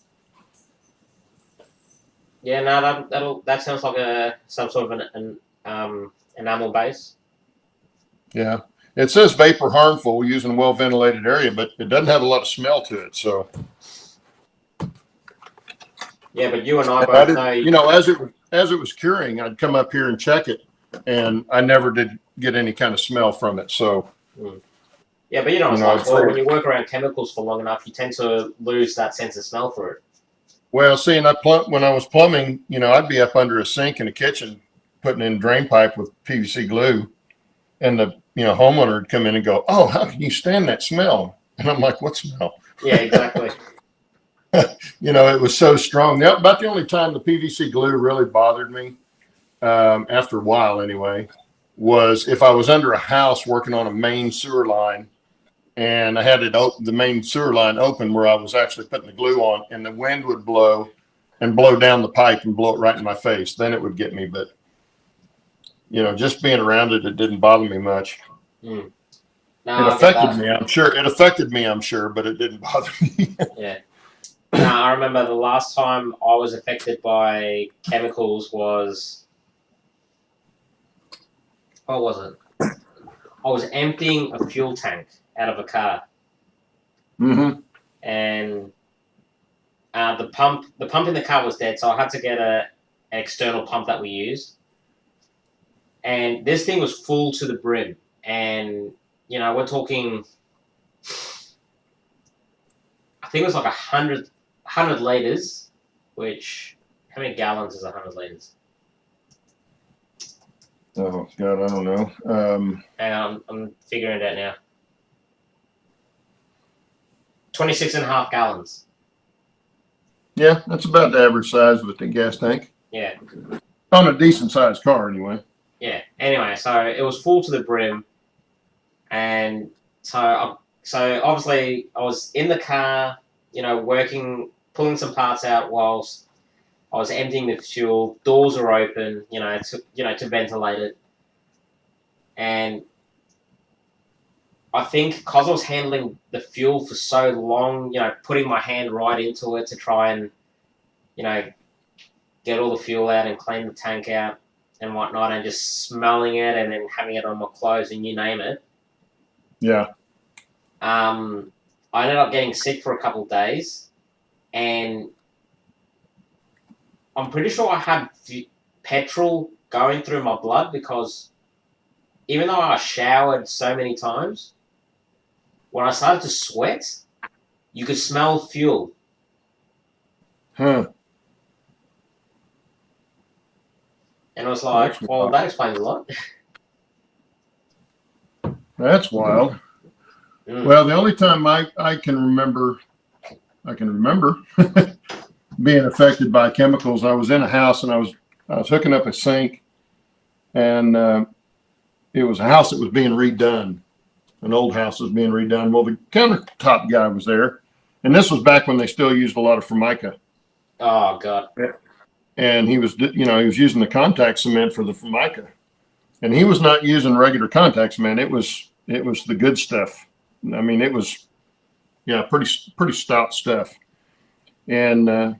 Yeah, no, that sounds like some sort of an enamel base. Yeah. It says vapor harmful using a well-ventilated area, but it doesn't have a lot of smell to it. So. Yeah, but you and I both know. As it was curing, I'd come up here and check it, and I never did get any kind of smell from it. So. Yeah, but when you work around chemicals for long enough, you tend to lose that sense of smell for it. Well, see, and when I was plumbing, I'd be up under a sink in the kitchen putting in drain pipe with PVC glue, and the homeowner would come in and go, "Oh, how can you stand that smell?" And I'm like, "What smell?" Yeah, exactly. It was so strong. About the only time the PVC glue really bothered me, after a while anyway, was if I was under a house working on a main sewer line, and I had the main sewer line open where I was actually putting the glue on, and the wind would blow and blow down the pipe and blow it right in my face. Then it would get me, but just being around it didn't bother me much. No, it affected me, I'm sure. It affected me, I'm sure, but it didn't bother me. Yeah. I remember the last time I was affected by chemicals was, what was it? I was emptying a fuel tank out of a car. And the pump in the car was dead, so I had to get an external pump that we used. And this thing was full to the brim. And, we're talking, I think it was like 100 liters, which, how many gallons is 100 liters? Oh God, I don't know. And I'm figuring it out now. 26.5 gallons. Yeah, that's about the average size with the gas tank. Yeah. On a decent sized car, anyway. Yeah. Anyway, so it was full to the brim, and so obviously I was in the car, working, pulling some parts out whilst I was emptying the fuel. Doors are open, to ventilate it, and I think because I was handling the fuel for so long, putting my hand right into it to try and, get all the fuel out and clean the tank out and whatnot, and just smelling it and then having it on my clothes and you name it. Yeah. I ended up getting sick for a couple of days, and I'm pretty sure I had petrol going through my blood because even though I showered so many times, when I started to sweat, you could smell fuel. Huh. And I was like, well, that explains a lot. That's wild. Well, the only time I can remember being affected by chemicals, I was in a house and I was hooking up a sink, and it was a house that was being redone. An old house was being redone. Well, the countertop guy was there, and this was back when they still used a lot of Formica. Oh God. And he was using the contact cement for the Formica, and he was not using regular contact cement. It was the good stuff. I mean, it was, pretty stout stuff. And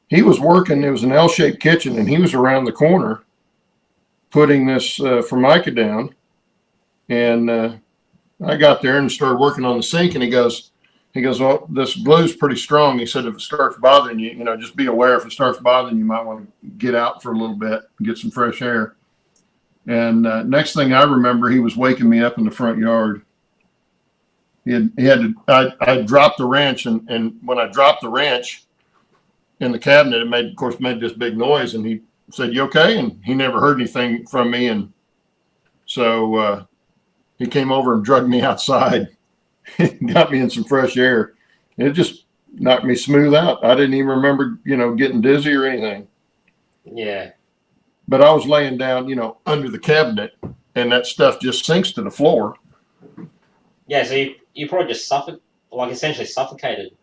he was working. It was an L-shaped kitchen, and he was around the corner putting this Formica down. And I got there and started working on the sink, and he goes, well, this glue's pretty strong. He said, if it starts bothering you, just be aware. If it starts bothering you, you might want to get out for a little bit and get some fresh air. And next thing I remember, he was waking me up in the front yard. I dropped the wrench, and when I dropped the wrench in the cabinet, it made this big noise, and he said, "You okay?" And he never heard anything from me. And so he came over and drugged me outside, got me in some fresh air. It just knocked me smooth out. I didn't even remember, getting dizzy or anything. Yeah. But I was laying down, under the cabinet, and that stuff just sinks to the floor. Yeah, so you probably just essentially suffocated.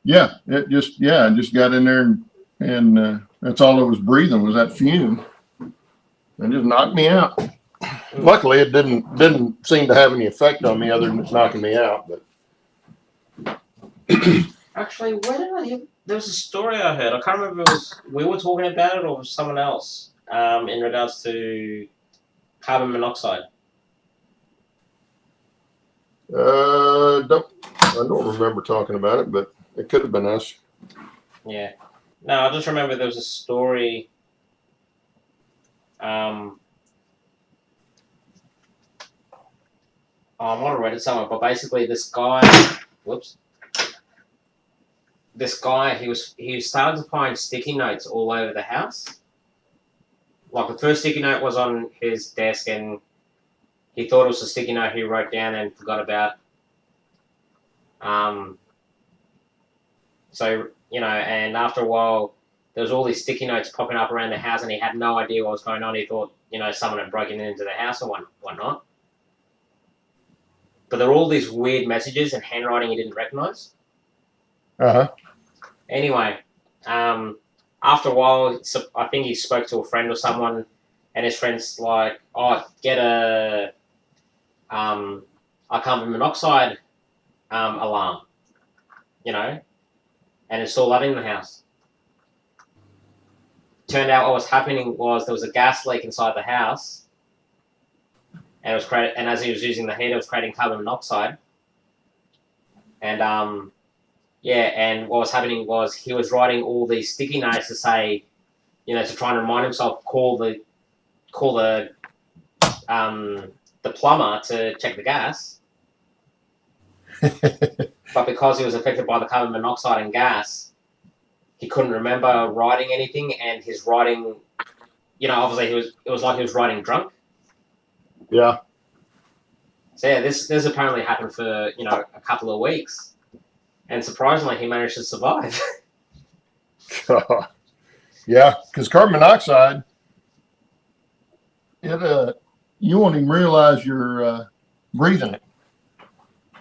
Yeah, I just got in there, and that's all it was breathing was that fume. It just knocked me out. Luckily, it didn't seem to have any effect on me other than knocking me out. But actually, where did I hear? There was a story I heard. I can't remember if it was we were talking about it or it was someone else. In regards to carbon monoxide. I don't remember talking about it, but it could have been us. Yeah. No, I just remember there was a story. I might have read it somewhere, but basically this guy, he started to find sticky notes all over the house. Like the first sticky note was on his desk, and he thought it was a sticky note he wrote down and forgot about. So, and after a while, there was all these sticky notes popping up around the house, and he had no idea what was going on. He thought, someone had broken into the house or whatnot. But there were all these weird messages and handwriting he didn't recognize. Uh-huh. Anyway, after a while, I think he spoke to a friend or someone, and his friend's like, "Oh, get a carbon monoxide alarm, and install that in the house." Turned out what was happening was there was a gas leak inside the house, and it was and as he was using the heater, it was creating carbon monoxide. And and what was happening was he was writing all these sticky notes to say, to try and remind himself, call the plumber to check the gas. But because he was affected by the carbon monoxide and gas, he couldn't remember writing anything, and his writing, obviously it was like he was writing drunk. Yeah. So yeah, this apparently happened for a couple of weeks, and surprisingly, he managed to survive. Yeah, because carbon monoxide, you won't even realize you're breathing it.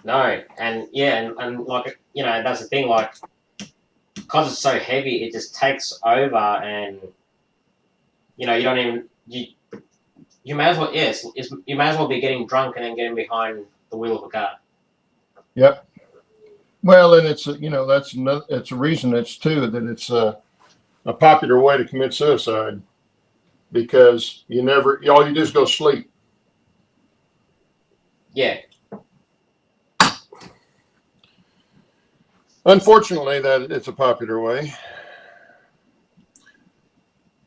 No, and yeah, and like that's the thing, like because it's so heavy, it just takes over, and you don't even you may as well you may as well be getting drunk and then getting behind the wheel of a car. Yep. Well, and it's it's a reason it's too that it's a popular way to commit suicide, because all you do is go sleep. Yeah. Unfortunately, that it's a popular way.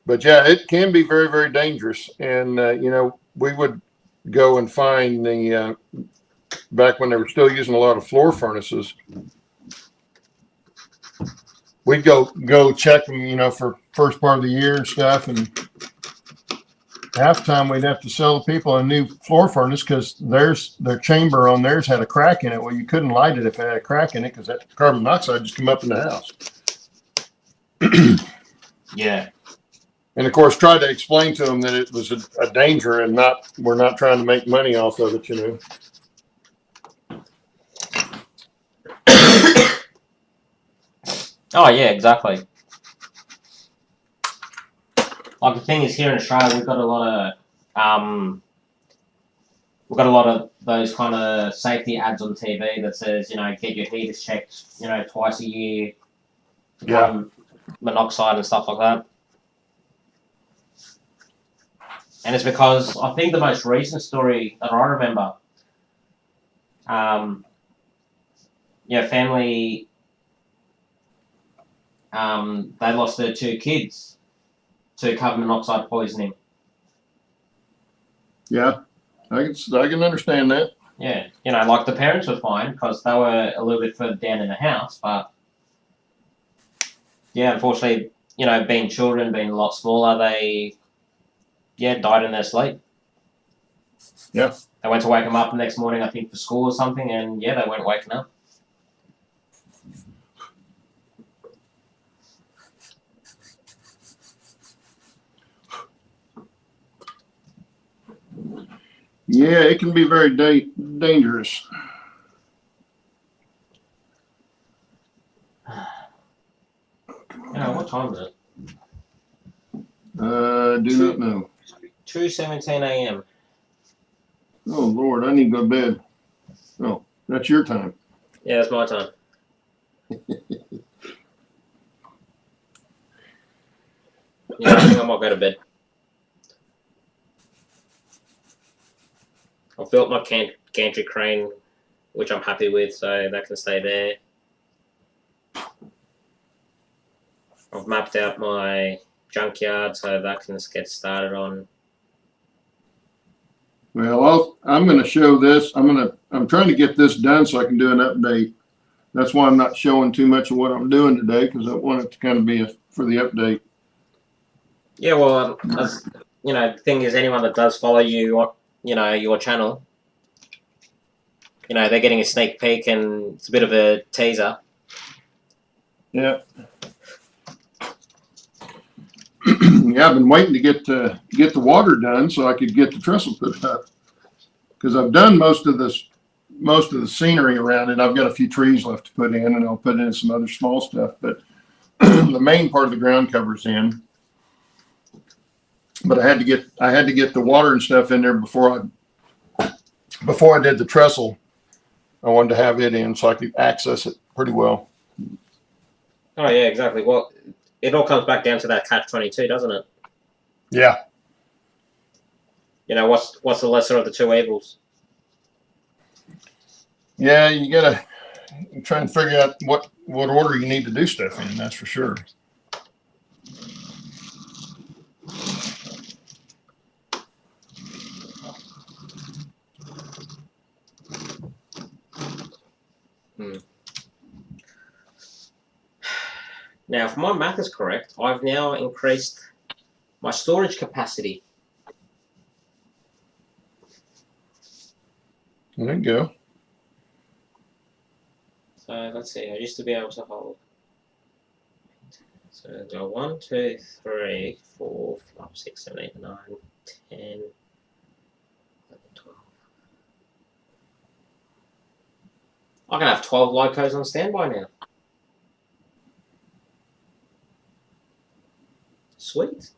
But yeah, it can be very, very dangerous. And, we would go and find back when they were still using a lot of floor furnaces, we'd go check them, for first part of the year and stuff. And half the time we'd have to sell the people a new floor furnace because their chamber on theirs had a crack in it. Well, you couldn't light it if it had a crack in it because that carbon monoxide just come up in the house. Yeah. And of course, tried to explain to them that it was a danger and we're not trying to make money off of it, Oh yeah, exactly. Like the thing is, here in Australia, we've got a lot of those kind of safety ads on TV that says, get your heaters checked, twice a year for carbon monoxide and stuff like that. And it's because I think the most recent story that I remember, family, they lost their 2 kids to carbon monoxide poisoning. Yeah, I can understand that. Yeah, like the parents were fine because they were a little bit further down in the house, but yeah, unfortunately, being children, being a lot smaller, they died in their sleep. Yeah. They went to wake them up the next morning, I think, for school or something, and they weren't waking up. Yeah, it can be very dangerous. What time is it? Do not know. 2:17 a.m. Oh Lord, I need to go to bed. Oh, that's your time. Yeah, it's my time. I think I might go to bed. I've built my gantry crane, which I'm happy with, so that can stay there. I've mapped out my junkyard, so that can just get started on. Well, I'm going to show this. I'm trying to get this done so I can do an update. That's why I'm not showing too much of what I'm doing today, because I want it to kind of be for the update. Yeah, well, the thing is, anyone that does follow you, your channel, they're getting a sneak peek, and it's a bit of a teaser. Yeah. Yeah, I've been waiting to get the water done so I could get the trestle put up, because I've done most of the scenery around it. I've got a few trees left to put in, and I'll put in some other small stuff, but the main part of the ground cover's in. But I had to get the water and stuff in there before I did the trestle. I wanted to have it in so I could access it pretty well. Oh yeah, exactly. Well, it all comes back down to that catch-22, doesn't it? Yeah. What's the lesser of the two evils? Yeah, you gotta try and figure out what order you need to do stuff in. That's for sure. Now, if my math is correct, I've now increased my storage capacity. There you go. So let's see. I used to be able to hold. So go 1, 2, 3, 4, 5, 6, 7, 8, 9, 10, 11, 12. I can have 12 locos on standby now. Sweet.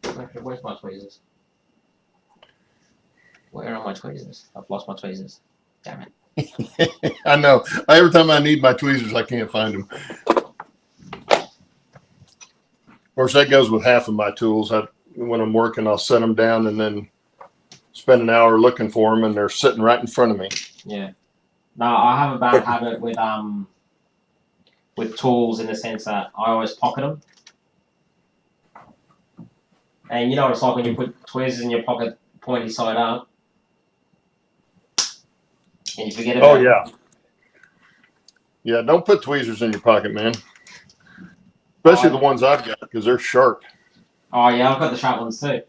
Okay, where's my tweezers? Where are my tweezers? I've lost my tweezers. Damn it. I know. Every time I need my tweezers, I can't find them. Of course, that goes with half of my tools. When I'm working, I'll set them down and then spend an hour looking for them, and they're sitting right in front of me. Yeah. No, I have a bad habit with tools in the sense that I always pocket them. And you know what it's like when you put tweezers in your pocket, pointy side up, and you forget about it. Oh, yeah. Yeah, don't put tweezers in your pocket, man. Especially the ones I've got, because they're sharp. Oh, yeah, I've got the sharp ones too.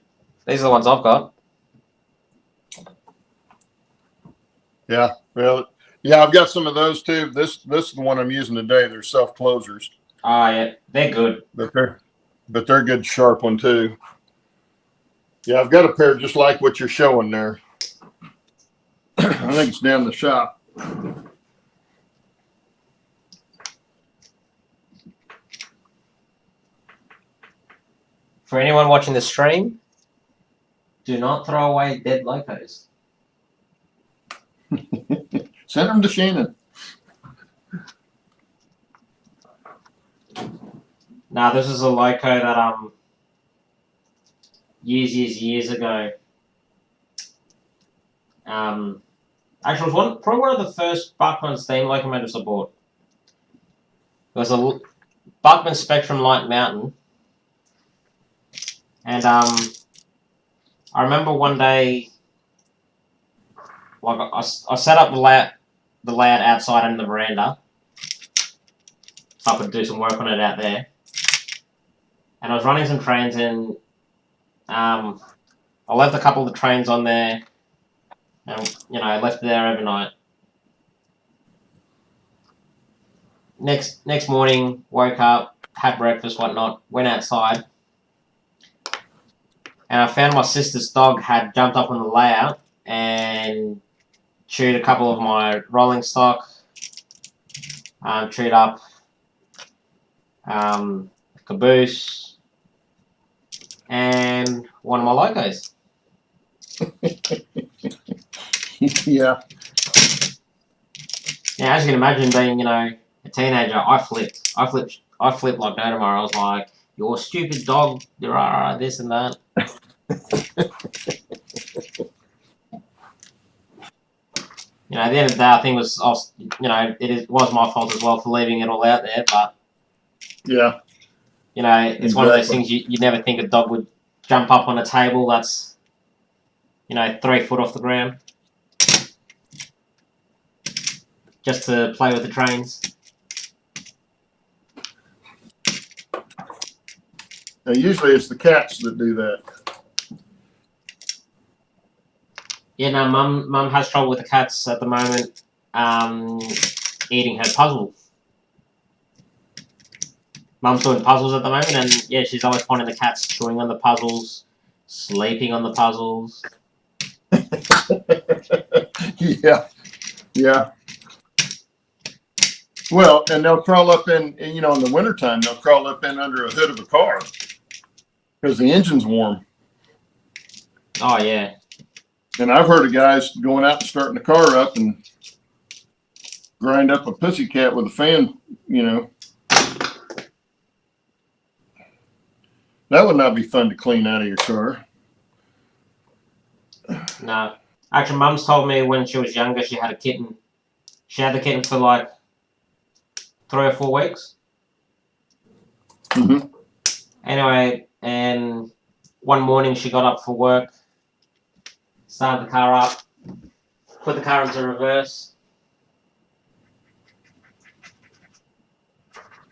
These are the ones I've got. Yeah, well, yeah, I've got some of those too. This is the one I'm using today. They're self-closers. Oh, yeah, they're good. But they're a good sharp one too. Yeah, I've got a pair just like what you're showing there. I think it's down the shop. For anyone watching the stream, do not throw away dead locos. Send them to Shannon. Now, this is a loco that years ago. Actually, it was probably one of the first Buckman steam locomotives I bought. It was a Buckman Spectrum Light Mountain, and I remember one day, like I set up the layout outside in the veranda, so I could do some work on it out there, and I was running some trains, and I left a couple of the trains on there. And, I left it there overnight. Next morning, woke up, had breakfast, whatnot, went outside. And I found my sister's dog had jumped up on the layout and chewed a couple of my rolling stock, chewed up caboose, and one of my locos. Yeah. Yeah, as you can imagine, being a teenager, I flipped like no tomorrow. I was like, "You're a stupid dog, this and that." At the end of the day, I think it was my fault as well for leaving it all out there. But yeah, it's one of those things you never think a dog would jump up on a table that's 3 foot off the ground. Just to play with the trains. Now, usually it's the cats that do that. Yeah, no, Mum has trouble with the cats at the moment, eating her puzzles. Mum's doing puzzles at the moment, and yeah, she's always finding the cats chewing on the puzzles, sleeping on the puzzles. Yeah. Well, and they'll crawl up in the wintertime, they'll crawl up in under a hood of a car because the engine's warm. Oh, yeah. And I've heard of guys going out and starting the car up and grind up a pussycat with a fan, That would not be fun to clean out of your car. No. Actually, Mum's told me when she was younger she had a kitten. She had the kitten for like 3 or 4 weeks. Mm-hmm. Anyway, and one morning she got up for work, started the car up, put the car into reverse,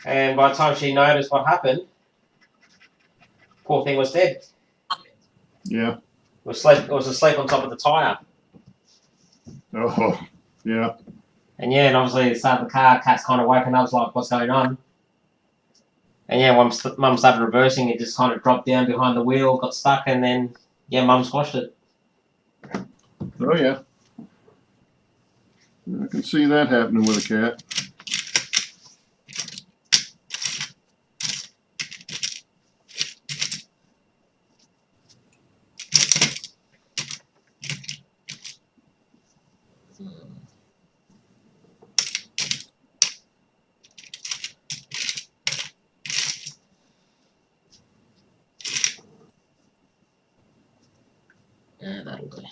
and by the time she noticed what happened, poor thing was dead. Yeah. It was asleep on top of the tire. Oh, yeah. And yeah, and obviously it started the car. Cat's kind of woken up. I was like, "What's going on?" And yeah, when Mum started reversing, it just kind of dropped down behind the wheel, got stuck, and then yeah, Mum squashed it. Oh, yeah. I can see that happening with a cat. Yeah, that'll do.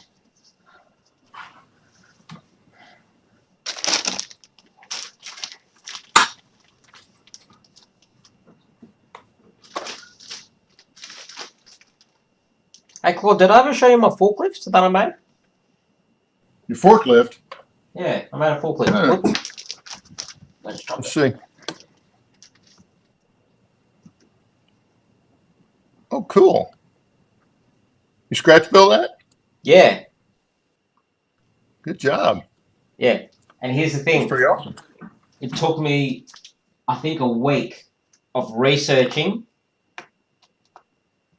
Hey, Claude, did I ever show you my forklift that I made? Your forklift? Yeah, I made a forklift. Let's see. Oh, cool. You scratch build that? Yeah. Good job. Yeah. And here's the thing. That's pretty awesome. It took me, I think, a week of researching.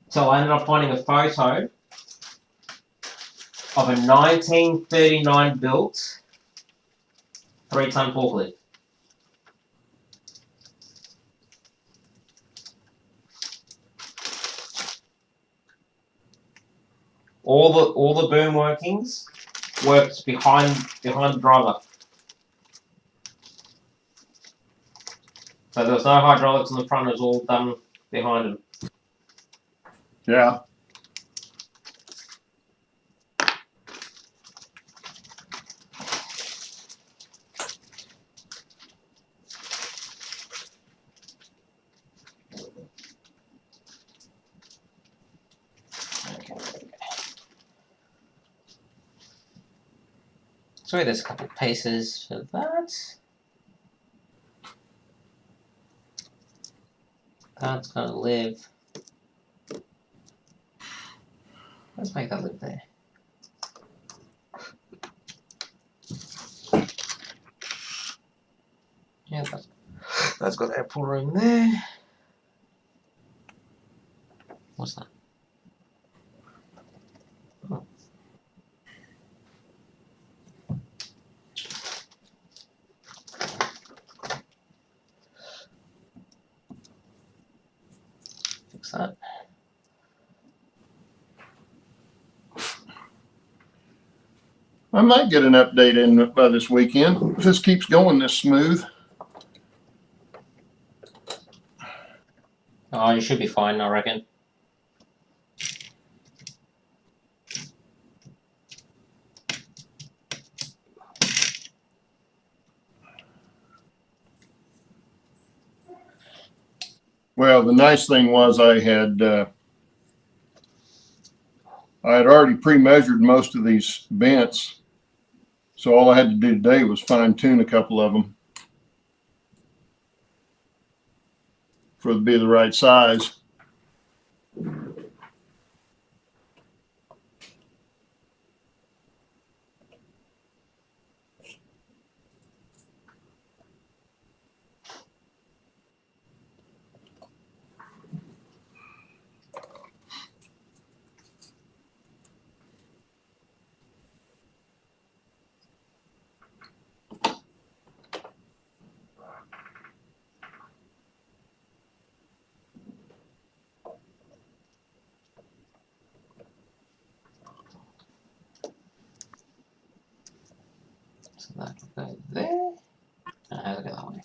So I ended up finding a photo of a 1939 built 3-ton forklift. All the boom workings worked behind the driver. So there was no hydraulics on the front, it was all done behind him. Yeah. So there's a couple of pieces for that. That's gonna live. Let's make that live there. Yeah, that's got ample room there. What's that? Oh. Fix that. I might get an update in by this weekend if this keeps going this smooth. Oh, you should be fine, I reckon. Well, the nice thing was I had already pre-measured most of these vents, so all I had to do today was fine-tune a couple of them for it to be the right size. So that will go there. I'll go that way.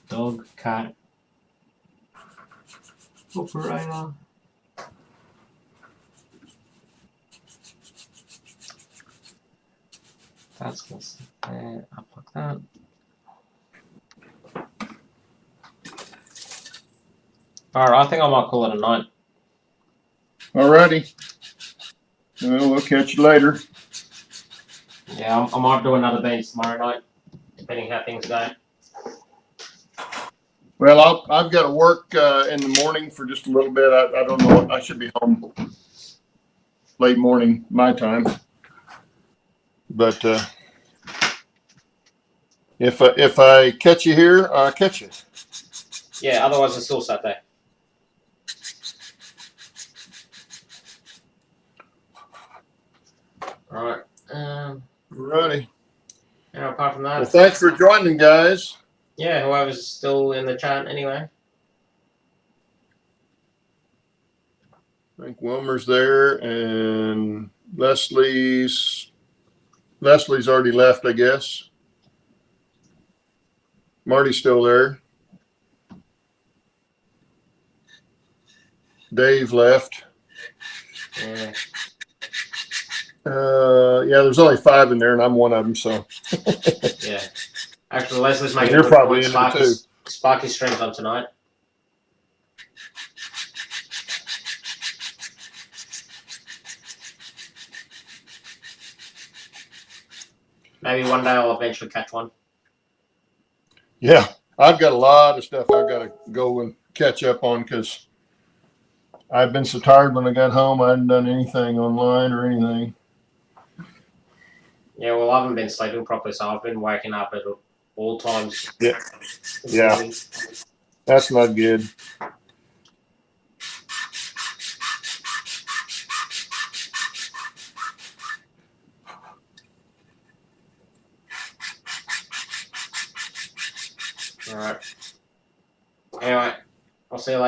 Dog, cat, operator. That's going to sit there, up like that. Alright, I think I might call it a night. Alrighty. Well, we'll catch you later. Yeah, I might do another bench tomorrow night. depending how things go. Well, I've got to work in the morning for just a little bit. I don't know. I should be home late morning my time. But if I catch you here, I'll catch you. Yeah, otherwise it's still Saturday. Alright. Righty. And apart from that, Well, thanks for joining, guys. yeah, whoever's still in the chat anyway. I think Wilmer's there, and Leslie's already left, I guess. Marty's still there. Dave left. Yeah. Yeah, there's only 5 in there, and I'm one of them. So Yeah. Actually, Leslie's making you're a good probably point. in there too. Sparky streams on tonight. Maybe one day I'll eventually catch one. Yeah, I've got a lot of stuff I've got to go and catch up on because I've been so tired when I got home. I hadn't done anything online or anything. Yeah, well, I haven't been sleeping properly, so I've been waking up at all times. Yeah. Yeah. That's not good. All right. Anyway, I'll see you later.